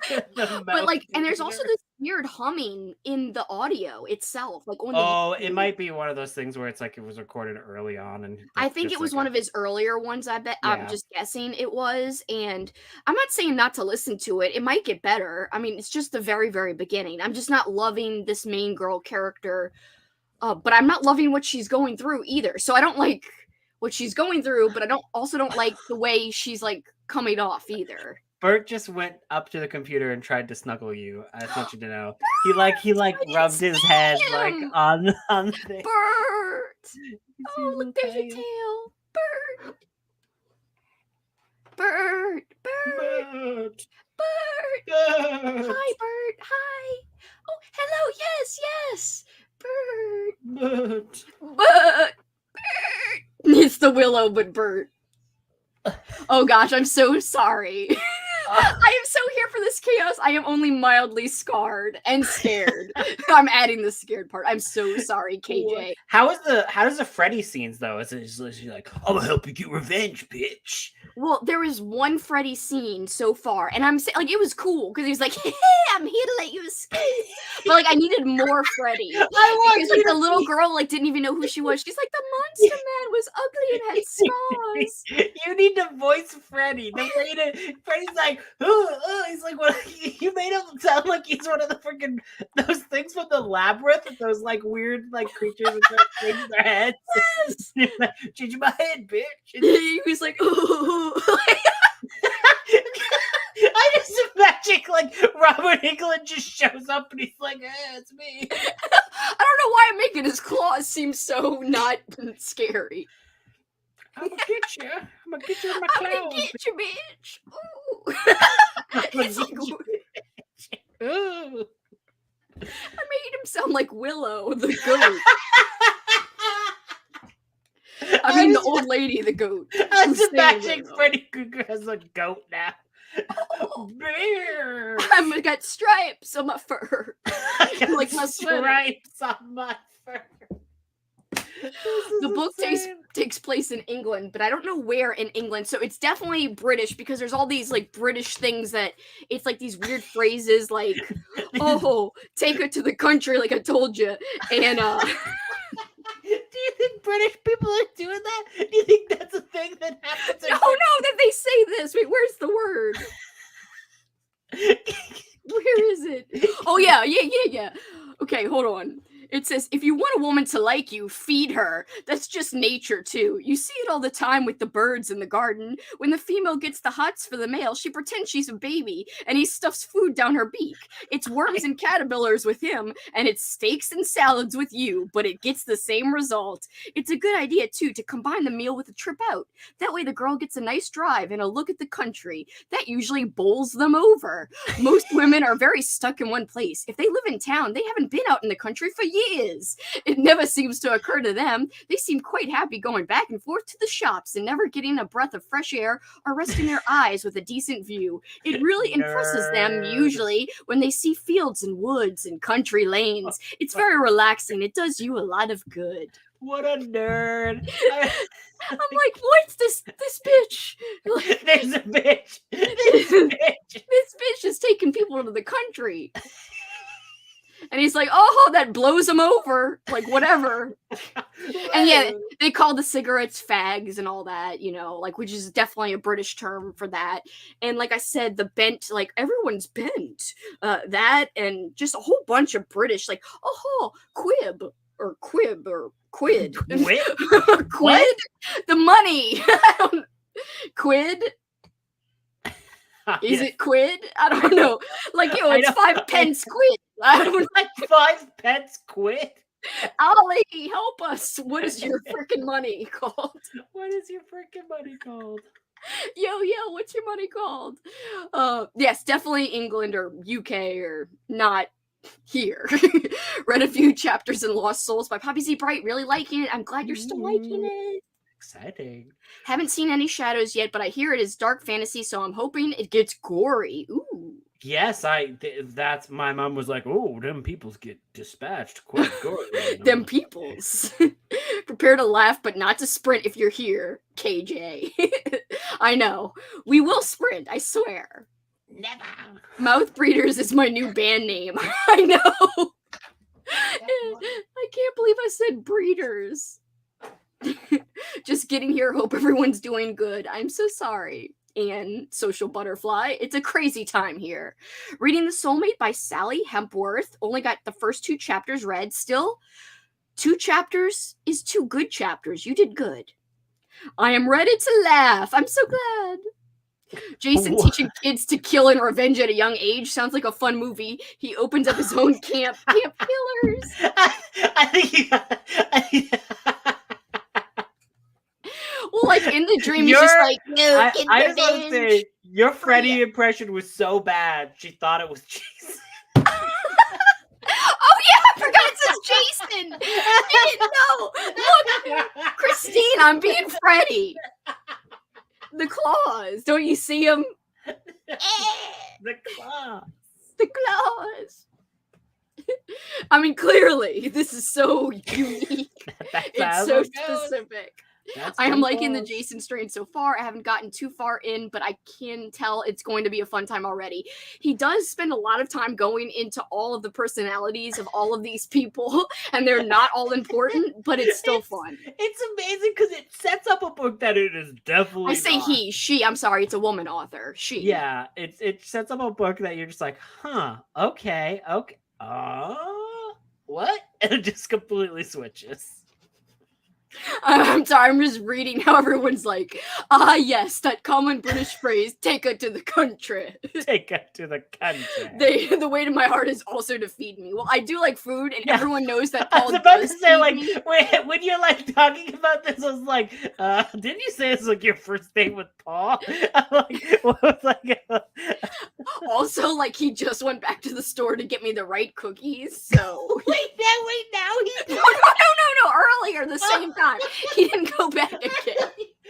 But like, and there's also this weird humming in the audio itself, like on it might be one of those things where it's like it was recorded early on, and I think it was one of his earlier ones. I bet. Yeah. I'm just guessing it was, and I'm not saying not to listen to it. It might get better. I mean, it's just the very, very beginning. I'm just not loving this main girl character, but I'm not loving what she's going through either. So I don't like what she's going through, but I don't like the way she's like coming off either. Bert just went up to the computer and tried to snuggle you. I just want you to know. He rubbed his head like on the thing. Bert! Oh, look, there's your tail. Bert! Bert! Bert! Bert! Hi, Bert! Hi! Oh, hello! Yes! Bert! Bert! It's the Willow, but Bert. Oh gosh, I'm so sorry. I am so here for this chaos. I am only mildly scarred and scared. I'm adding the scared part. I'm so sorry, KJ. How does the Freddy scenes though? Is she like, I'm gonna help you get revenge, bitch? Well, there was one Freddy scene so far, and I'm saying like it was cool because he was like, "Hey, I'm here to let you escape." But like, I needed more Freddy because like the little girl like didn't even know who she was. She's like, "The monster man was ugly and had scars." You need to voice Freddy. Freddy's like, he's like, what? You made him sound like he's one of the freaking those things from the labyrinth with those like weird like creatures with things their heads. Yes. Change my head, bitch. He was like, "Oh." I just imagine like Robert Englund just shows up and he's like, "Hey, it's me." I don't know why I'm making his claws seem so not scary. I'm gonna get you. I'm gonna get you in my claws. I'm gonna get you, bitch. Ooh. It's like, ooh. I made him sound like Willow, the goat. I mean, the old lady, the goat. I was imagining Freddy Krueger as a goat now. Beer. I've got stripes on my fur. I got Like my sweater. stripes on my fur. The book takes place in England, but I don't know where in England. So it's definitely British because there's all these like British things that it's like these weird phrases like, "Oh, take her to the country," like I told you, and Do you think British people are doing that? Do you think that's a thing that happens? no, that they say this. Wait, where's the word? Where is it? Oh yeah. Okay, hold on. It says, if you want a woman to like you, feed her. That's just nature, too. You see it all the time with the birds in the garden. When the female gets the hots for the male, she pretends she's a baby, and he stuffs food down her beak. It's worms and caterpillars with him, and it's steaks and salads with you, but it gets the same result. It's a good idea, too, to combine the meal with a trip out. That way the girl gets a nice drive and a look at the country. That usually bowls them over. Most women are very stuck in one place. If they live in town, they haven't been out in the country for years. It never seems to occur to them. They seem quite happy going back and forth to the shops and never getting a breath of fresh air or resting their eyes with a decent view. It really impresses them usually when they see fields and woods and country lanes. It's very relaxing. It does you a lot of good. What a nerd. I'm like, what's this bitch? Like, There's a bitch. this bitch is taking people to the country. And he's like, oh, that blows him over. Like, whatever. And yeah, they call the cigarettes fags and all that, you know, like, which is definitely a British term for that. And like I said, the bent, like, everyone's bent. That and just a whole bunch of British, like, oh, quib or quid. Quid? Quid? The money. Quid? Is it quid? I don't know. Like, it's 5 pence quid. I don't like 5 pence quid. Ollie, help us. What is your freaking money called? What is your freaking money called? Yo, what's your money called? Yes, definitely England or UK or not here. Read a few chapters in Lost Souls by Poppy Z. Bright. Really liking it. I'm glad you're still liking it. Exciting. Haven't seen any shadows yet, but I hear it is dark fantasy, so I'm hoping it gets gory. Ooh. Yes, that's my mom was like, oh, them peoples get dispatched quite gory. Them peoples. Prepare to laugh, but not to sprint if you're here, KJ. I know. We will sprint, I swear. Never. Mouth Breeders is my new band name. I know. I can't believe I said breeders. Just getting here. Hope everyone's doing good. I'm so sorry. And Social Butterfly. It's a crazy time here. Reading The Soulmate by Sally Hempworth. Only got the first 2 chapters read. Still, 2 chapters is 2 good chapters. You did good. I am ready to laugh. I'm so glad. Jason teaching kids to kill and revenge at a young age sounds like a fun movie. He opens up his own camp. Camp killers. I think Well, like in the dream, he's just like, no, I just want to say, your Freddy impression was so bad, she thought it was Jason. Oh yeah, I forgot it says Jason. I didn't know. Look, Christine, I'm being Freddy. The claws. Don't you see them? The claws. The claws. I mean, clearly, this is so unique. It's so specific. I am liking the Jason strain so far. I haven't gotten too far in, but I can tell it's going to be a fun time already. He does spend a lot of time going into all of the personalities of all of these people, and they're not all important, but it's still fun. It's amazing because it sets up a book that it is definitely I say not. she. I'm sorry, it's a woman author. She. Yeah, it sets up a book that you're just like, okay. What? And it just completely switches. I'm sorry, I'm just reading how everyone's like, yes, that common British phrase, take her to the country. Take her to the country. The weight of my heart is also to feed me. Well, I do like food, and everyone knows that I Paul was about to does say, feed like, me. when you're, like, talking about this, I was like, didn't you say it's, like, your first date with Paul? I'm like, what was, like... Also, like, he just went back to the store to get me the right cookies, so... Wait, now he... No, earlier, the same time. He didn't go back again.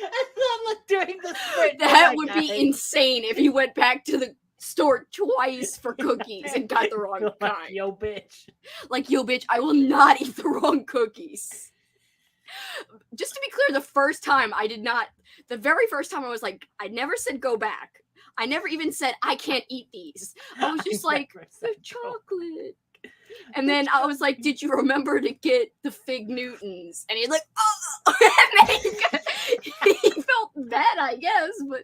I thought, like, during the sprint. That would be insane if he went back to the store twice for cookies and got the wrong Like, kind. yo, bitch. Like, yo, bitch, I will not eat the wrong cookies. Just to be clear, the very first time I was like, I never said go back. I never even said I can't eat these. I was just like, they're chocolate. And then I was like, did you remember to get the Fig Newtons? And he's like, oh! And then he felt bad, I guess, but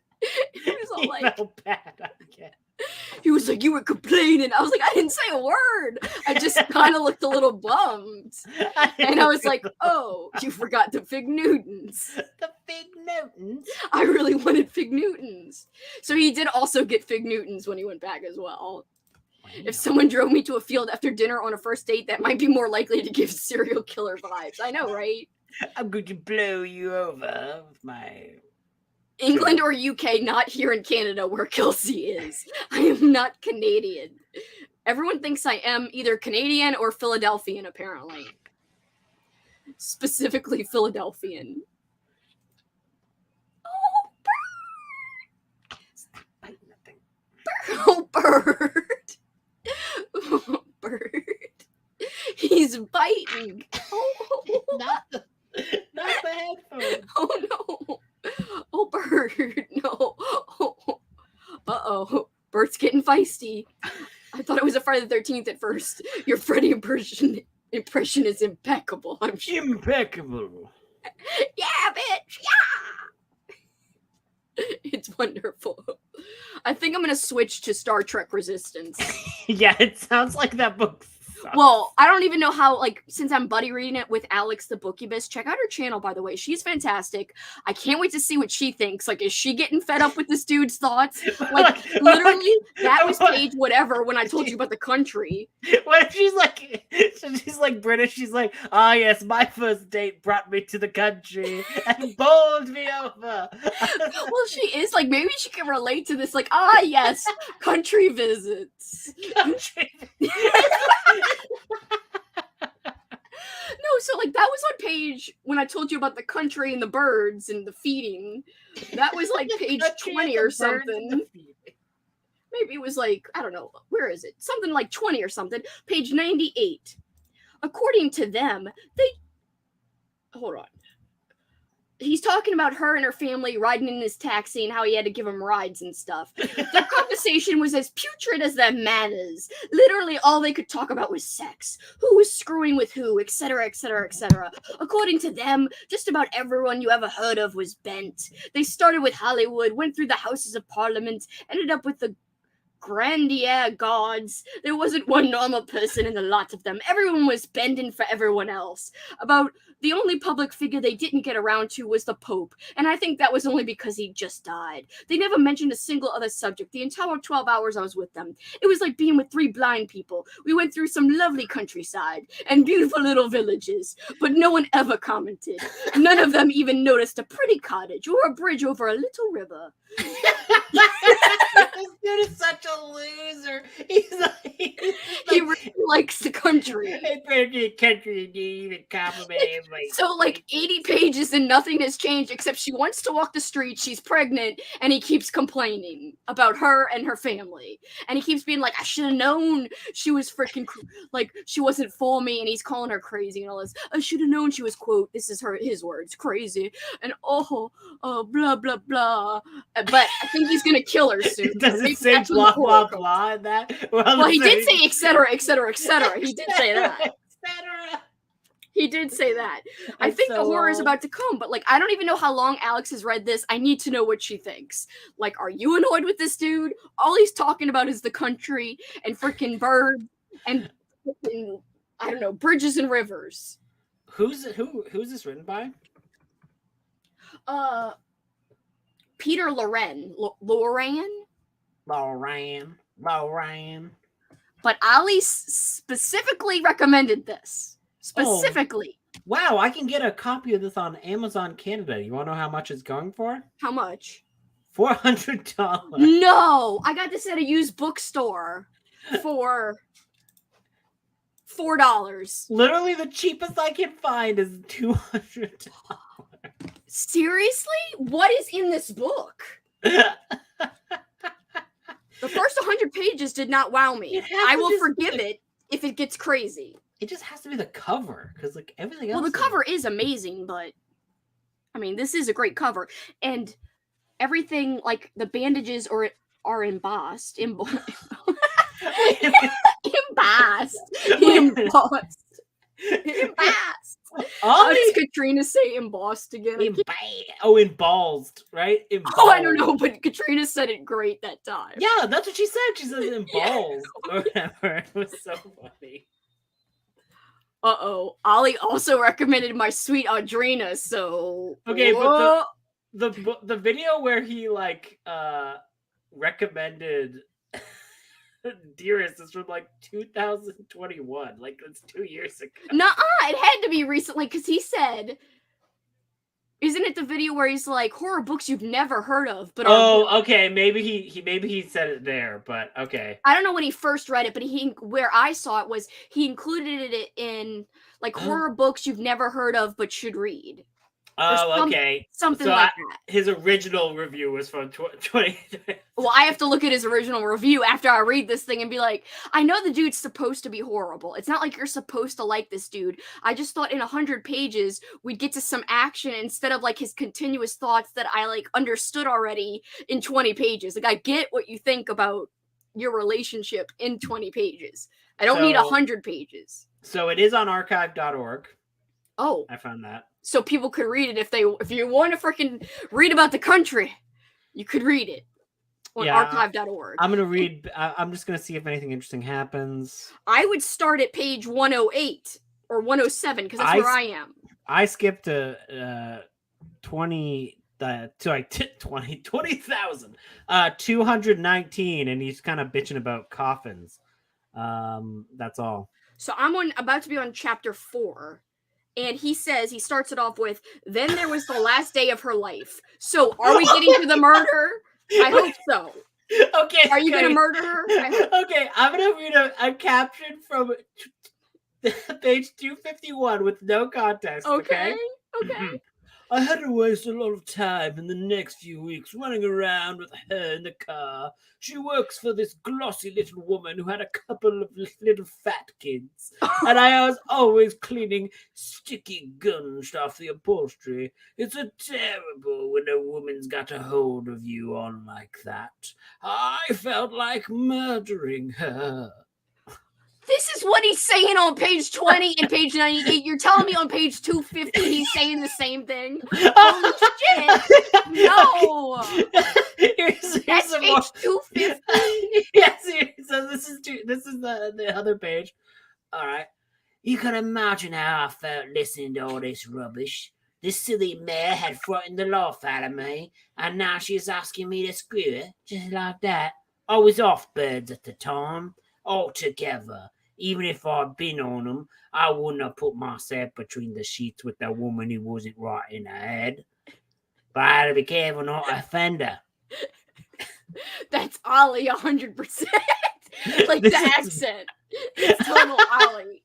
he was all like, felt bad, I guess. He was like, you were complaining. I was like, I didn't say a word. I just kind of looked a little bummed. And I was like, oh, you forgot the Fig Newtons. The Fig Newtons? I really wanted Fig Newtons. So he did also get Fig Newtons when he went back as well. If someone drove me to a field after dinner on a first date, that might be more likely to give serial killer vibes. I know, right? I'm going to blow you over with my... England or UK, not here in Canada where Kelsi is. I am not Canadian. Everyone thinks I am either Canadian or Philadelphian, apparently. Specifically Philadelphian. Oh, bird. Oh, bird. He's biting. Oh. Not the headphones. Oh, no. Oh, bird. No. Oh. Uh-oh. Bert's getting feisty. I thought it was a Friday the 13th at first. Your Freddy impression is impeccable. I'm sure. Impeccable. Yeah, bitch. Yeah. It's wonderful. I think I'm going to switch to Star Trek Resistance. Yeah, it sounds like that book sucks. Well, I don't even know how, like, since I'm buddy reading it with Alex the Bookish, check out her channel, by the way. She's fantastic. I can't wait to see what she thinks. Like, is she getting fed up with this dude's thoughts? Like, literally, that was page whatever when I told you about the country. What if she's like British? She's like, ah, yes, my first date brought me to the country and bowled me over. Well, she is, like, maybe she can relate to this, like, ah, yes, country visits. Country. No, so, like, that was on page, when I told you about the country and the birds and the feeding, that was, like, page 20 or something. Maybe it was, like, I don't know, where is it? Something like 20 or something. Page 98. According to them, hold on. He's talking about her and her family riding in his taxi and how he had to give them rides and stuff. Their conversation was as putrid as their manners. Literally, all they could talk about was sex. Who was screwing with who, etc., etc., etc. According to them, just about everyone you ever heard of was bent. They started with Hollywood, went through the Houses of Parliament, ended up with the Grandier gods. There wasn't one normal person in the lot of them. Everyone was bending for everyone else. About the only public figure they didn't get around to was the Pope, and I think that was only because he just died. They never mentioned a single other subject the entire 12 hours I was with them. It was like being with three blind people. We went through some lovely countryside and beautiful little villages, but no one ever commented. None of them even noticed a pretty cottage or a bridge over a little river. This dude is such a loser. He's like He really likes the country. Country didn't even compliment everybody. So, like, 80 pages and nothing has changed except she wants to walk the street, she's pregnant, and he keeps complaining about her and her family. And he keeps being like, I should have known she was freaking, like, she wasn't for me, and he's calling her crazy and all this. I should have known she was, quote, this is his words, crazy, and blah, blah, blah. But I think he's gonna kill her soon. Does it say blah, blah, blah in that? Well, he did say etc., etc., etc. He did say that. Etc. He did say that. I think the horror is about to come, but, like, I don't even know how long Alex has read this. I need to know what she thinks. Like, are you annoyed with this dude? All he's talking about is the country and freaking birds and I don't know, bridges and rivers. Who's this written by? Peter Loren. Loran. But Ali specifically recommended this. Specifically. Oh, wow, I can get a copy of this on Amazon Canada. You want to know how much it's going for? How much? $400. No, I got this at a used bookstore for $4. Literally, the cheapest I can find is $200. Seriously? What is in this book? The first 100 pages did not wow me. I will forgive it if it gets crazy. It just has to be the cover, because like everything else. Well, the cover is amazing, but I mean, this is a great cover, and everything like the bandages are embossed. Embossed. How does Katrina say embossed again? Embalsed, right? Embalsed. Oh, I don't know, but Katrina said it great that time. Yeah, that's what she said. She said embalsed or whatever. It was so funny. Uh-oh. Ollie also recommended my sweet Audrina, so... Okay, but the video where he, like, recommended Dearest is from, like, 2021. Like, that's 2 years ago. Nuh-uh, it had to be recently, because he said... Isn't it the video where he's like, horror books you've never heard of? But okay. Maybe he said it there, but okay. I don't know when he first read it, but where I saw it was he included it in like horror books you've never heard of but should read. Oh, okay. Something like that. His original review was from 2020. Well, I have to look at his original review after I read this thing and be like, I know the dude's supposed to be horrible. It's not like you're supposed to like this dude. I just thought in 100 pages we'd get to some action instead of like his continuous thoughts that I like understood already in 20 pages. Like I get what you think about your relationship in 20 pages. I don't need 100 pages. So it is on archive.org. Oh. I found that. So people could read it if you want to freaking read about the country, you could read it on archive.org. I'm gonna read. I'm just gonna see if anything interesting happens. I would start at page 108 or 107 because that's where I am. I skipped to 20,000. 219, and he's kind of bitching about coffins. That's all. So I'm about to be on chapter 4. And he starts it off with, then there was the last day of her life. So are we getting to the murder? I hope so. Okay. Are you going to murder her? Okay, I'm going to read a caption from page 251 with no context. Okay. I had to waste a lot of time in the next few weeks running around with her in the car. She works for this glossy little woman who had a couple of little fat kids. And I was always cleaning sticky gunk off the upholstery. It's a terrible when a woman's got a hold of you on like that. I felt like murdering her. This is what he's saying on page 20 and page 98. You're telling me on page 250 he's saying the same thing? Holy shit. No. Here's That's page more. 250. Yes, so this is the other page. All right. You can imagine how I felt listening to all this rubbish. This silly mare had frightened the life out of me, and now she's asking me to screw her, just like that. I was off birds at the time. Altogether, even if I'd been on them, I wouldn't have put myself between the sheets with a woman who wasn't right in her head. But I had to be careful not to offend her. That's Ollie 100%. Like the accent. It's total Ollie.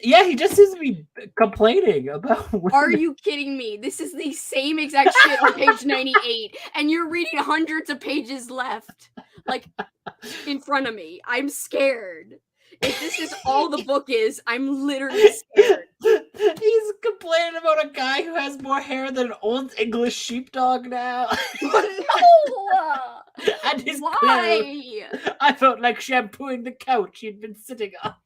Yeah, he just seems to be complaining about women. Are you kidding me? This is the same exact shit on page 98, and you're reading hundreds of pages left, like, in front of me. I'm scared. If this is all the book is, I'm literally scared. He's complaining about a guy who has more hair than an old English sheepdog now. No! And his Why? clothes. I felt like shampooing the couch he'd been sitting on.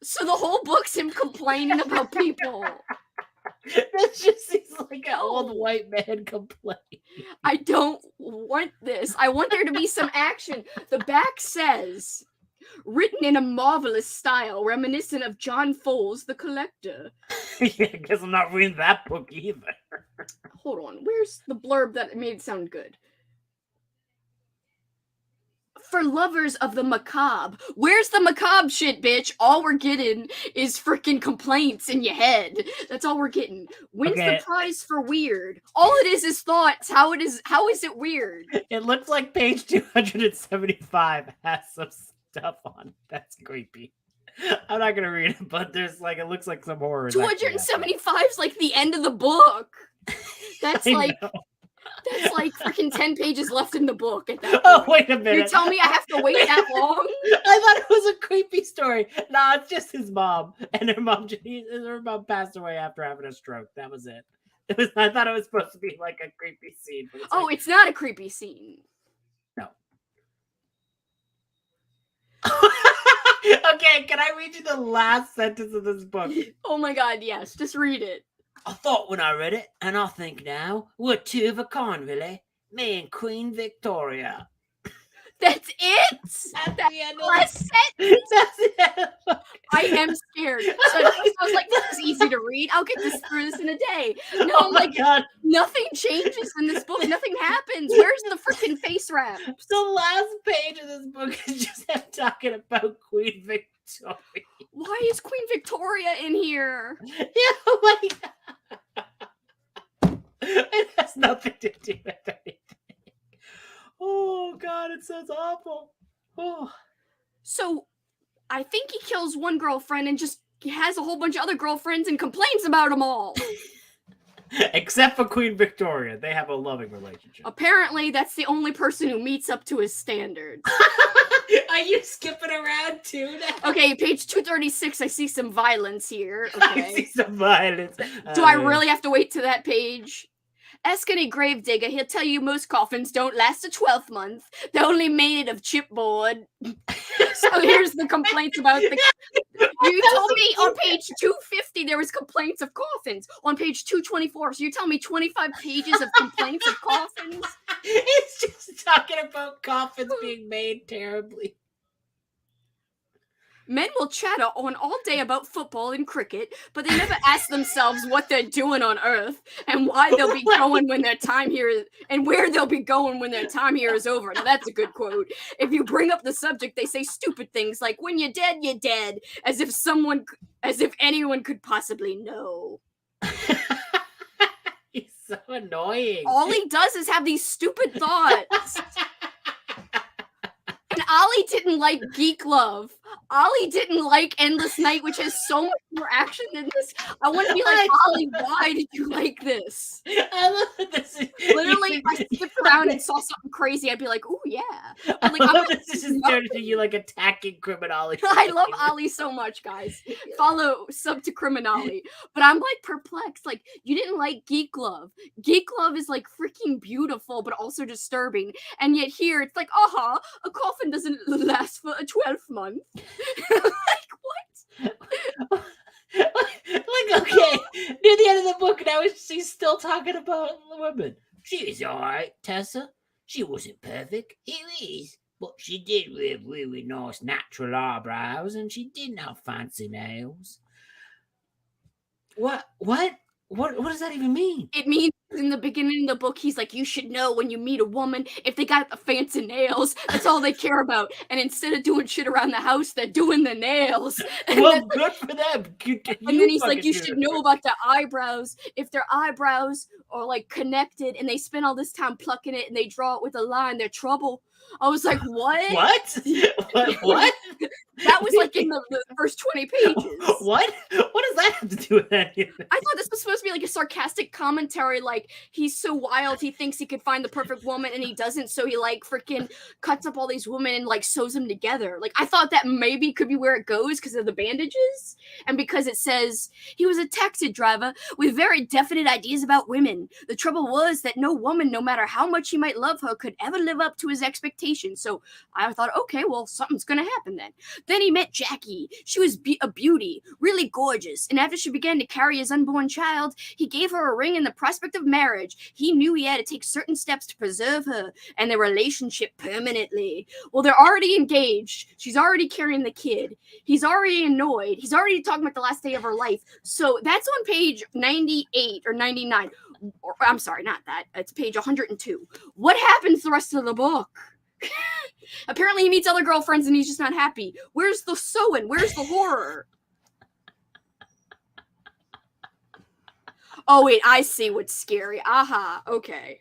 So the whole book's him complaining about people. That just seems like an old white man complaining. I don't want this. I want there to be some action. The back says, written in a marvelous style, reminiscent of John Foles, the collector. Yeah, I guess I'm not reading that book either. Hold on. Where's the blurb that made it sound good? For lovers of the macabre. Where's the macabre shit, bitch? All we're getting is freaking complaints in your head. That's all we're getting. When's the prize for weird? All it is thoughts. How is it weird? It looks like page 275 has some stuff on it. That's creepy. I'm not gonna read it, but there's like, it looks like some horror. 275 is like the end of the book. That's like, That's like freaking 10 pages left in the book at that Oh, point. wait a minute. You're telling me I have to wait that long? I thought it was a creepy story. Nah, it's just his mom. And her mom passed away after having a stroke. That was it. I thought it was supposed to be like a creepy scene. But It's not a creepy scene. No. Okay, can I read you the last sentence of this book? Oh my god, yes. Just read it. I thought when I read it, and I think now, we're two of a kind, really. Me and Queen Victoria. That's it? That's the end of Last it. That's the end of the book. I am scared. So I was like, this is easy to read. I'll get through this in a day. No, Oh my God. nothing changes in this book. Nothing happens. Where's the freaking face wrap? The last page of this book is just him talking about Queen Victoria. Why is Queen Victoria in here? Yeah, oh my God. It has nothing to do with anything. Oh God, it sounds awful. Oh. So I think he kills one girlfriend and just has a whole bunch of other girlfriends and complains about them all. Except for Queen Victoria. They have a loving relationship. Apparently, that's the only person who meets up to his standards. Are you skipping around too now? Okay, page 236, I see some violence here. I Okay. see some violence. Do I really have to wait to that page? Ask any gravedigger, he'll tell you most coffins don't last a 12th month. They're only made of chipboard. So here's the complaints about the... You told me on page 250 there was complaints of coffins. On page 224, so you tell me 25 pages of complaints of coffins? It's just talking about coffins being made terribly. Men will chatter on all day about football and cricket, but they never ask themselves what they're doing on Earth and why they'll be going when their time here is, and where they'll be going when their time here is over. Now that's a good quote. If you bring up the subject, they say stupid things like "When you're dead," as if anyone could possibly know. He's so annoying. All he does is have these stupid thoughts. And Ollie didn't like Geek Love. Ollie didn't like Endless Night, which has so much more action than this. I want to be like, Ollie, why did you like this? I love that this is Literally, if I skipped around and saw something crazy, I'd be like, "Ooh, yeah!" But like, I I'm love like, this is just turned into you like attacking criminality. I love Ollie so much, guys. Follow sub to Criminali. But I'm like perplexed. Like, you didn't like Geek Love. Geek Love is like freaking beautiful, but also disturbing. And yet here it's like, a coffin doesn't last for a 12th month. Like, what? Like, okay, near the end of the book now she's still talking about the women. She's alright, Tessa. She wasn't perfect. It is. But she did have really nice natural eyebrows and she didn't have fancy nails. What does that even mean? It means in the beginning of the book, he's like, you should know when you meet a woman, if they got the fancy nails, that's all they care about. And instead of doing shit around the house, they're doing the nails. And Well, good for them. and then he's like, you should know about their eyebrows. If their eyebrows are like connected and they spend all this time plucking it and they draw it with a line, they're trouble. I was like, what? What? That was like in the first 20 pages. What does that have to do with anything? I thought this was supposed to be like a sarcastic commentary, like he's so wild he thinks he could find the perfect woman and he doesn't, so he like freaking cuts up all these women and like sews them together. Like I thought that maybe could be where it goes because of the bandages and because it says he was a taxi driver with very definite ideas about women. The trouble was that no woman, no matter how much he might love her, could ever live up to his expectations. So I thought, okay, well, something's gonna happen then. Then he met Jackie. She was a beauty, really gorgeous. And after she began to carry his unborn child, he gave her a ring and the prospect of marriage. He knew he had to take certain steps to preserve her and their relationship permanently. Well, they're already engaged. She's already carrying the kid. He's already annoyed. He's already talking about the last day of her life. So that's on page 98 or 99. Or, I'm sorry, not that. It's page 102. What happens the rest of the book? Apparently he meets other girlfriends and he's just not happy. Where's the sewing? Where's the horror? Oh wait, I see what's scary. Aha, okay.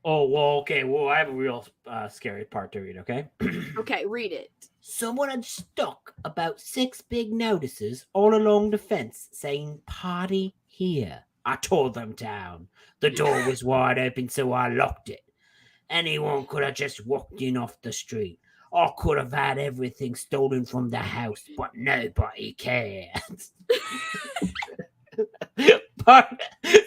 Oh, well, okay. Well, I have a real scary part to read, okay? Okay, read it. Someone had stuck about 6 big notices all along the fence saying party here. I tore them down. The door was wide open, so I locked it. Anyone could have just walked in off the street. I could have had everything stolen from the house, but nobody cares.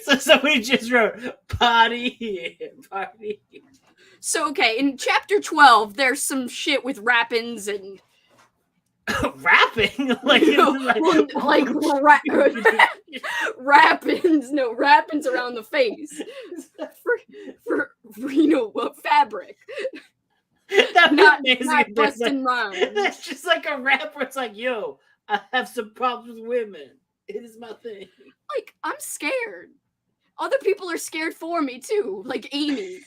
So somebody just wrote party here, party here. So, okay, in chapter 12, there's some shit with rappins and... Rapping? rappins. No, rappins around the face. For fabric. That Not amazing. busting rhymes. That's just like a rap where it's like, yo, I have some problems with women. It is my thing. Like, I'm scared. Other people are scared for me, too. Like Amy.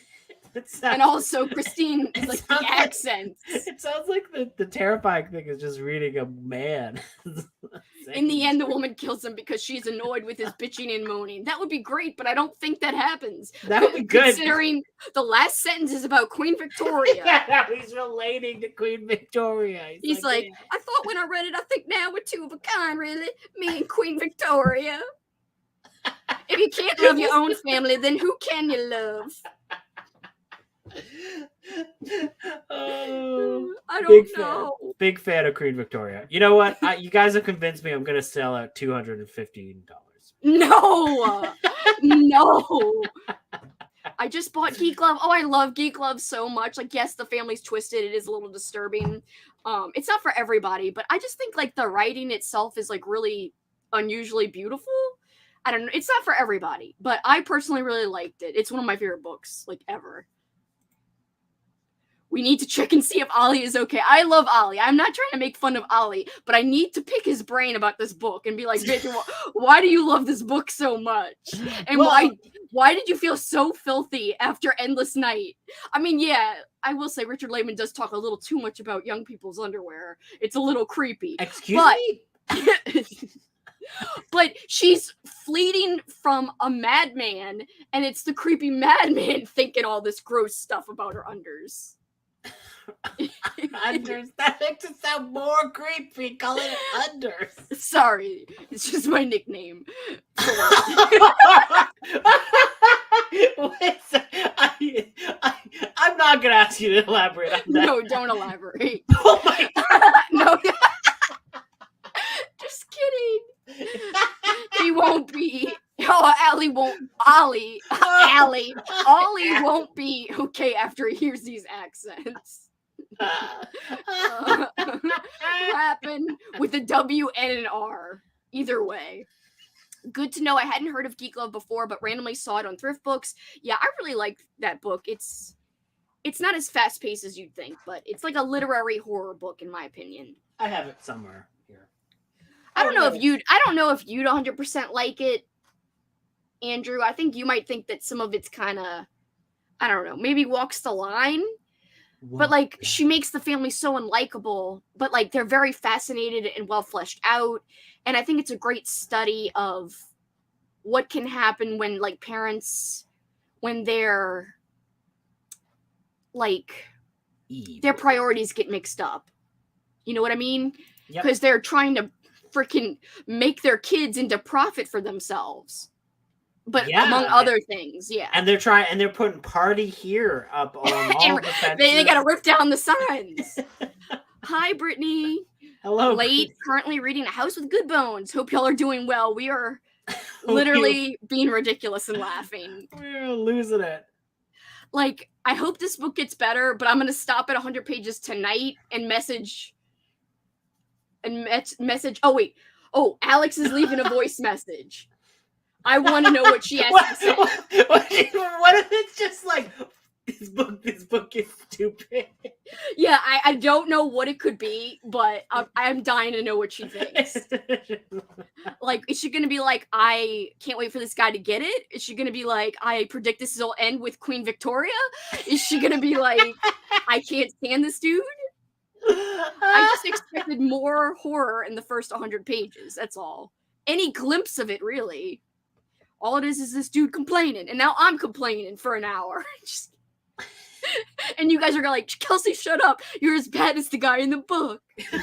And also Christine is like the accents. It sounds like the terrifying thing is just reading a man. In the end, the woman kills him because she's annoyed with his bitching and moaning. That would be great, but I don't think that happens. That would be good. Considering the last sentence is about Queen Victoria. Yeah, he's relating to Queen Victoria. He's like, yeah. I thought when I read it, I think now we're two of a kind, really. Me and Queen Victoria. If you can't love your own family, then who can you love? Oh, I don't know. Big fan of Queen Victoria. You know what? You guys have convinced me. I'm gonna sell at $215. No, no. I just bought Geek Love. Oh, I love Geek Love so much. Like, yes, the family's twisted. It is a little disturbing. It's not for everybody, but I just think like the writing itself is like really unusually beautiful. I don't know. It's not for everybody, but I personally really liked it. It's one of my favorite books, like, ever. We need to check and see if Ollie is okay. I love Ollie. I'm not trying to make fun of Ollie, but I need to pick his brain about this book and be like, bitch, why do you love this book so much? And why did you feel so filthy after Endless Night? I mean, yeah, I will say Richard Lehman does talk a little too much about young people's underwear. It's a little creepy. Excuse me? But she's fleeting from a madman, and it's the creepy madman thinking all this gross stuff about her unders. Unders. That makes it sound more creepy. Call it unders. Sorry, it's just my nickname. I'm not gonna ask you to elaborate on that. No, don't elaborate. Oh my God. No. Just kidding. He won't be. Oh, Ollie won't be okay after he hears these accents. Rapping with a W and an R. Either way. Good to know. I hadn't heard of Geek Love before, but randomly saw it on Thrift Books. Yeah, I really liked that book. It's not as fast-paced as you'd think, but it's like a literary horror book, in my opinion. I have it somewhere here. I don't know if you'd 100% like it, Andrew. I think you might think that some of it's kind of, I don't know, maybe walks the line. But, like, she makes the family so unlikable, but, like, they're very fascinated and well fleshed out. And I think it's a great study of what can happen when, like, parents, when they're, like, their priorities get mixed up. You know what I mean? Because they're trying to freaking make their kids into profit for themselves. But among other things, yeah. And they're putting party here up on all the fences. They gotta rip down the signs. Hi, Brittany. Hello. Late, currently reading A House with Good Bones. Hope y'all are doing well. We are literally being ridiculous and laughing. We're losing it. Like, I hope this book gets better, but I'm gonna stop at 100 pages tonight and message. Oh, wait. Oh, Alex is leaving a voice message. I want to know what she has to say. What if it's just like, this book is stupid? Yeah, I don't know what it could be, but I'm dying to know what she thinks. Like, is she going to be like, I can't wait for this guy to get it? Is she going to be like, I predict this will end with Queen Victoria? Is she going to be like, I can't stand this dude? I just expected more horror in the first 100 pages, that's all. Any glimpse of it, really. All it is this dude complaining, and now I'm complaining for an hour. And you guys are like, Kelsi, shut up. You're as bad as the guy in the book. No,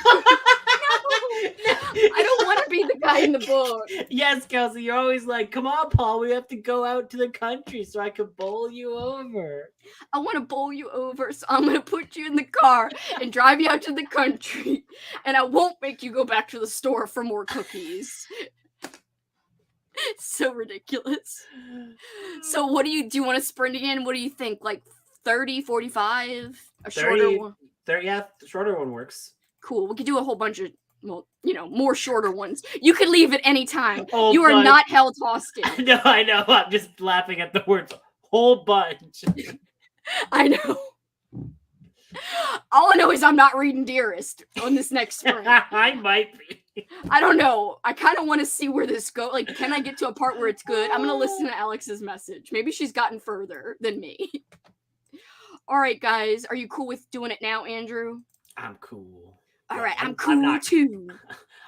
I don't want to be the guy in the book. Yes, Kelsey, you're always like, come on, Paul, we have to go out to the country so I can bowl you over. I want to bowl you over, so I'm gonna put you in the car and drive you out to the country, and I won't make you go back to the store for more cookies. It's so ridiculous. So what do you want to sprint again? What do you think? Like 30, 45? A 30, shorter one? 30, yeah, the shorter one works. Cool. We could do a whole bunch of, well, more shorter ones. You could leave at any time. Oh, you are but- not held hostage. No, I know. I'm just laughing at the words whole bunch. I know. All I know is I'm not reading Dearest on this next sprint. I might be. I don't know. I kind of want to see where this goes. Like, can I get to a part where it's good? I'm going to listen to Alex's message. Maybe she's gotten further than me. All right, guys. Are you cool with doing it now, Andrew? I'm cool. All Yeah, right. I'm cool not, too.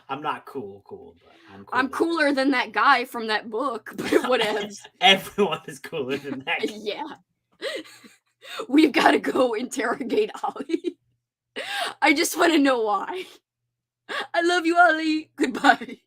I'm not cool, but I'm cool. I'm cooler than that guy from that book, but whatevs. Everyone is cooler than that. Yeah. We've got to go interrogate Ollie. I just want to know why. I love you, Ollie. Goodbye.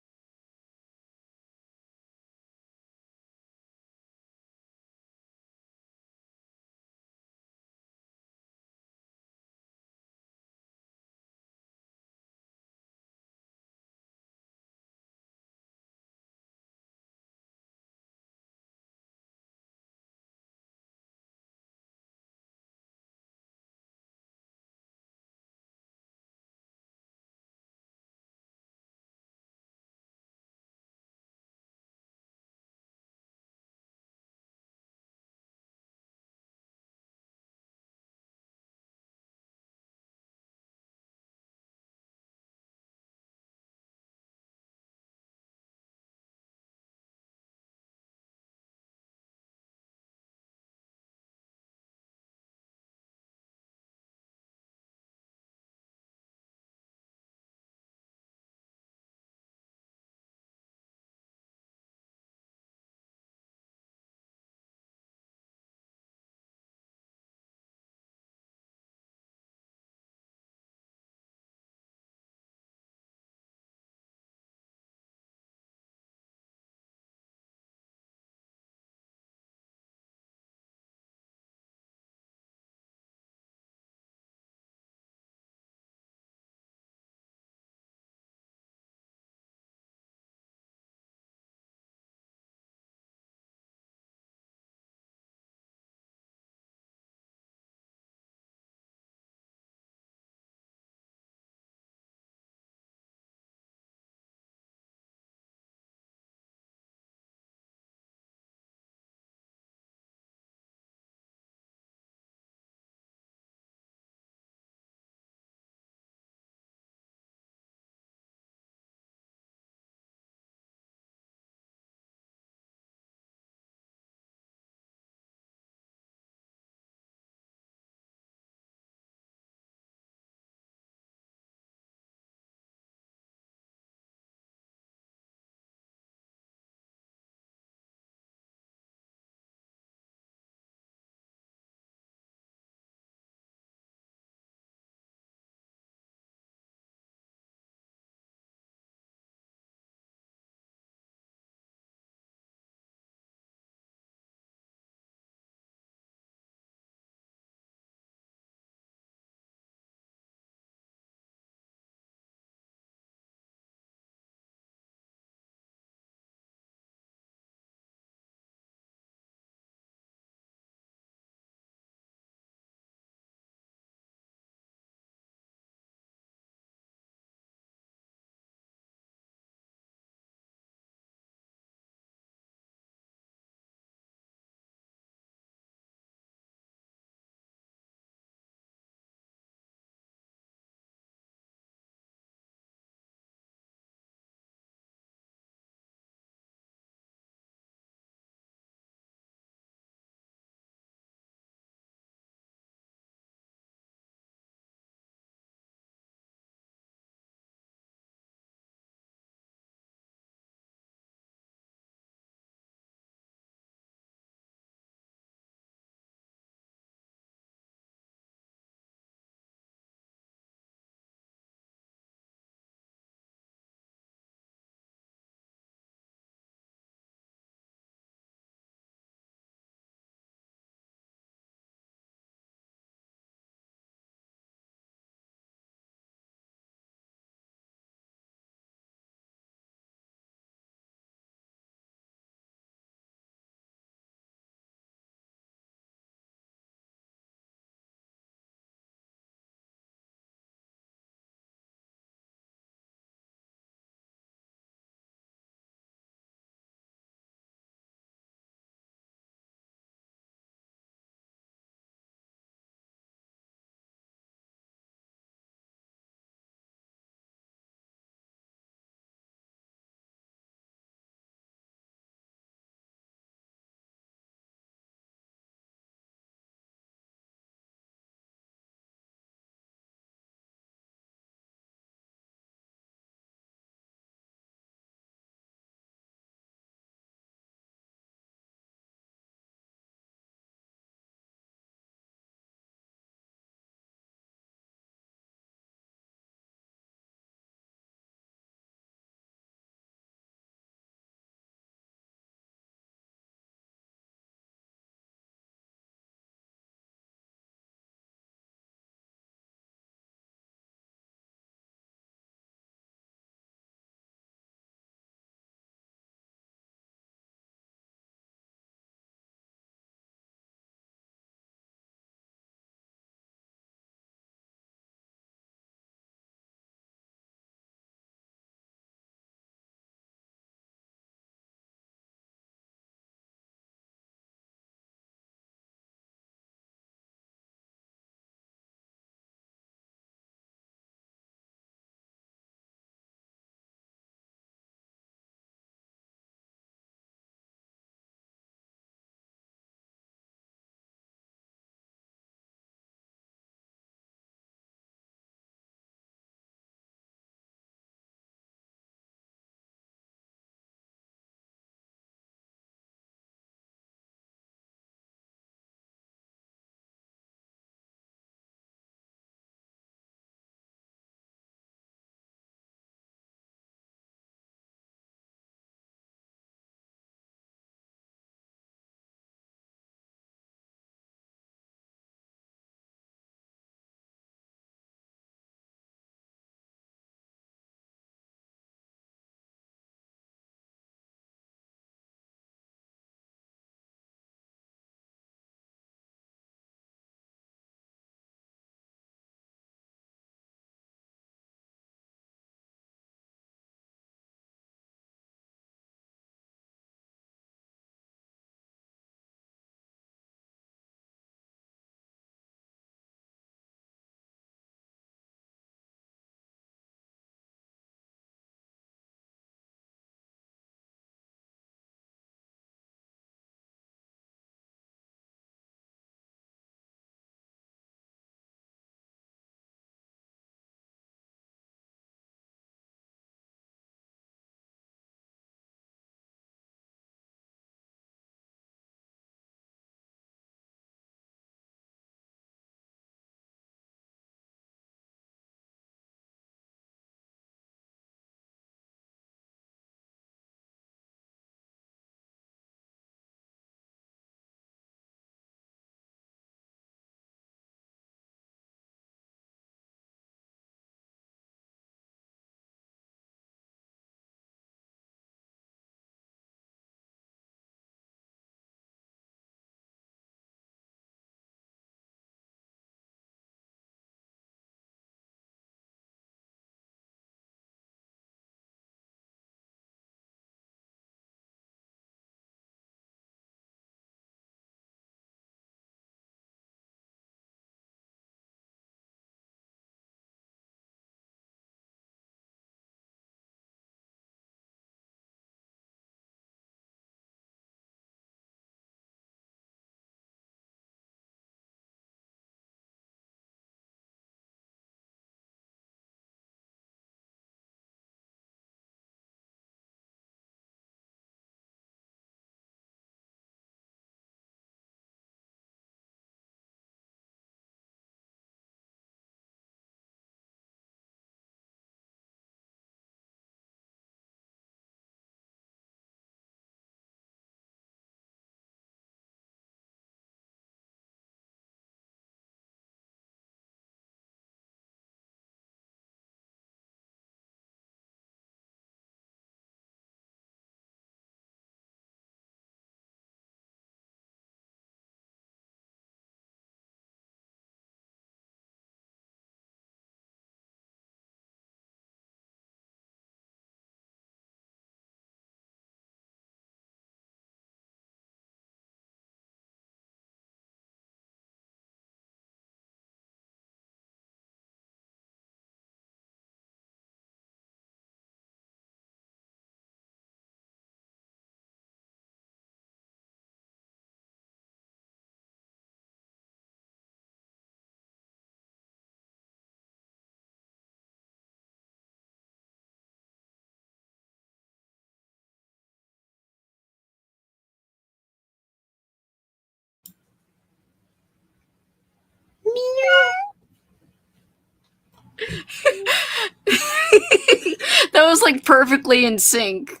That was like perfectly in sync.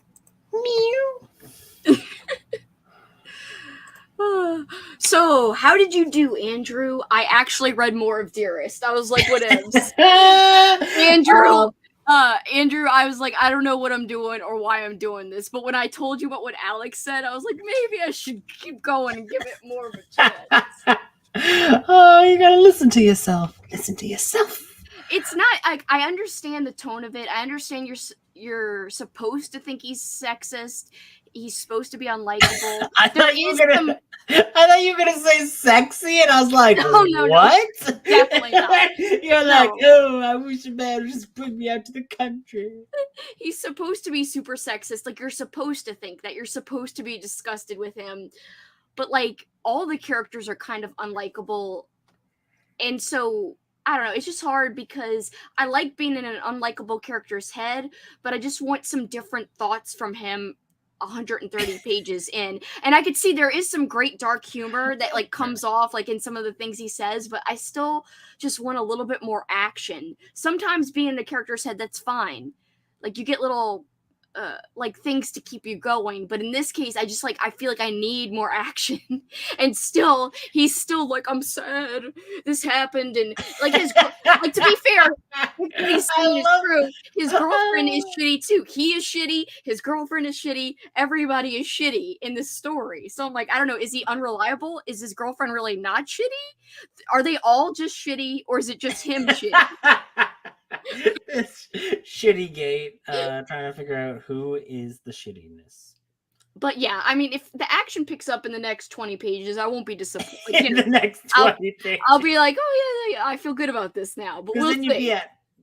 So, how did you do, Andrew? I actually read more of Dearest. I was like, what ifs? Andrew, Andrew, I was like, I don't know what I'm doing or why I'm doing this. But when I told you about what Alex said, I was like, maybe I should keep going and give it more of a chance. Oh, you gotta listen to yourself. Listen to yourself. It's not. I understand the tone of it. I understand you're supposed to think he's sexist. He's supposed to be unlikable. I thought you were gonna say sexy, and I was like, no, what? Definitely not. You're like, oh, I wish a man would just bring me out to the country. He's supposed to be super sexist. Like, you're supposed to think that. You're supposed to be disgusted with him. But, like, all the characters are kind of unlikable. And so, I don't know. It's just hard because I like being in an unlikable character's head, but I just want some different thoughts from him 130 pages in. And I could see there is some great dark humor that, like, comes off, like, in some of the things he says, but I still just want a little bit more action. Sometimes being in the character's head, that's fine. Like, you get little like things to keep you going, but in this case I feel like I need more action. And still he's still like, I'm sad this happened, and like his like, to be fair, what he's saying is true. His girlfriend is shitty too. He is shitty, his girlfriend is shitty, everybody is shitty in this story. So I'm like, I don't know, is he unreliable? Is his girlfriend really not shitty? Are they all just shitty, or is it just him shitty? This shitty gate, trying to figure out who is the shittiness. But yeah, I mean, if the action picks up in the next 20 pages, I won't be disappointed. Like, in the next 20 pages, I'll be like, oh yeah, I feel good about this now. But we'll see.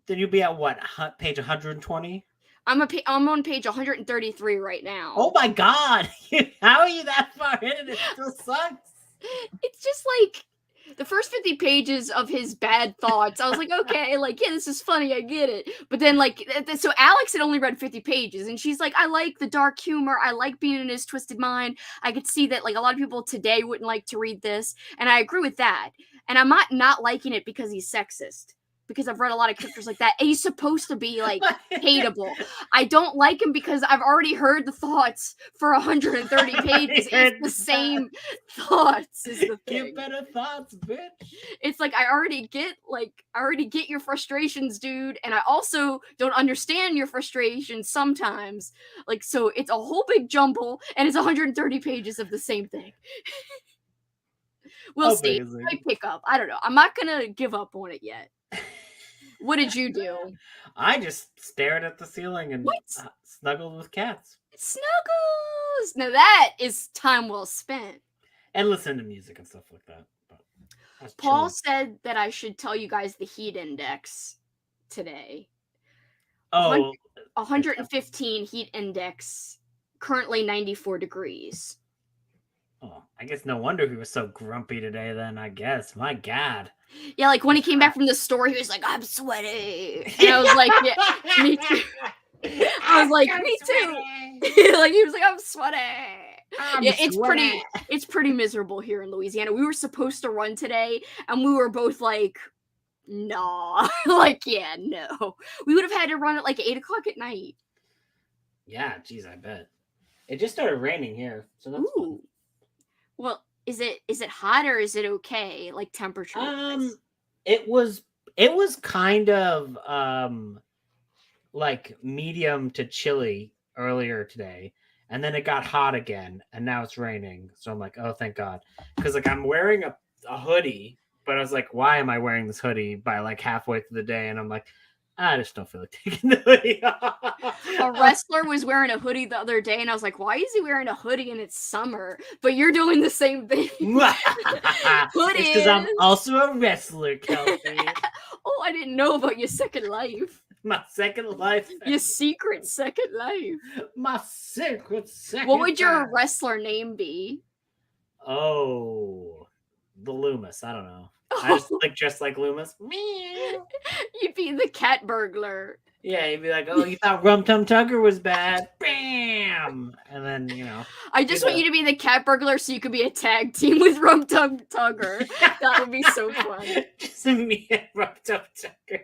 Then you'll be at what, page 120? I'm on page 133 right now. Oh my god! How are you that far in and it still sucks? It's just like the first 50 pages of his bad thoughts. I was like, okay, like, yeah, this is funny, I get it. But then, like, so Alex had only read 50 pages, and she's like, I like the dark humor, I like being in his twisted mind. I could see that, like, a lot of people today wouldn't like to read this, and I agree with that. And I'm not liking it because he's sexist, because I've read a lot of characters like that, and he's supposed to be, like, hateable. I don't like him because I've already heard the thoughts for 130 pages. It's the same thoughts is the thing. Get better thoughts, bitch. It's like, I already get your frustrations, dude, and I also don't understand your frustrations sometimes. Like, so it's a whole big jumble, and it's 130 pages of the same thing. We'll see. I pick up. I don't know. I'm not gonna give up on it yet. What did you do? I just stared at the ceiling and snuggled with cats. Snuggles! Now that is time well spent. And listen to music and stuff like that. But Paul said that I should tell you guys the heat index today. Oh. 115 heat index, currently 94 degrees. Oh, I guess no wonder he was so grumpy today then, I guess. My God. Yeah, like when he came back from the store, he was like, I'm sweaty. And I was like, yeah, me too. I was like, me too. Like, he was like, I'm sweaty. Yeah, it's pretty miserable here in Louisiana. We were supposed to run today, and we were both like, nah. Like, yeah, no. We would have had to run at like 8 o'clock at night. Yeah, geez, I bet. It just started raining here, so that's fun. Well, is it hot or is it okay, like, temperature? It was kind of like medium to chilly earlier today, and then it got hot again, and now it's raining. So I'm like, oh, thank God, because like I'm wearing a hoodie, but I was like, why am I wearing this hoodie by like halfway through the day? And I'm like, I just don't feel like taking the hoodie off. A wrestler was wearing a hoodie the other day, and I was like, why is he wearing a hoodie and it's summer? But you're doing the same thing. It's because I'm also a wrestler, Kelsi. Oh, I didn't know about your second life. My second life. Your secret second life. My secret second What would your wrestler name be? Oh, the Loomis. I don't know. I just like dressed like Loomis. You'd be the cat burglar. Yeah, he'd be like, "Oh, you thought Rum Tum Tugger was bad? Bam!" And then I just want you to be the cat burglar so you could be a tag team with Rum Tum Tugger. That would be so fun. Just me and Rum Tum Tugger.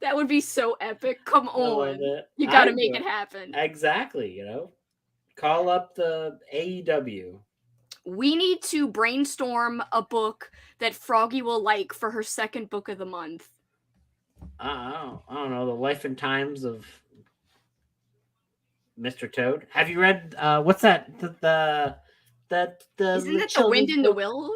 That would be so epic. Come I love on. it. You got to I make do it happen. Exactly. Call up the AEW. We need to brainstorm a book that Froggy will like for her second book of the month. I don't know. The Life and Times of Mr. Toad. Have you read what's that? The Isn't it The Wind in the Willows?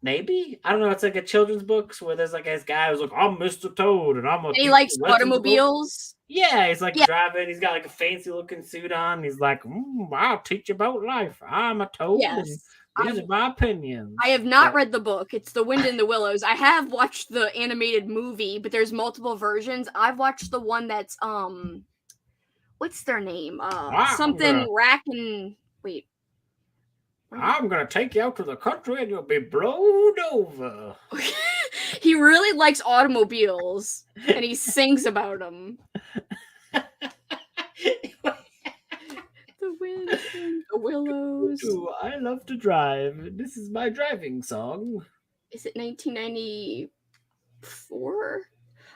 Maybe, I don't know. It's like a children's books where there's like this guy who's like, "I'm Mr. Toad and I'm a." And he likes automobiles. Yeah, he's like driving. He's got like a fancy looking suit on. He's like, "I'll teach you about life. I'm a toad. Yes. And these are my opinions." I have not read the book. It's The Wind in the Willows. I have watched the animated movie, but there's multiple versions. I've watched the one that's what's their name? Something Rack and wait. I'm gonna take you out to the country and you'll be blown over. He really likes automobiles and he sings about them. The wind in the willows. Ooh, I love to drive. This is my driving song. Is it 1994?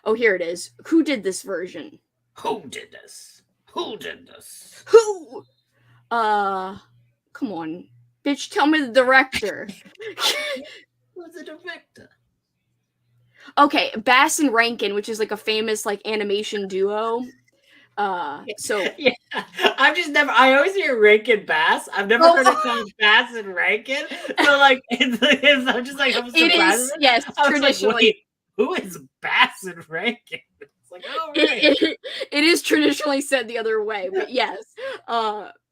Oh, here it is. Who did this version? Who did this? Who did this? Who? Come on. Bitch, tell me the director. Who's the director? Okay, Bass and Rankin, which is like a famous like animation duo. So yeah, I always hear Rankin Bass. I've never heard it called Bass and Rankin. So like I'm just like, I'm surprised. It is, yes, traditionally. Like, wait, who is Bass and Rankin? It's like, oh right. It is traditionally said the other way, but yes.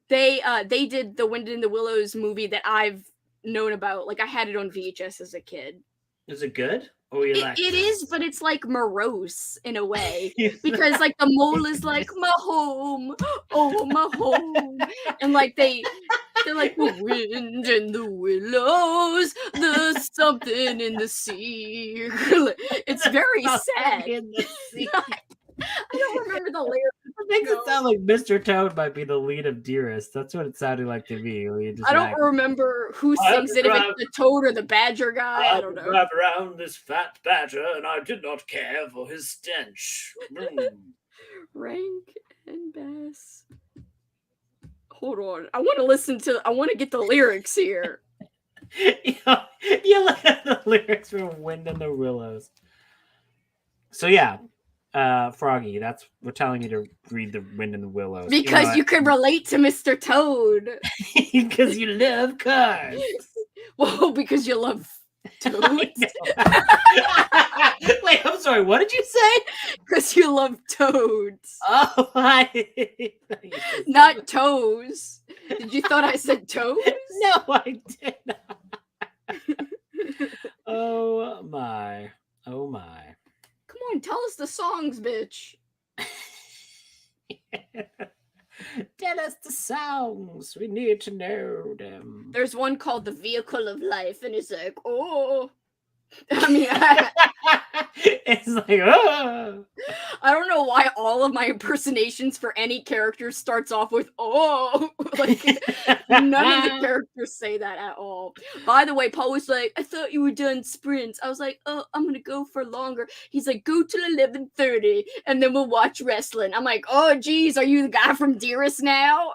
They did the Wind in the Willows movie that I've known about. Like I had it on VHS as a kid. Is it good? Or you like it is, but it's like morose in a way. Because like the mole is like my home, oh my home. And like they're like the wind in the willows, the something in the sea. It's very sad. In the sea. I don't remember the lyrics. It makes it sound like Mr. Toad might be the lead of Dearest. That's what it sounded like to me. I don't remember who sings it, if it's the Toad or the Badger guy. I don't know. Drive around this fat badger, and I did not care for his stench. Rank and Bass. Hold on. I want to get the lyrics here. You look at the lyrics from Wind in the Willows. So yeah. Froggy, we're telling you to read The Wind in the Willows. Because you can relate to Mr. Toad. Because you love cars. Well, because you love toads. Wait, I'm sorry, what did you say? Because you love toads. Oh, not toes. Did you thought I said toes? No, I did not. Oh my. Oh my. Come on, tell us the songs, bitch. Tell us the songs. We need to know them. There's one called The Vehicle of Life, and it's like, oh. I mean, it's like, oh. I don't know why all of my impersonations for any character starts off with oh. Like none of the characters say that at all. By the way, Paul was like, I thought you were done sprints. I was like, oh, I'm gonna go for longer. He's like, go till 11:30 and then we'll watch wrestling. I'm like, oh geez, are you the guy from Dearest now?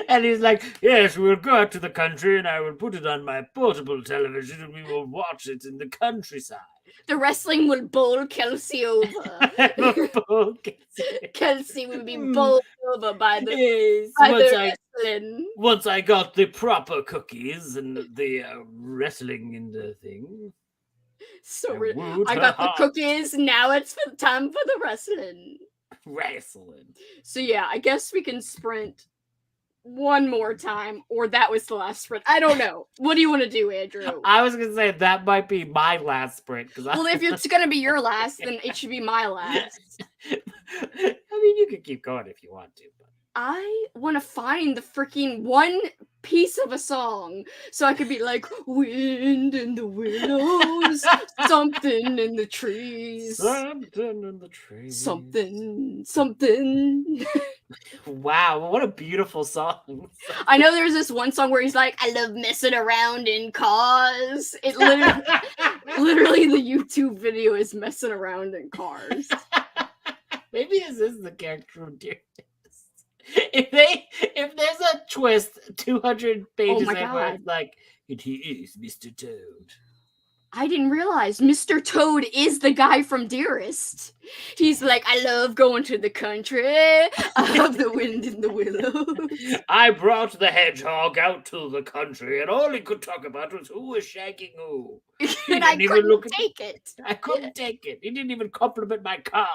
And he's like, yes, we'll go out to the country and I will put it on my portable television and we will watch it in the countryside. The wrestling will bowl Kelsi over. Kelsi will be bowled over by the, wrestling. Once I got the proper cookies and the wrestling in the thing. So I got the cookies, now it's time for the wrestling. So yeah, I guess we can sprint one more time, or that was the last sprint. I don't know. What do you want to do, Andrew? I was gonna say that might be my last sprint. Well, if it's gonna be your last, then it should be my last. I mean, you can keep going if you want to. But... I want to find the freaking one piece of a song. So I could be like, wind in the willows, something in the trees, Something in the trees. something. Wow, what a beautiful song. I know there's this one song where he's like, I love messing around in cars. It literally the YouTube video is messing around in cars. Maybe this is the character from Dearest. If there's a twist 200 pages my in where God. it's like, and he is Mr. Toad. I didn't realize Mr. Toad is the guy from Dearest. He's like, I love going to the country. I love the wind in the willows. I brought the hedgehog out to the country, and all he could talk about was who was shagging who. And I didn't even couldn't look at- take it. I couldn't take it. He didn't even compliment my car.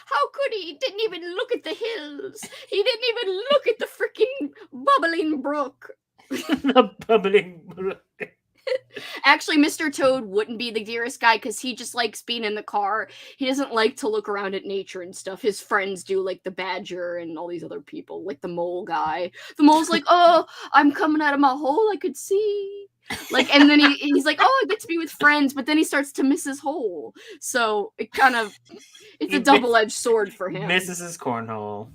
How could he? He didn't even look at the hills. He didn't even look at the freaking bubbling brook. The bubbling brook. Actually, Mr. Toad wouldn't be the Dearest guy because he just likes being in the car. He doesn't like to look around at nature and stuff. His friends do, like the badger and all these other people, like the mole guy. The mole's like, oh, I'm coming out of my hole. I could see. Like, and then he's like, oh, I get to be with friends, but then he starts to miss his hole. So it kind of, it's He a double-edged sword for him. Misses his cornhole.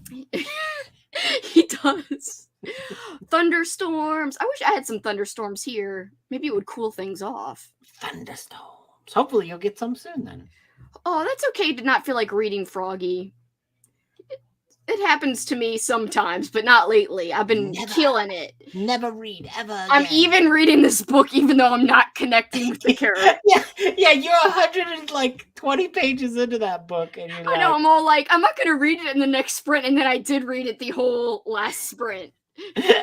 He does. Thunderstorms. I wish I had some thunderstorms here. Maybe it would cool things off. Thunderstorms. Hopefully you'll get some soon then. Oh, that's okay to not feel like reading Froggy. It happens to me sometimes, but not lately. I've been Never. killing it. Never read ever again. I'm even reading this book even though I'm not connecting with the character. Yeah, you're 120 pages into that book, and you're I know, I'm all like, I'm not going to read it in the next sprint, and then I did read it the whole last sprint.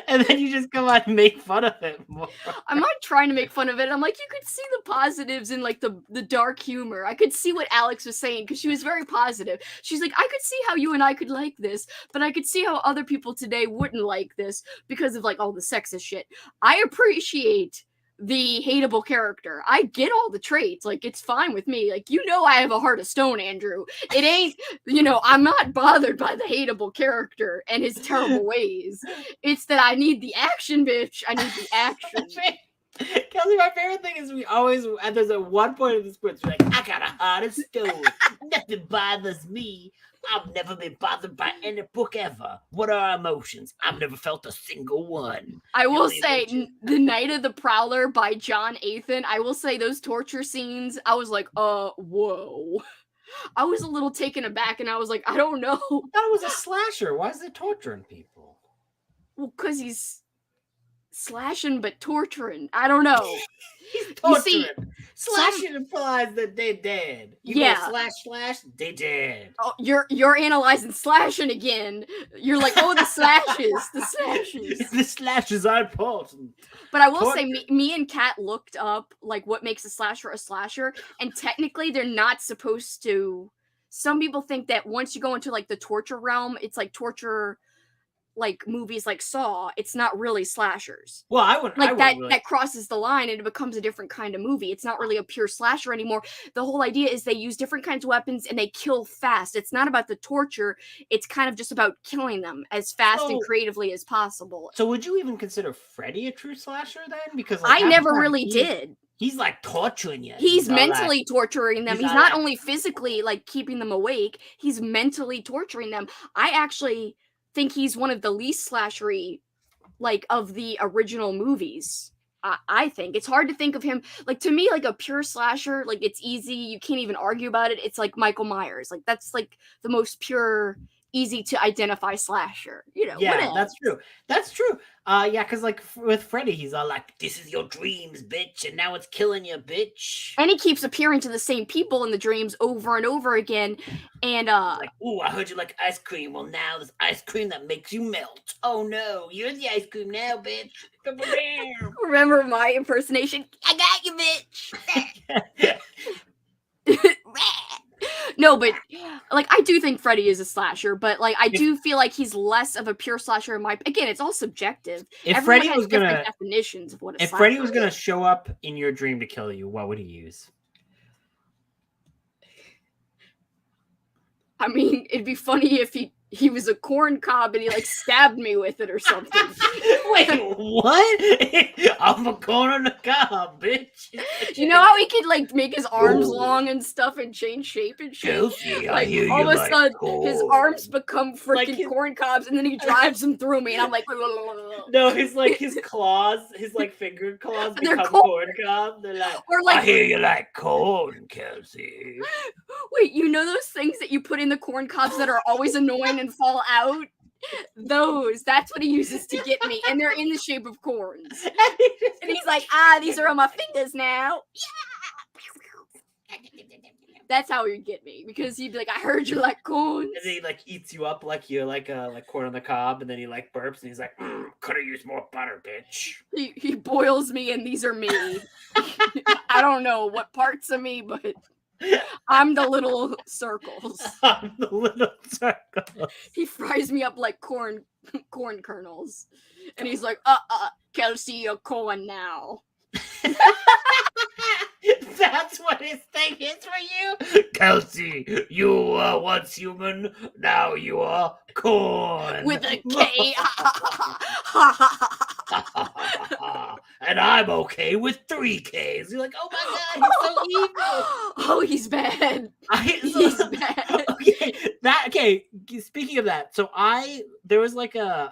and then you just go out and make fun of it more. I'm not trying to make fun of it. I'm like, you could see the positives in like the dark humor. I could see what Alex was saying because she was very positive. She's like, I could see how you and I could like this, but I could see how other people today wouldn't like this because of like all the sexist shit. I appreciate the hateable character. I get all the traits. Like, it's fine with me. Like, you know, I have a heart of stone, Andrew. It ain't, you know, I'm not bothered by the hateable character and his terrible ways. It's that I need the action, bitch. I need the action. Kelsi, my favorite thing is we always, and there's at one point in the script, we're like, I got a heart of stone. Nothing bothers me. I've never been bothered by any book ever. What are emotions? I've never felt a single one. I will Kelsi, say, would you- The Night of the Prowler by John Athan, I will say those torture scenes, I was like, whoa. I was a little taken aback and I was like, I don't know. I thought it was a slasher. Why is it torturing people? Well, because he's slashing but torturing. I don't know. He's You torturing. see, Slashing implies that they dead. You Yeah. go slash, they dead. Oh, you're analyzing slashing again. You're like, oh, the slashes. The slashes are important. But I will say, Torture. me and Kat looked up like what makes a slasher, and technically they're not supposed to. Some people think that once you go into like the torture realm, it's like torture, like movies like Saw. It's not really slashers. Well, I wouldn't. Like really... that crosses the line and it becomes a different kind of movie. It's not really a pure slasher anymore. The whole idea is they use different kinds of weapons and they kill fast. It's not about the torture. It's kind of just about killing them as fast and So- creatively as possible. So would you even consider Freddy a true slasher then? Because like, I half never the time really he's- did. He's like torturing you. He's all mentally torturing them. he's He's not not like- only physically like keeping them awake, he's mentally torturing them. I actually think he's one of the least slashery like of the original movies. I think it's hard to think of him like, to me, like a pure slasher, like it's easy, you can't even argue about it. It's like Michael Myers. Like that's like the most pure, easy to identify slasher, you know. Yeah, whatever. that's true. That's true. Yeah, because like with Freddy, he's all like, "This is your dreams, bitch, and now it's killing you, bitch." And he keeps appearing to the same people in the dreams over and over again. And Like, "Ooh, I heard you like ice cream. Well, now there's ice cream that makes you melt. Oh no, you're the ice cream now, bitch." Come on down. remember my impersonation? I got you, bitch. No, but like I do think Freddy is a slasher, but like I do feel like he's less of a pure slasher in my. Again, it's all subjective. If Everyone Freddy has was different gonna, definitions of what a if slasher Freddy was gonna is. show up in your dream to kill you, what would he use? I mean, it'd be funny if he he was a corn cob and he like stabbed me with it or something. Wait, what? I'm a corn on the cob, bitch. You know how he could like make his arms Ooh. long and stuff and change shape and shit? Kelsi, I Like hear all you of a like sudden his corn. arms become freaking Like his- corn cobs and then he drives them through me and I'm like No, his claws, his like finger claws They're become corn. corn cob. They're like, or I like hear you like corn, Kelsi. wait, you know those things that you put in the corn cobs that are always annoying and fall out? That's what he uses to get me, and they're in the shape of corns. And he's like, these are on my fingers now. Yeah. That's how he'd get me, because he'd be like, I heard you like corns. and then he like eats you up like you're like corn on the cob, and then he like burps and he's like, Could have used more butter, bitch. He boils me, and these are me. I don't know what parts of me, but I'm the little circles. I'm the little circle. He fries me up like corn kernels, and he's like, Kelsi, you're corn now. That's what his thing is for you. Kelsi, you were once human, now you are corn. With a K. And I'm okay with 3 Ks. You're like, oh my god, he's so evil. Oh, he's bad. He's bad. Okay, speaking of that, so there was like an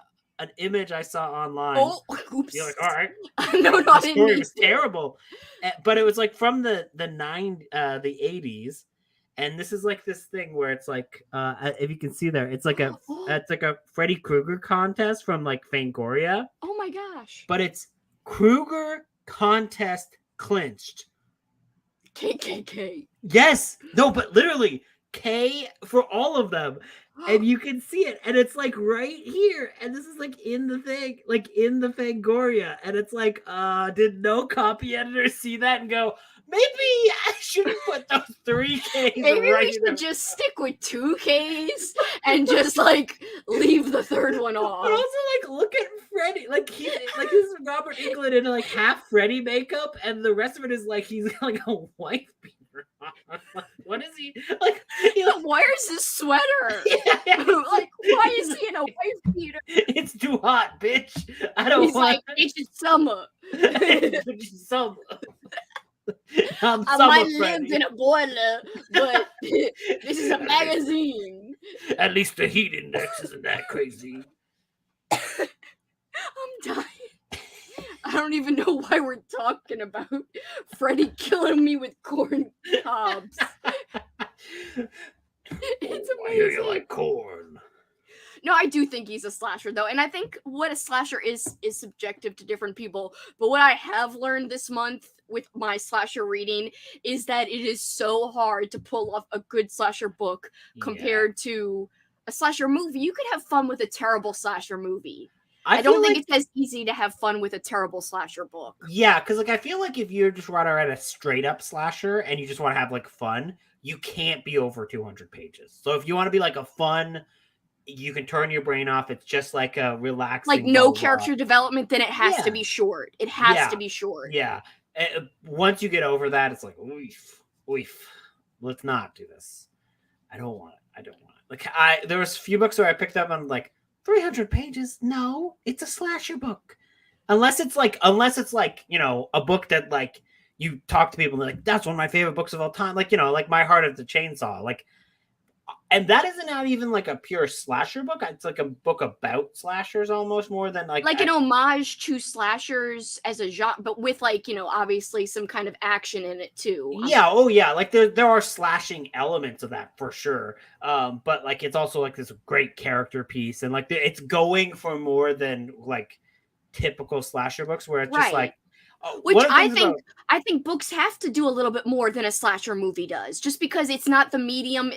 image I saw online. Oh, oops. You're like, all right, No, the I didn't story mean was to. terrible, but it was like from the 80s, and this is like this thing where it's like, if you can see there, it's like a Freddy Krueger contest from like Fangoria, Oh my gosh. but it's Krueger contest clinched. KKK. Yes, no, but literally K for all of them. And you can see it, and it's like right here, and this is like in the thing, like in the Fangoria, and it's like, did no copy editor see that and go, maybe I shouldn't put those 3 Ks Maybe right we should just stick with 2 Ks and just like leave the third one off. But also, like, look at Freddy, like this is Robert Englund in like half Freddy makeup, and the rest of it is like he's got like a wife beater on. Like, what is he like? Why is this sweater? Yeah. Like, why is he in a wife beater? It's too hot, bitch. I don't He's want. like, it's summer. It's summer. I Summer might live Freddy. in a boiler, but this is a magazine. At least the heat index isn't that crazy. I'm dying. I don't even know why we're talking about Freddy killing me with corn cobs. It's I hear you amazing. like corn. No, I do think he's a slasher though, and I think what a slasher is subjective to different people. But what I have learned this month with my slasher reading is that it is so hard to pull off a good slasher book compared to a slasher movie. You could have fun with a terrible slasher movie. I don't think it's as easy to have fun with a terrible slasher book. Yeah, because like I feel like if you're just want to write a straight up slasher and you just want to have like fun, you can't be over 200 pages. So if you want to be like a fun, you can turn your brain off. It's just like a relaxing, like no character development, then it has to Yeah. be short. It has Yeah. to be short. Yeah. Once you get over that, it's like, oof, let's not do this. I don't want it. Like there was a few books where I picked up on like 300 pages. No, it's a slasher book. Unless it's like, you know, a book that like you talk to people and they're like, that's one of my favorite books of all time. Like, you know, like My Heart of the Chainsaw. Like, and that isn't not even like a pure slasher book. It's like a book about slashers almost more than like an homage to slashers as a genre, but with like, you know, obviously some kind of action in it too. Yeah, oh yeah, like there are slashing elements of that for sure. But like it's also like this great character piece, and like it's going for more than like typical slasher books where it's just like which I think books have to do a little bit more than a slasher movie does, just because it's not the medium.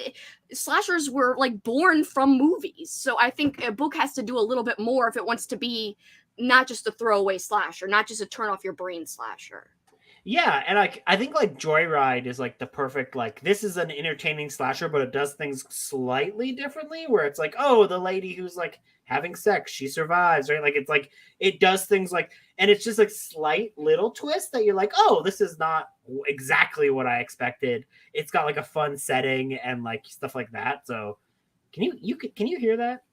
Slashers were like born from movies, so I think a book has to do a little bit more if it wants to be not just a throwaway slasher, not just a turn off your brain slasher. Yeah, and I think like Joyride is like the perfect, like this is an entertaining slasher, but it does things slightly differently, where it's like, oh, the lady who's like having sex, she survives, right? Like it's like it does things like, and it's just like slight little twists that you're like, oh, this is not exactly what I expected. It's got like a fun setting and like stuff like that. So Can you hear that?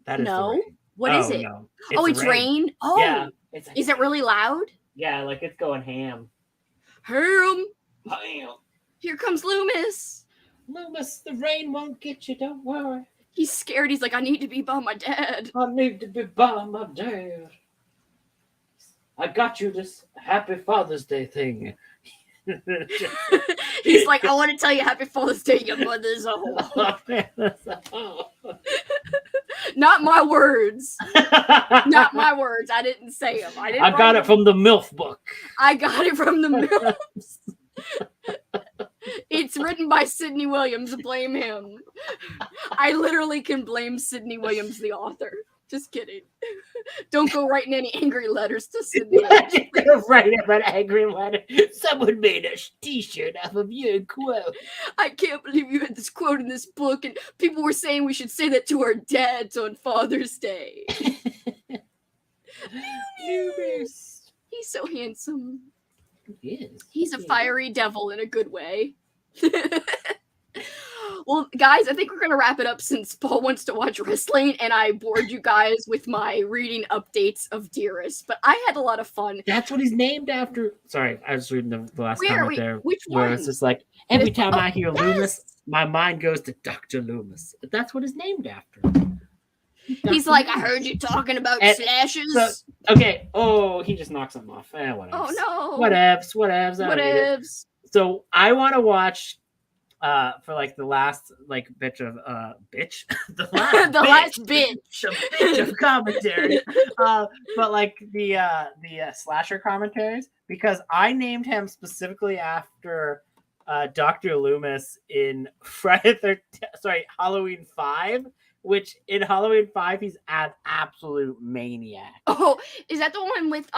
That is the No. rain. What is it? No. It's rain. Oh, Yeah. It's like, is it really loud? Yeah, like it's going ham. Ham. Ham. Here comes Loomis. Loomis, the rain won't get you. Don't worry. He's scared. He's like, I need to be by my dad. I need to be by my dad. I got you this Happy Father's Day thing. He's like, I want to tell you Happy Father's Day, your mother's a whore. Not my words. Not my words. I didn't say them. I got it from the MILF book. I got it from the MILFs. It's written by Sidney Williams. Blame him. I literally can blame Sidney Williams, the author. Just kidding. Don't go writing any angry letters to Sidney Williams. Write an angry letter. Someone made a t-shirt off of your quote. I can't believe you had this quote in this book, and people were saying we should say that to our dads on Father's Day. Loomis. He's so handsome. He is. He's a fiery devil in a good way. Well, guys, I think we're going to wrap it up since Paul wants to watch wrestling, and I bored you guys with my reading updates of Dearest, but I had a lot of fun. That's what he's named after. Sorry, I was reading the last comment there. Which where one? it's just like, every time I hear Loomis, my mind goes to Dr. Loomis. That's what he's named after. He's like, I heard you talking about slashes. So, okay. Oh, he just knocks him off. Whatever. Oh, no. Whatevs. Whatevs. So I want to watch for like the last like bitch of bitch the last bitch of commentary but like the slasher commentaries, because I named him specifically after Dr. Loomis in Halloween 5, which in Halloween 5 he's an absolute maniac. Oh, is that the one with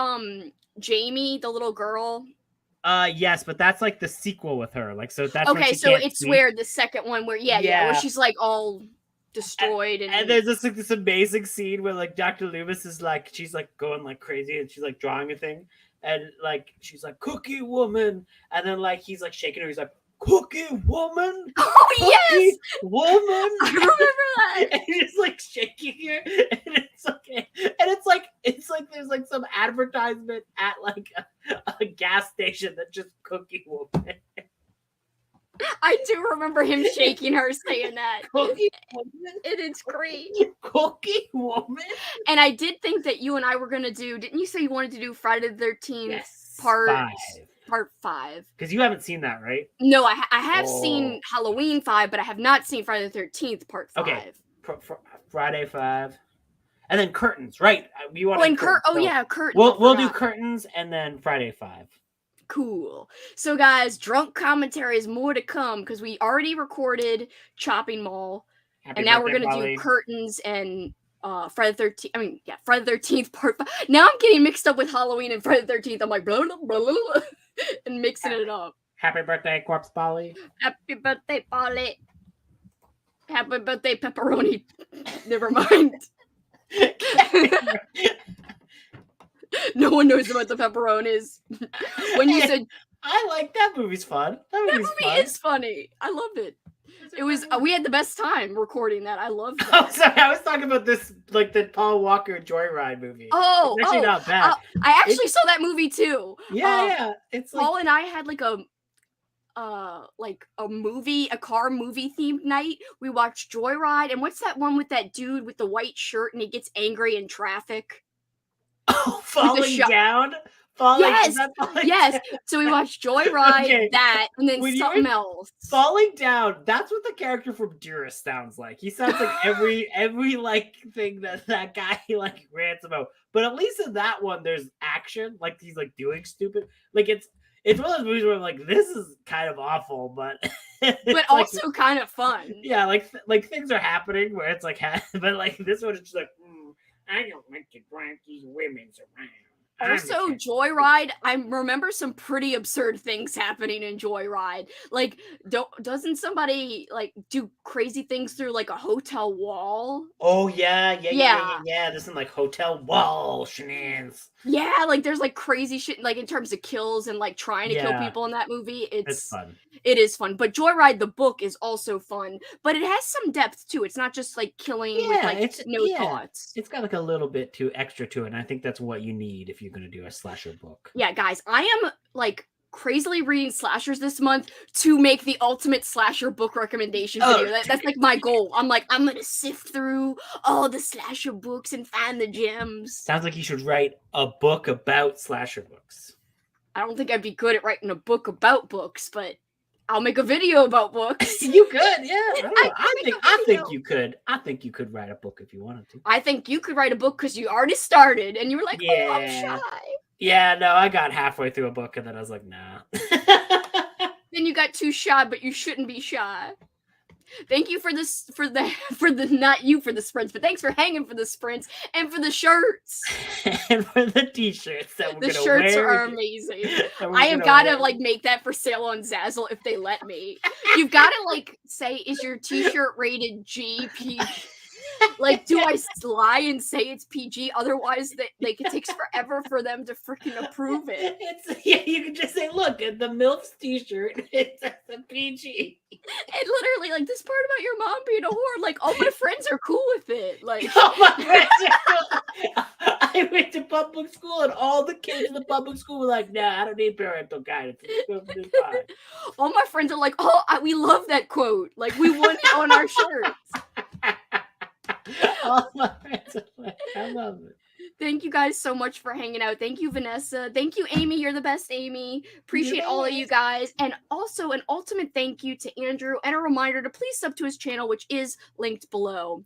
Jamie, the little girl? Yes, but that's like the sequel with her. Like, so that's okay. So it's where the second one where where she's like all destroyed and there's this amazing scene where like Dr. Loomis is like, she's like going like crazy and she's like drawing a thing and like she's like, cookie woman, and then like he's like shaking her, he's like, cookie woman. Oh, cookie yes, woman. I remember that. And he's like shaking her, and it's okay, and it's like there's like some advertisement at like a gas station that just cookie woman. I do remember him shaking her, saying that. Cookie woman. And it's great. Cookie woman. And I did think that you and I were gonna do. Didn't you say you wanted to do Friday the 13th Yes, Part 5? Because you haven't seen that, right? No, I have seen Halloween 5, but I have not seen Friday the 13th Part 5. Okay, Friday 5, and then curtains, right? We want. Curtains. We'll do curtains and then Friday 5. Cool. So, guys, drunk commentary is more to come because we already recorded Chopping Mall, and now we're gonna do curtains and Friday the 13th. Friday the 13th Part 5. Now I'm getting mixed up with Halloween and Friday the 13th. I'm like blah blah blah, blah and mixing it up. Happy birthday, Corpse Polly. Happy birthday, Polly. Happy birthday, pepperoni. Never mind. No one knows about the pepperonis. When you said, I like that movie's fun. That movie is funny. I loved it. It was we had the best time recording that. I loved that. Oh, sorry, I was talking about this, like the Paul Walker Joyride movie. Oh, it's actually not bad. I actually saw that movie too. Yeah, it's Paul and I had like a car movie themed night. We watched Joyride, and what's that one with that dude with the white shirt and he gets angry in traffic? Oh, falling down. Yes. So we watched Joyride, that, and then something else. Falling down. That's what the character from Dearest sounds like. He sounds like every like thing that guy like rants about. But at least in that one, there's action. Like he's like doing stupid. Like it's one of those movies where I'm like, this is kind of awful, but also like, kind of fun. Yeah, like things are happening where it's like, but like this one is just like, I don't like to drag these women's around. Also, Joyride, I remember some pretty absurd things happening in Joyride. Like, doesn't somebody like do crazy things through like a hotel wall? Oh yeah. Yeah. There's some like hotel wall shenanigans. Yeah, like there's like crazy shit like in terms of kills and like trying to kill Yeah. people in that movie. It's fun. It is fun. But Joyride the book is also fun, but it has some depth too. It's not just like killing with like no thoughts. It's got like a little bit too extra to it, and I think that's what you need if you're gonna do a slasher book. Yeah, guys, I am like crazily reading slashers this month to make the ultimate slasher book recommendation video. That's like my goal. I'm gonna sift through all the slasher books and find the gems. Sounds like you should write a book about slasher books. I don't think I'd be good at writing a book about books, but I'll make a video about books. You could, yeah. I think you could. I think you could write a book if you wanted to. I think you could write a book because you already started and you were like, yeah. Oh, I'm shy. Yeah, no, I got halfway through a book and then I was like, nah. Then you got too shy, but you shouldn't be shy. Thank you for this, for the not you for the sprints, but thanks for hanging for the sprints and for the shirts. And for the t-shirts that we're the gonna shirts wear. are amazing. I have gotta like make that for sale on Zazzle if they let me. You've gotta like say, is your t-shirt rated GP? Like, do I lie and say it's PG? Otherwise, it takes forever for them to freaking approve it. You can just say, look, at the MILF's t-shirt, it's a PG. And literally, like, this part about your mom being a whore, like, all my friends are cool with it. Like, all my friends are cool. I went to public school, and all the kids in the public school were like, nah, I don't need parental guidance. It's fine. All my friends are like, oh, we love that quote. Like, we want it on our shirts. All my friends are like, I love it. Thank you guys so much for hanging out. Thank you, Vanessa. Thank you, Amy. You're the best, Amy. Appreciate all of you guys. And also an ultimate thank you to Andrew and a reminder to please sub to his channel, which is linked below.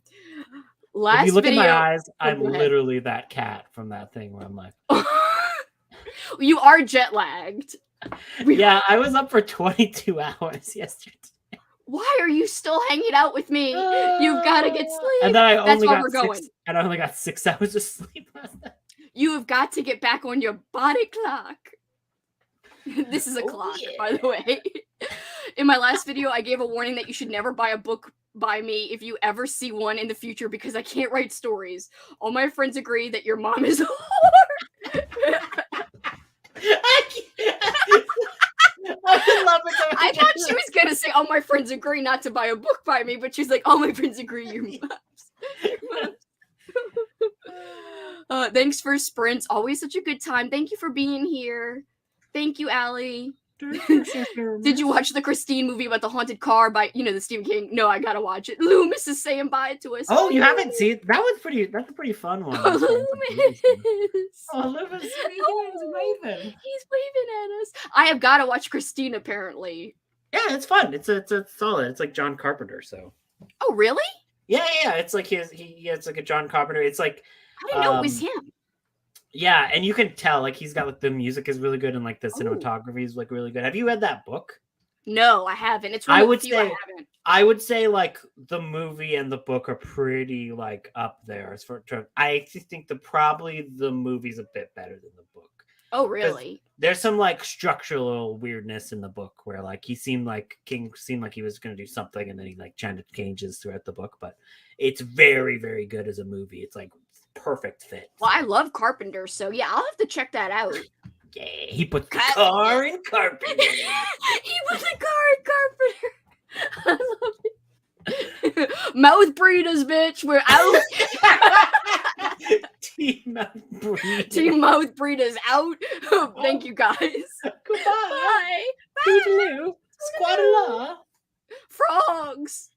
If you look in my eyes, I'm literally that cat from that thing where I'm like... You are jet lagged. Yeah, I was up for 22 hours yesterday. Why are you still hanging out with me? You've got to get sleep. And then I only got 6 hours of sleep last night. You have got to get back on your body clock. This is a clock, by the way. In my last video, I gave a warning that you should never buy a book by me if you ever see one in the future because I can't write stories. All my friends agree that your mom is a whore. I thought she was gonna say, "All my friends agree not to buy a book by me," but she's like, "All my friends agree your mom's." Thanks for sprints. Always such a good time. Thank you for being here. Thank you, Allie. Did you watch the Christine movie about the haunted car by the Stephen King? No, I gotta watch it. Loomis is saying bye to us. Oh, you haven't seen it? That's a pretty fun one. Oh, Loomis. Oh, Loomis. He's waving. He's waving at us. I have gotta watch Christine apparently. Yeah, it's fun. It's solid. It's like John Carpenter. So. Oh, really? Yeah. It's like it's like a John Carpenter. It's like. I didn't know it was him. Yeah, and you can tell like he's got like the music is really good and like the cinematography is like really good. Have you read that book? No, I haven't. It's I would say like the movie and the book are pretty like up there as for. I think probably the movie's a bit better than the book. Oh, really? There's some like structural weirdness in the book where like King seemed like he was going to do something and then he like kind of changes throughout the book, but it's very, very good as a movie. It's like perfect fit. Well, I love Carpenter, so yeah, I'll have to check that out. Yeah, he put the car in Carpenter. He put the car in Carpenter. I love it. Mouth breeders, bitch. We're out. Team Mouth Breeders. Team Mouth Breeders out. Thank you, guys. Goodbye. Bye. Toodaloo. Squad-a-law. Frogs.